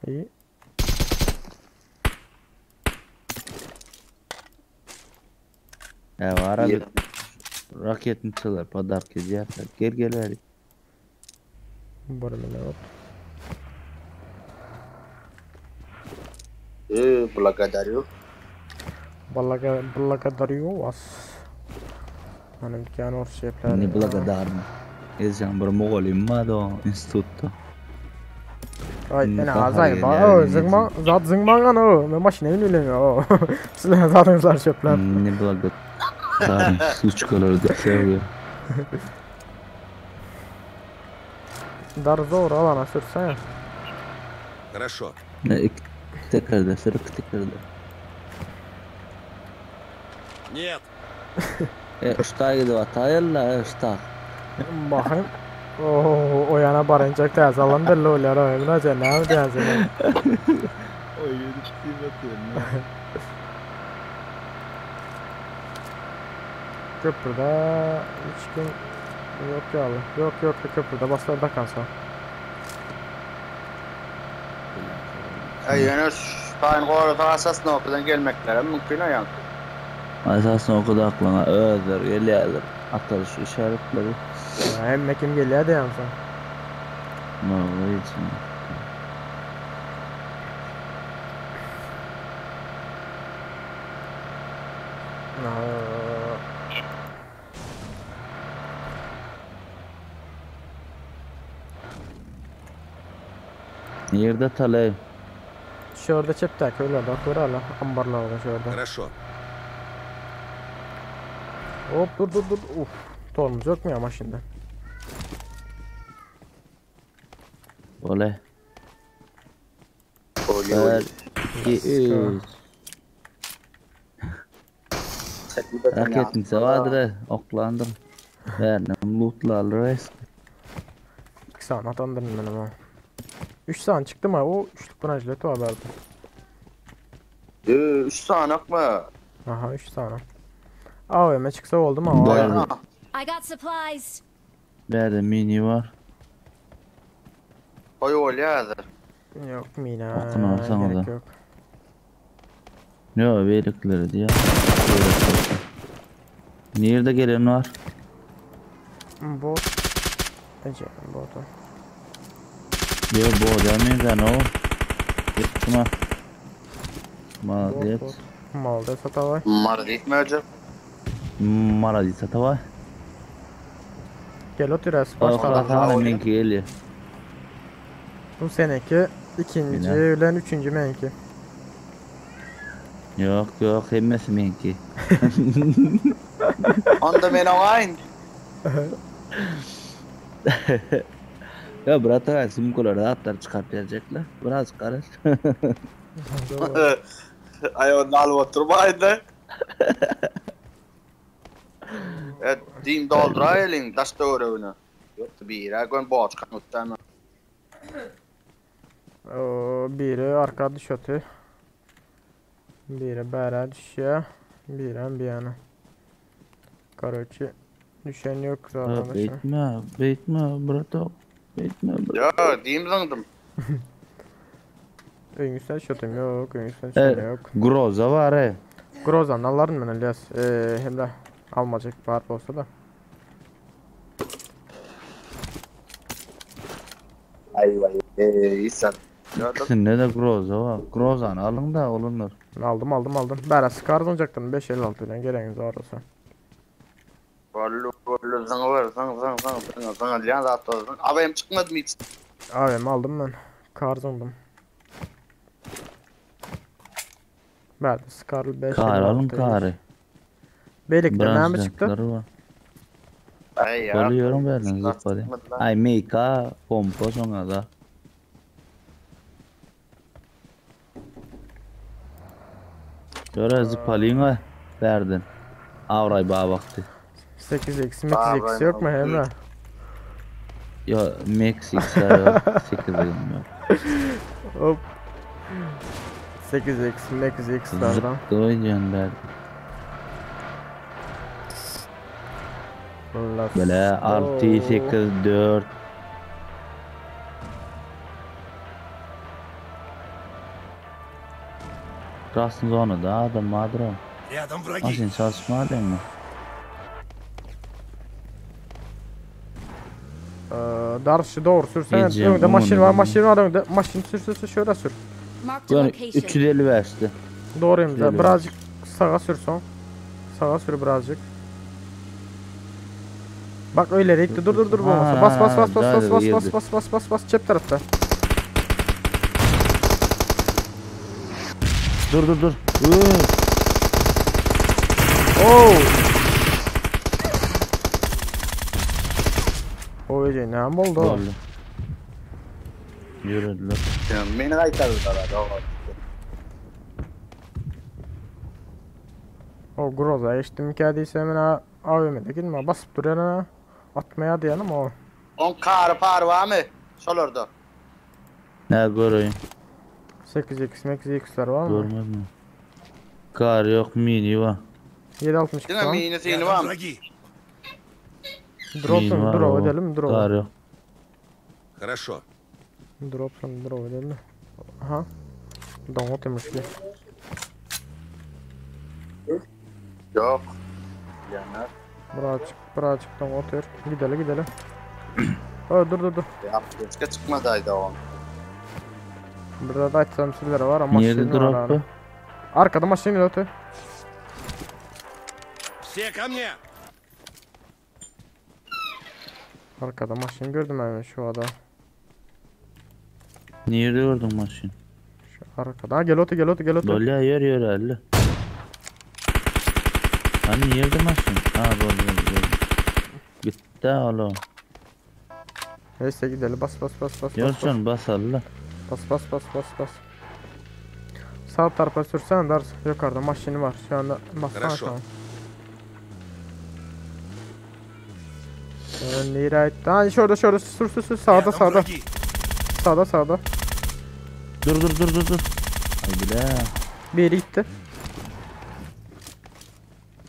İyi. Ya var abi. Raketini çalar. Padark ediyor. Gel hadi. Bora minut. Благодарю. Благодарю вас. Hanım dükkan orası yaplar. Не благодарна. Ezcan bir Moğolim ma do institutto. Ay Ne en kadar azay ba. yani, O zıngma zat zıngmangan o. Ben maşinayı bilemiyorum o. Sizler zatınızlar çöpler. Ne благодарна. Suçkaları da seviyor. Dar zor alana sürsene. Хорошо. Ne tekrarda sırık tekrarda. Нет. Usta gidiyor atayla usta. Bakayım. O yana barınacak tez alan belli oluyor o Emre Can ne yapacaksın? Oyun ciddi bakıyorum. Köprüde hiç kim yok ya abi. Yok köprüde baslarda kalsa. Ay yani Tayin Koğra'da asas noktadan gelmekler mümkün o yani. Esasında o kadar aklına özer, geliyorlar. Atılış işaretleri. Hem kim geliyor diyorum sen. Ne oluyor için? Yerde talay. Şurada çeptek öyle bak öyle ambarlarda şurada. Хорошо. Hop dur. Uf. Tormuz yok mu ya maşinde? Olay. Oluyor. 2 3. Raketin sevadır. Oklandım. Verdim lootlarla res. 2 saniye atandırın benim ha. 3 saniye çıktı mı? O üçlük bana jileti haberdi. 3 tane mı? Aha 3 saniye. AVM çıksa oldu mu? Verdim. I got supplies. Verdim mini var. Oy oluyor. Yok mina. Bakın alsana gerek da. yok. Ne o velikleri diye. Nerede gelen var? Bot. Ece bot. Yok bu demeyin sen o. Gitme. Молодец. Молодец, давай. Mardit mi hocam? Молодец, давай. Gel otur as. O Başla. kadar menki geliyor. Bu seneki ikinci ile üçüncü menki. Yok hemmesi menki. Onda ben aynı. Ya brata simkolarda atlar çıkarıp gelecekler. Biraz karış. Ay onu alıp oturmaydı. Evet, din doldura elin, taşta örevini. Yoktu bir yere, gön boğaç kanıttan. Biri arka düşüyor. Biri bera düşüyor. Biri bir yana. Короче, düşen yok arkadaşlar. Beytme brata. Beytme brata. Ya, diyeyim zangdım. Öngüsten şotum yok, öngüsten şotum yok. Groza var he. Grozan alırım ben Elias. Hem de almayacak var olsa da. Ay vay, insan. İkisinde de groza var. Grozanı alın da olunur. Aldım. Bera skar olacaktım 556 ile gereğiniz var olsa. Vallahi sana var, sana liyan zaten olsun. Abim çıkmadı mı hiç? AVM aldım ben. Kar zondım. Bera skarlı 556. Kar alın karı. Beylikten mi çıktı? Branşları var. Ay ya. Oluyorum ben zıpladı. Ay meyka pompa sonra da. Şöyle zıpalayın ha. Verdin. Avray bağ baktı. 8x yok mu Emre? Ya Meksik yok. 8 yok. Hop. 8x'lardan. Zıptı o gönder. Böyle 6 8 4. Krasın zonu da adam madro. Рядом враги. Asin çalışma değil mi? Darşı doğru sürsene. Gideceğim, Önünde maşin umurumda var değil. önünde. Maşin sür şöyle sür. Marked a Yani location. 350 verdi. Doğruyum da Geliyorum. birazcık sağa sür son. Sağa sür birazcık. Bak öyle renkli dur Ha, bas çep tarafta. Dur. Oo. Oy ne oldu? Oldu. Yürüdüler. Beni kaytardılar. O groza işte mükadeyse hemen AVM'de gitme basıp duruyor ha. Atmaya diyelim o. On kar par var mı? Sol orada. Ne göreyim? 8x'ler var mı? Görmedim. Kar yok, mini var. 762 Yine var. minusini var Рядом mı? враги. Drop'sun Mini var drop o. edelim Kar drop. yok. Хорошо. Drop'sun drop edelim. Aha. Download demişti. Yok. Yanar. Birazcık download ver. Gidelim. Dur. Ya keşke çıkmadaydı o. Burada da açsam sizlere var ama Nerede maşin var abi. drop'u? Arkada maşin ötü. Все ко мне. Arkada maşin gördüm ben şu ada. Nerede gördün maşın? Şu arkada. Ha, gel otu. Dolya yer elli. Hani nerede maşın? Ha böyle. Gitti oğlum. Neyse gidelim bas. Yorsun basalım. Bas. Sağ tarafa sürsen ders yukarıda maşini var. Şu anda bassana Хорошо. şu an. Nereye aitti? Ha şurada sür sağda. Рядом враги. Sağda. Dur. Haydi la. Bir yeri gitti.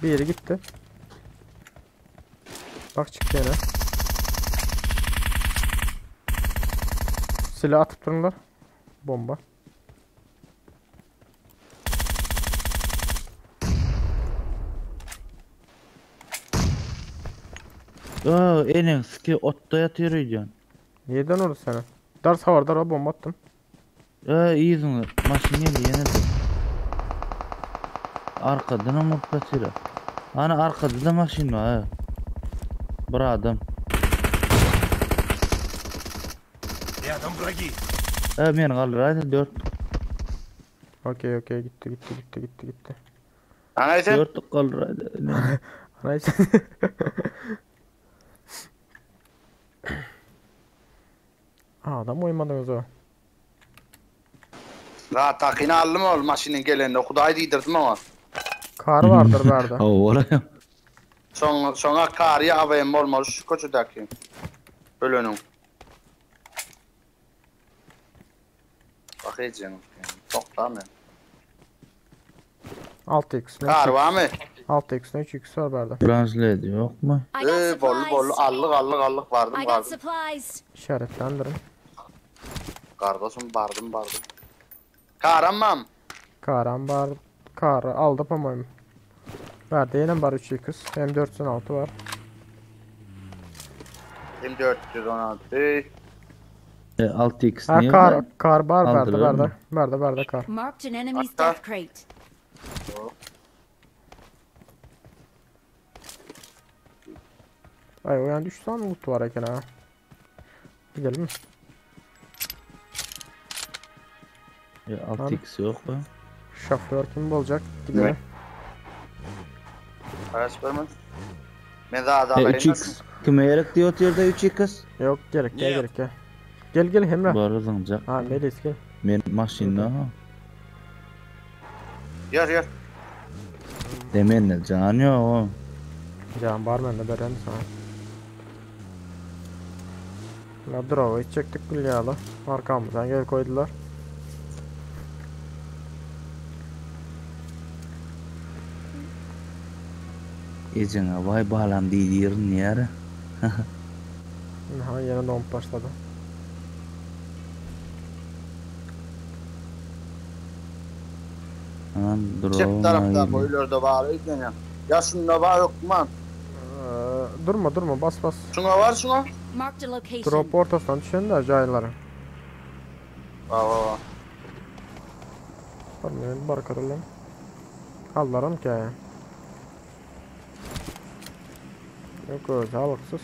Bir yeri gitti. Bak çıktı yine. Silah atıp durumlar. Bomba. Elin sıkı otta yatıyor iyice. Nereden orası sana? Ders havar bomba attım. İyisin. Maşın geldi yenildi. Arkadan ama patira. Ana arkada da maşin var ha. Bir adam. Рядом враги. Men kalır hadi 4. Okey gitti. Anaysa 4 kalır hadi. Neyse. Adam uymadınız o. La takini aldım ol maşinin gelende. Kuday diydirdim ama. Kar vardır berde. O olayım. Sonra kar yağbayım olmaz şu koçudaki. Bölünüm. Bakacağım. Çok da mı? 6x. Kar var mı? 6x 3x var berde. Translate yok mu? I got Bollu bollu supplies. allık vardım I got vardım. supplies. İşaretlendirin. Kardeşim bardım. Karamam. Karan var. Kar aldı pamayım. Berde yine var 3x. Hem 416 var. Hem 416. 6x Ha niye? kar var Aldırır mı? berde kar. Marked an enemy's Hatta- death crate. Ay o yani 3 tane loot var eken ha. Gidelim mi? 6x yok mu? Şoför kim olacak? Gidelim. Araç vermez. Ben daha da 3x. Kime gerek diyor yerde 3x? Yok gerek ya. Gel Emre. Barılınca. Ha Melis gel. Men maşinna ha. Yer. Demen ne can yok. Can barmen de beren sana. La drova'yı çektik kulyalı. Arkamızdan gel koydular. Ecene vay balam deydi yerin yere. Ha yine domp başladı. Aman Çift tarafta drone. boylarda var iken ya. Ya şunda var yok man. Durma bas. Şuna var şuna. Marked a location. Drop ortasından düşen de acayları. Var. Barmen barakadılar. Kallarım ki. Yok o sağlıksız.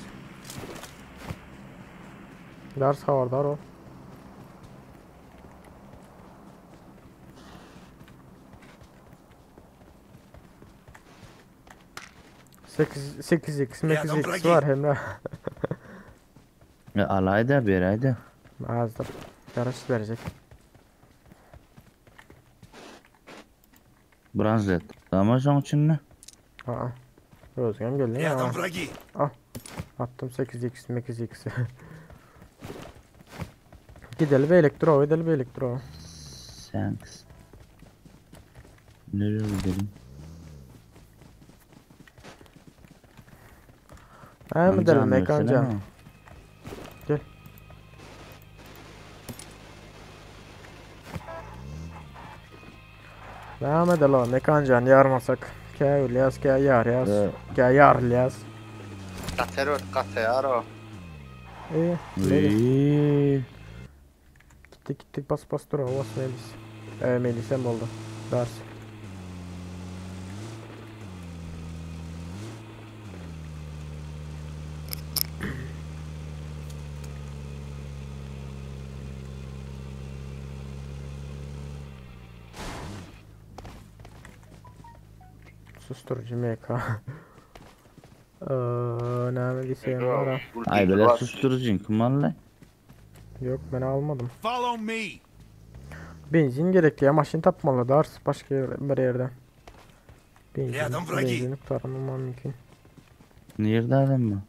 Ders havardar o. Sekiz x var hem de. Alayda berayda. Azdır. Yarış verecek. Bronzet. Ama şunun için ne? Aa. Özgem geldi ya. Рядом враги. Attım 8x. Gidelim bir elektro. Thanks. Nereye gidelim? Ha mı dedim versene mekancan. ama. Gel. Devam edelim mekancan yarmasak. Kaya yaz, kaya yar yaz. Evet. Kaya yar yaz. Katero. İyi. Uy. Gittik bas dur havas Melis. Melis hem oldu. Ders. Susturucu MK. Ne bileyim var ha. Ay böyle susturucun kumanla. Yok ben almadım. Follow me. Benzin gerekli ya maşin tapmalı ders başka bir yerden. Rядом враги. Benzin taramam mümkün. Nerede adam mı?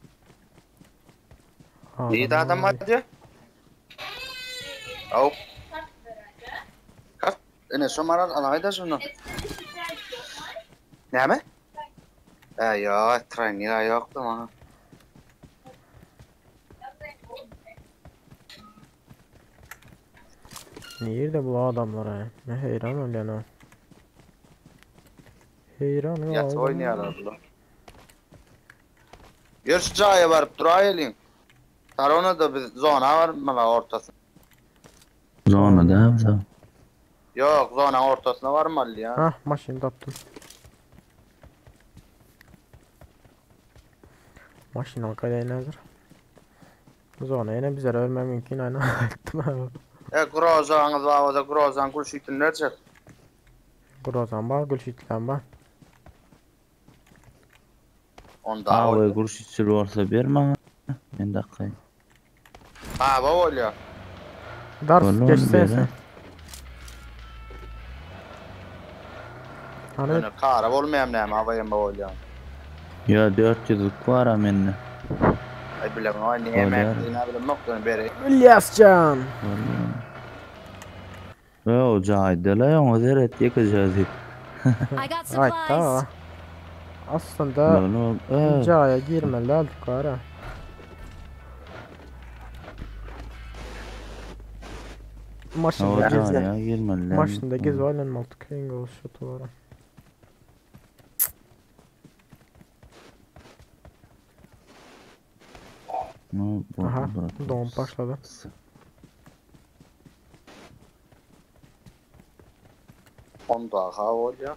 İyi de adam hadi. Au. Kas. Ne somaran anayda şunu. Ne mi? Ya tren ya yoktu ama. Nerede bu adamlar ya? Ne heyran oluyor lan. Heyran Yat oynuyorlar burada. Yarışacağıya varıp durayalım. Tarona da bir zona var mı la ortası? Zona da. Yok zona ortasına var mı Ali ya? Hah maşin taptım. Maşin arkaya hazır. Zona yine bize ölmem mümkün aynen. Grozan zavada grozan kulşitin nerede? Grozan var, gülşitlen var. Onda Aa, kuruş içi varsa verme. Ben dakika. Ha baba oluyor. Dars Vallahi geçsen böyle. sen. Hani Yani kara olmayam ne ama havaya mı oluyor? Ya 400'lük var ha mende. Ay bilmem o ne Öyle. emekliğine bilmem yoktan beri. İlyascan. Vallahi. Ve o cahide la o zeret yakacağız. I got Ay supplies. ta. Aslında Lolo. caya girme la yukarı. Maşında O gez. cahaya girmeliler. Maşında gez valen maltı köyün oluşutu var. Aha doğum başladı. Onda ha oluyor.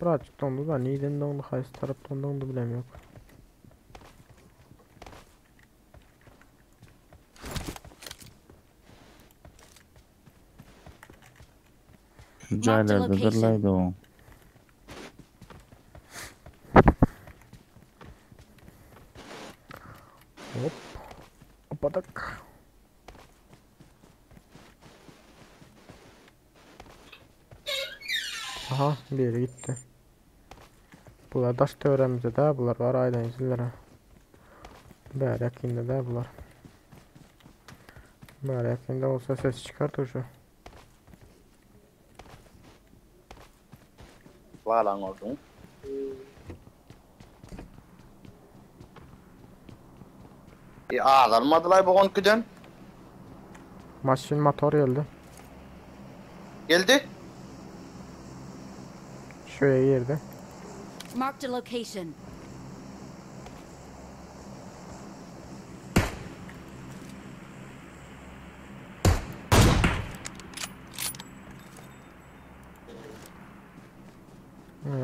Birazcık dondu da neyden dondu hayır taraftan dondu bilem yok. Şu caylarda dırlaydı o. Hop. Hopadak. Aha bir yere gitti. Bunlar daş teoremizde de bunlar var aydan izlere. Bari yakında da bunlar. Bari yakında olsa ses çıkartır şu. Valan oldun. Almadılar bu 12'den. Maşin motor geldi. Geldi. Şuraya girdi. Marked a location.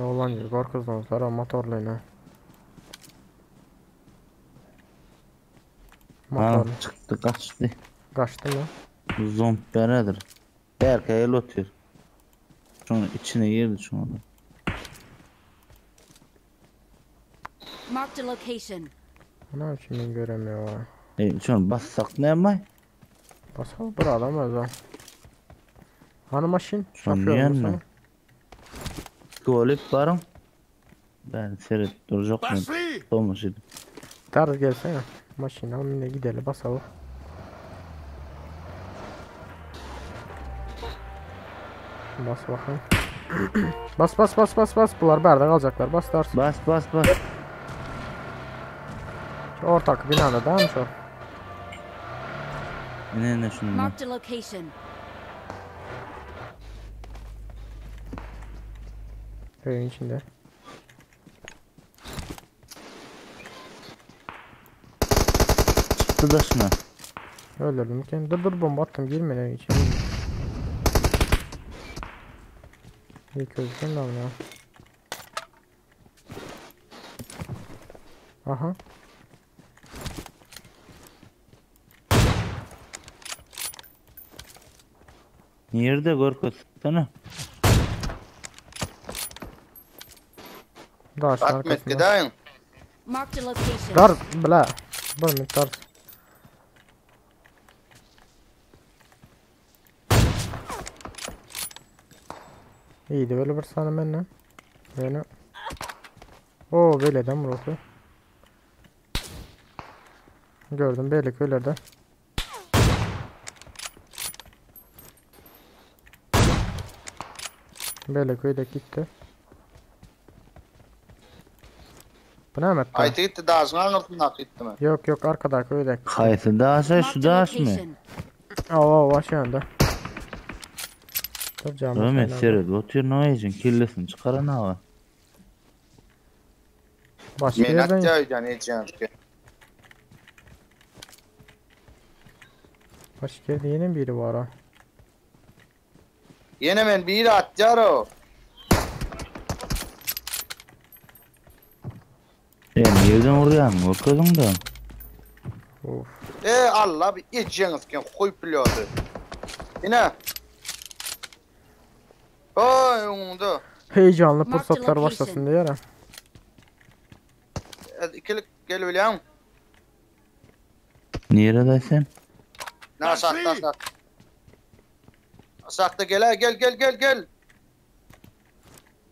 Olan gibi korkuzlanmışlar ama motorlayın. Ha Motor çıktı kaçtı. kaçtı mı? Zomb beredir. Belki el otuyor. Şunun içine girdi şu anda. Marked a location. Ne için ben göremiyorum. Şunu bassak ne yapay? Basalım bura alamaz ha. Hani maşin? Son Şoför musun? yerine. Tuvalet varım. Ben seyret duracak mı? Olmuş idi. Tarz gelsene. Maşin al yine gidelim basalım. Bas bakayım. bas. Bunlar berde kalacaklar. Bas Dars. Bas. Şu ortak binada değil mi şu? Ne şunu. Marked a location. Köyün içinde. Çıktı da şuna. Öldürdüm ki. Dur bomba attım girme lan içeri. İyi gözüküyor lan ya. Aha. Nerede Gorkut? Sana. Daş Atmet arkasında. gideyin. Marked a location. Dar bla. Bir miktar. İyiydi böyle bir saniye benimle. Böyle. Oo böyle de burası. Gördüm böyle köylerde. Böyle köyde gitti. Bu ne Mehmet? Aytı gitti daha sonra anlatın gitti mi? Yok arkada köyde. Kayısı dağsa şu Marked a dağış mı? location. Oo aşağıda. Dur canım. Ömer seyret otur ne yiyeceksin? Killesini çıkaran hava. Başka Menat yerden. yaycan yiyeceğim ki. Başka yerde yine biri var ha. Yine men bir atcar o. Nereden vuruyorsun? Korkudun da. Of. Allah bir yiyeceğiniz ki koy pilotu. Yine. Oy umdu. Heyecanlı Marked fırsatlar location. başlasın diye ya. İkilik gel William. Neredesin? Ne sakla sak. Sakla gel.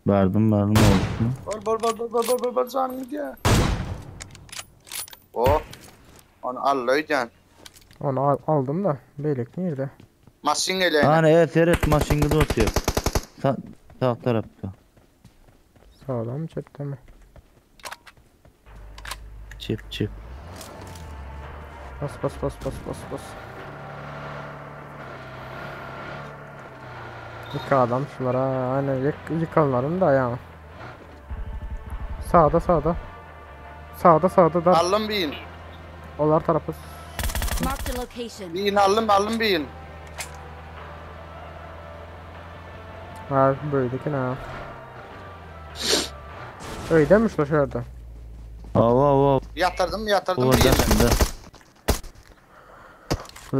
Bardım oldu. Bol canım gidiyor. O. Onu allaycan. Onu aldım da. Beylek nerede? Masin ele. Ana evet maşingide oturuyor. Sağ tarafta. Sağda mı cepte mi? Çip. Bas. Yıka adam şulara. Aynen yıkanlarım da ya. Sağda. Sağda da. Aldım bin. Onlar tarafı. Marked a location. Bin aldım bin. Ha böyledeki ne? Öyleymiş la şurada. Ava. Yatırdım Orada bir yere. şimdi.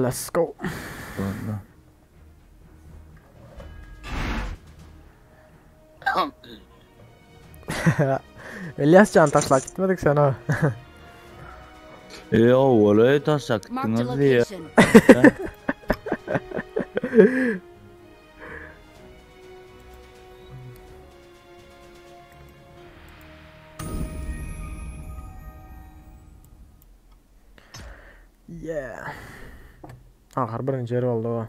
Let's go. Orada. İlyas can taşla gitmedik sen ha. Olay taşak Marked a gittiniz diye. location. Yeah. Ahir birinci yer oldu o.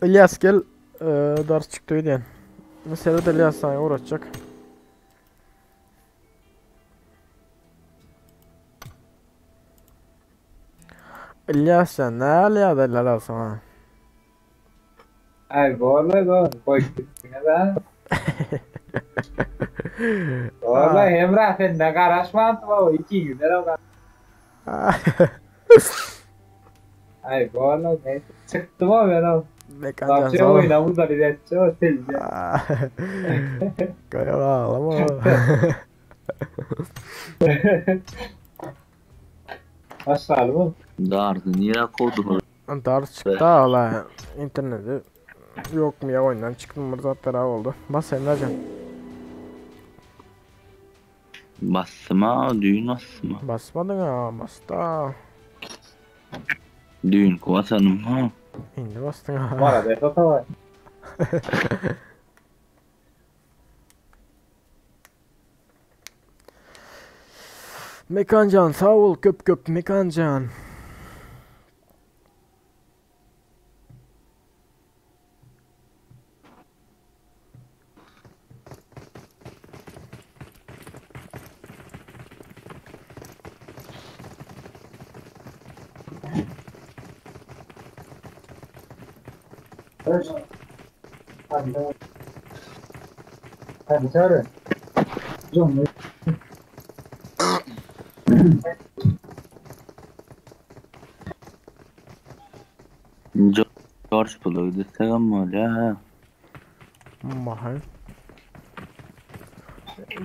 İlyas gel. Ders çıktı diyen. Mesela de İlyas sana uğraşacak. İlyas sen ne alıyor derler sana? Ay gol. Koy gitsin lan. Vallahi Emrah sen ne karışmaz mı? 2 güzel o. Ay gol ne çıktı mı ben o? Mekan Bak şu oyuna burada bir de çok seveceğim. Kaya ağlama. Başlar mı? Dardı niye koydun? Ders çıktı hala. İnternette yok mu ya oyundan çıktım zaten oldu. Bas sen Racan. Basma düğün basma. Basmadın ha basta. Düğün kuvasanım ha. Şimdi bastın ha. Var da hata var. Mekancan sağ ol köp Mekancan. Hadi çağır. Canım. George Bull'u destek mı öyle ha? Mahal.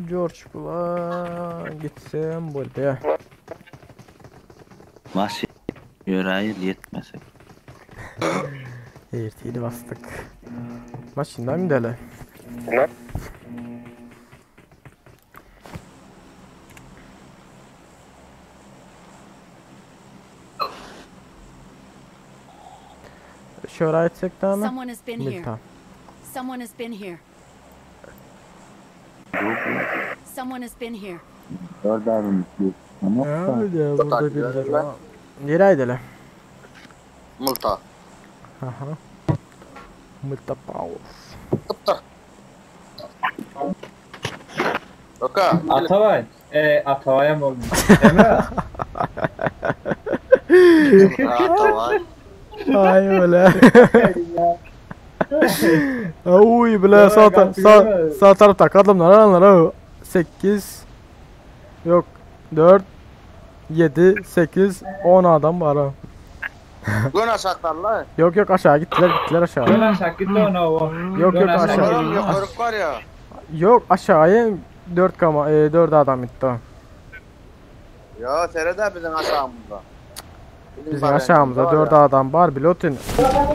George Bull'a gitsem burada ya. Maşi yüreği yetmesek. Ertiğini bastık. Maçından mı deli? Şöyle etsek daha mı? Someone has been here. Milta. Someone has been here. Someone has been here. Orada Ya burada birileri var. Nereye deli? Multa. Aha. Milta power. Oka. Atavay. Atavay'a mı olmuş? Emrah. Atavay. Ay öyle. Uy bile sağ tarafta kadınlar alanlara 8 yok 4 7 8 10 adam var ha. Gına saklarlar. Yok aşağı gittiler aşağı. Gönül şakitli ona o. Yok aşağı. Oğlum yok örük var ya. Yok aşağıya 4 adam gitti o. Ya serede bizim aşağımızda. Bizim aşağımızda 4 adam var pilotin.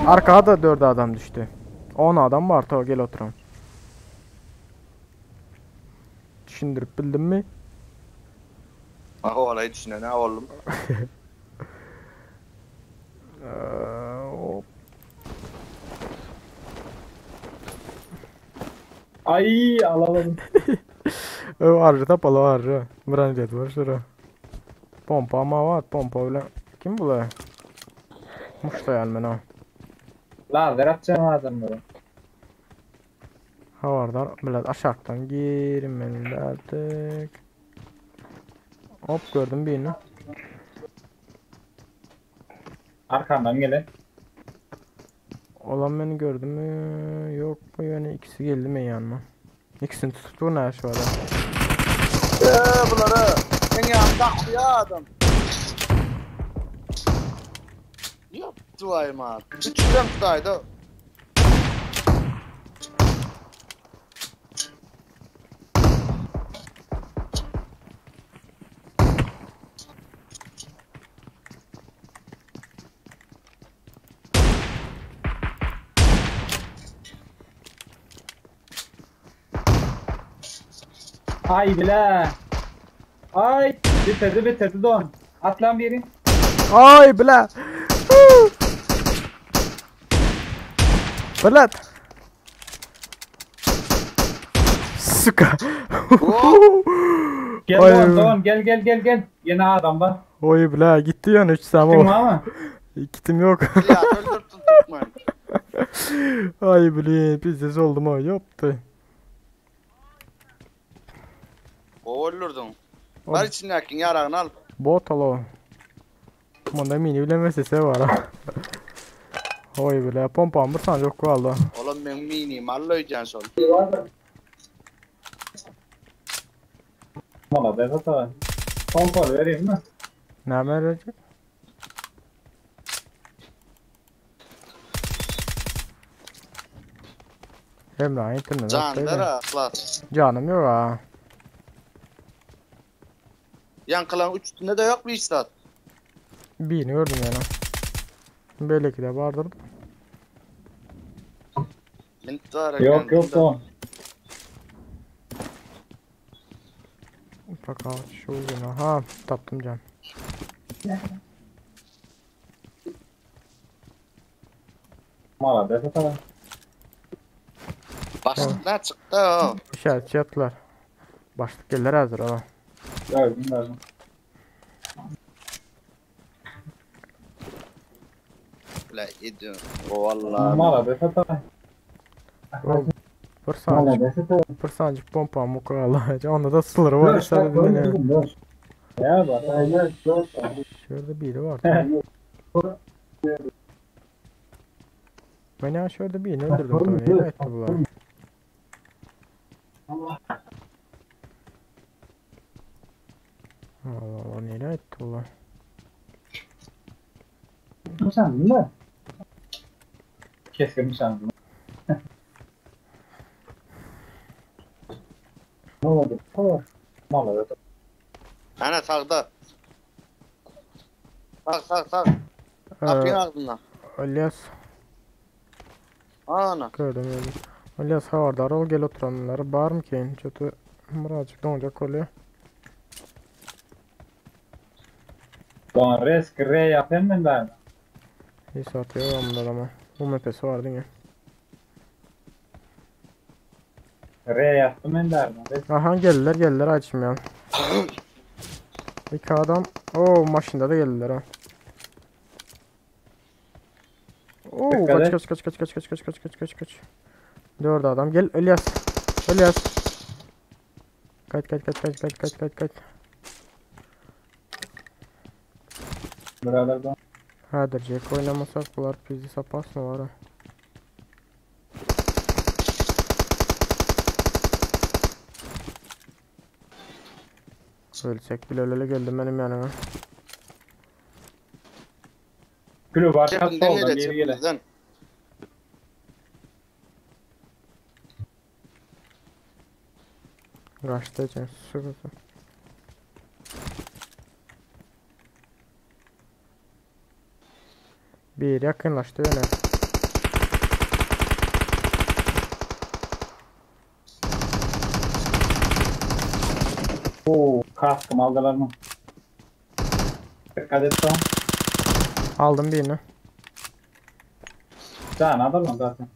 Arkada da 4 adam düştü. 10 adam var ta gel oturalım. Düşündürüp bildin mi? Ah olay düşüne ne oğlum? Hop. Ay alamadım. Arı da pala arı. Brandet var şura. Pompa ama var pompa öyle. Kim bu la? Muşta gelmen Lazer atacağım adamları. Havardar biraz aşağıdan girmeli artık. Hop gördüm birini. Arkamdan gelin. Olan beni gördü mü? Yok bu yani ikisi geldi mi yanıma? İkisini tuttu ne şu adam. Bunları. Sen yanında ya adam. Yaptı vay ma. Üçünden tutaydı. Ay bile. Ay bitirdi don. At lan biri. Ay bla. Blat. Suka. Gel Ay. don gel. Yine adam var. Oy bla gitti yani 3 Kim sama. ama? Kitim yok. Ya öldürdün tutmayın. Ay bla pizdes oldu mu yaptı. O öldürdün. Var içindeki yarağını al. Bot alo. Manda mini bilemezse var ha. Oy bla pompam bir tane yok kaldı. Oğlum ben miniyim alloyacaksın son. Valla Behzat abi. Pompalı vereyim mi? Ne verecek? Emrah internet. Canları aklat. Canım yok ha. Yankılan üstünde de yok bir istat. Birini gördüm yani. Belki de vardır. Yok don. Fakat şu yüzden ha taptım can. Valla Behzat abi. Başlık ne çıktı o? İşaret yaptılar. Başlık gelir hazır ama. Gördüm. La gidiyor. O valla. Valla Behzat abi. Bir sancık pompa mukalı. Onda da sılırı var. Ya bak. Şurada biri var. Ben ya şurada birini öldürdüm tabii. Neyle etti bunlar? Allah Allah neyle etti bunlar? Sen değil mi? Keskin şansın. Ne oldu? Valla Behzat. Ana sağda. Sağ. Kapıyın ardından. İlyas. Ana. Gördüm. İlyas havardar ol gel oturanları. Bağır mı ki? Kötü birazcık donacak oluyor. Don risk re yapayım mı ben? İyi satıyor bunda ama. Bu mepesi vardı ya. Re yaptım ben derdim. Aha geldiler açmıyor. İki adam. Oo maşında da geldiler ha. Oo kaç. Dört adam gel İlyas. Kaç. Birader don. Hadi Jack oynamasak bunlar bizi sapas mı var ha? Ölsek bile öyle geldim benim yanıma. Kulüp arka Cebinde soldan ne geri gele. cebinizden? Kaçtı için sıkıntı. Bir yakınlaştı yine. Oo kaskım aldılar mı? Dikkat et son. Aldım birini. Can alır mı zaten?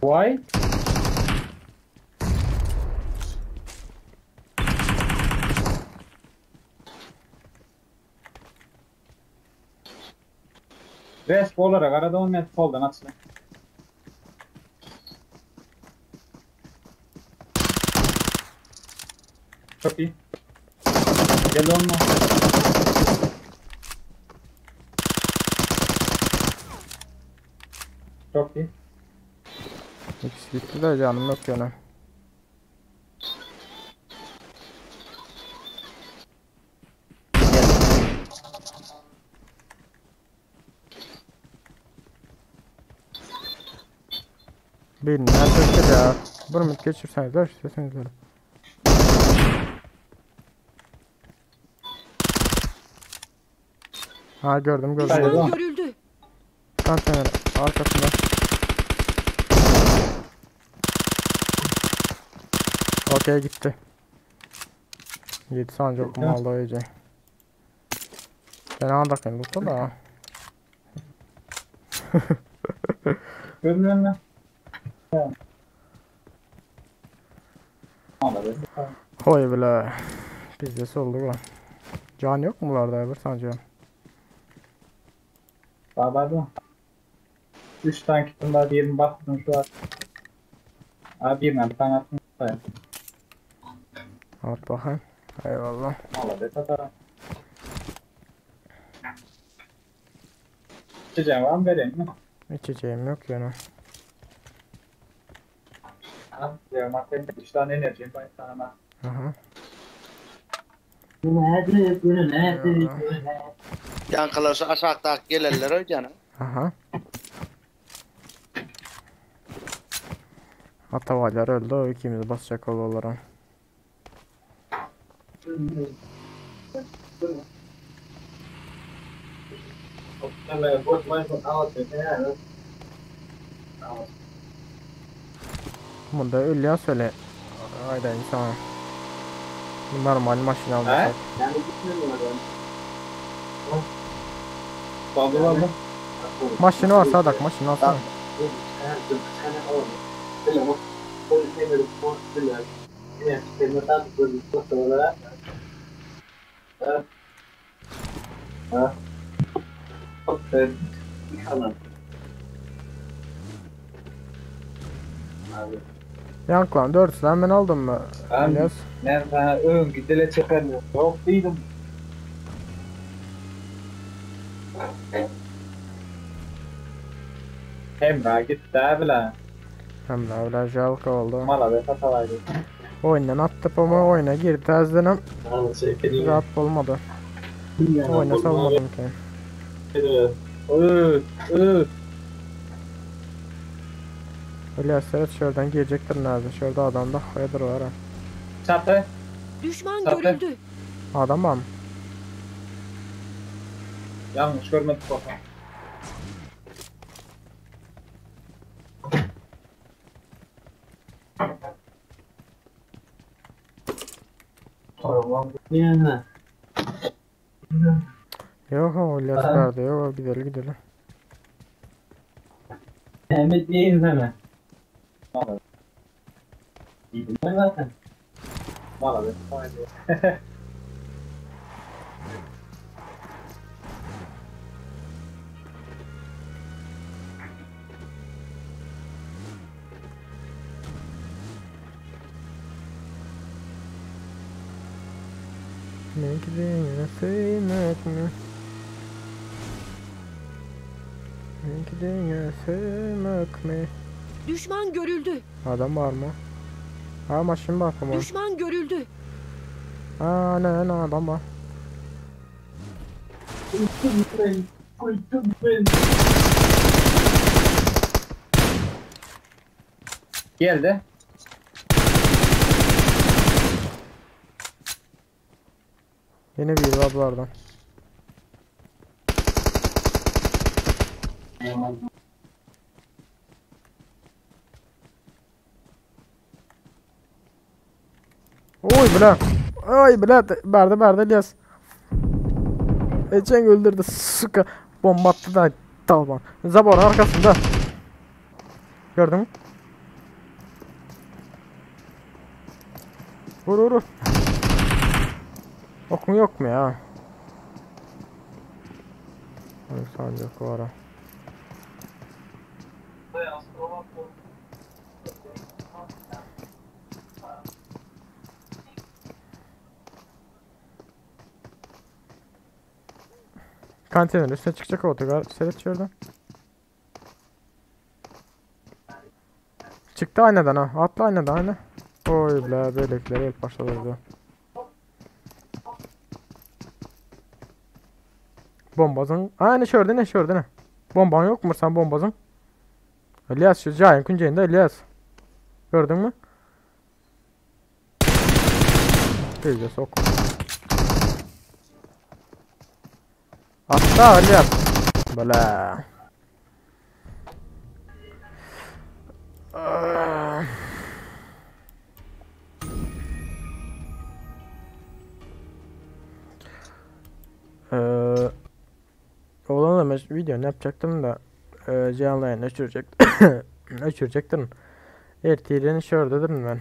Why? Resp olarak arada 10 metre soldan atsın. Çok iyi. Gel olma. Çok iyi. İkisi gitti de canım yok yani. Birini nerede ya? Bir minut geçirseniz de istiyorsanız böyle. Ha gördüm. Düşman görüldü. Konteyner arkasında. Okey gitti. 7 saniye okuma aldı o iyice. Ben andakın lütfen da. Görünüyor mu? Hoy bile. Bizde oldu bu. Can yok mu bunlarda bir sence? Babada. 3 tane kitim var, diğerini bastım şu an. Abi bir tane attım. At bakayım. Eyvallah. Valla be satarım. İçeceğim var mı vereyim mi? İçeceğim yok yani. Ha, ya makine 3 tane enerjim var sana. Aha. Yankılarsa aşağıda gelirler o canım. Aha. Atavalar öldü o ikimiz basacak olarak. Bunda ölüyor söyle. Hayda insan. Normal maşin almışlar. Maşini var Sadak, maşini alsana. Yank lan 4 lan ben aldım mı? Ben sana ön gidele çekermiyorum. Yok değilim. Emrah gitti abi lan. Hem de öyle jalka oldu. Mala be satalaydı. Oyundan attı ama oyuna girdi azdanım. Rahat olmadı. Oyuna salmadım ki. Öyle Seret şuradan girecektir nerede? Şurada adam da hayırdır var ha. Çatı. Düşman görüldü. Adam var mı? Yanlış görmedik bakalım. Yok o İlyas nerede? Yok gidelim. Mehmet değil mi? Mala. İyi mi zaten? Mala be. Ne gideyim sevmek mi? Ne gideyim sevmek mi? Düşman görüldü. Adam var mı? Ha maşın bak ama. Düşman görüldü. Ha ne adam var. Geldi. Yine bir ablardan. Oy bile. Ay bile berde İlyas. Ecen öldürdü sıkı. Bomba attı da Talban. Zaborun arkasında. Gördün mü? Vur. Okun yok mu ya? Sancak var ha. Kantinin üstüne çıkacak otogar. Seyret şuradan. Çıktı aynadan ha. Atla aynadan ayna. Oy bla böylekileri el başladı. Bombazın. Aynı şurada ne? Bomban yok mu sen bombazın? İlyas şu Cahil Kuncay'ında İlyas. Gördün mü? İyice sok. Hatta İlyas. Böyle. Oğlanla video ne yapacaktım da canlı yayın açıracaktım. Ertiğirini şuradadır ben.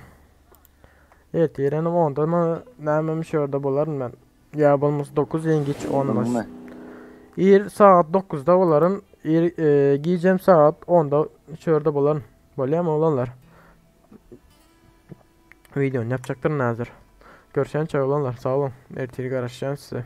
Ertiğirini 10'da mı neymemiş orada bularım ben. Ya bulmuş 9 yengeç 10'muş. Saat 9'da bularım. Giyeceğim saat 10'da şurada bularım. Böyle mi olanlar? Video ne yapacaktır nazır. Görüşen çay olanlar sağ olun. Ertiği karışacağım size.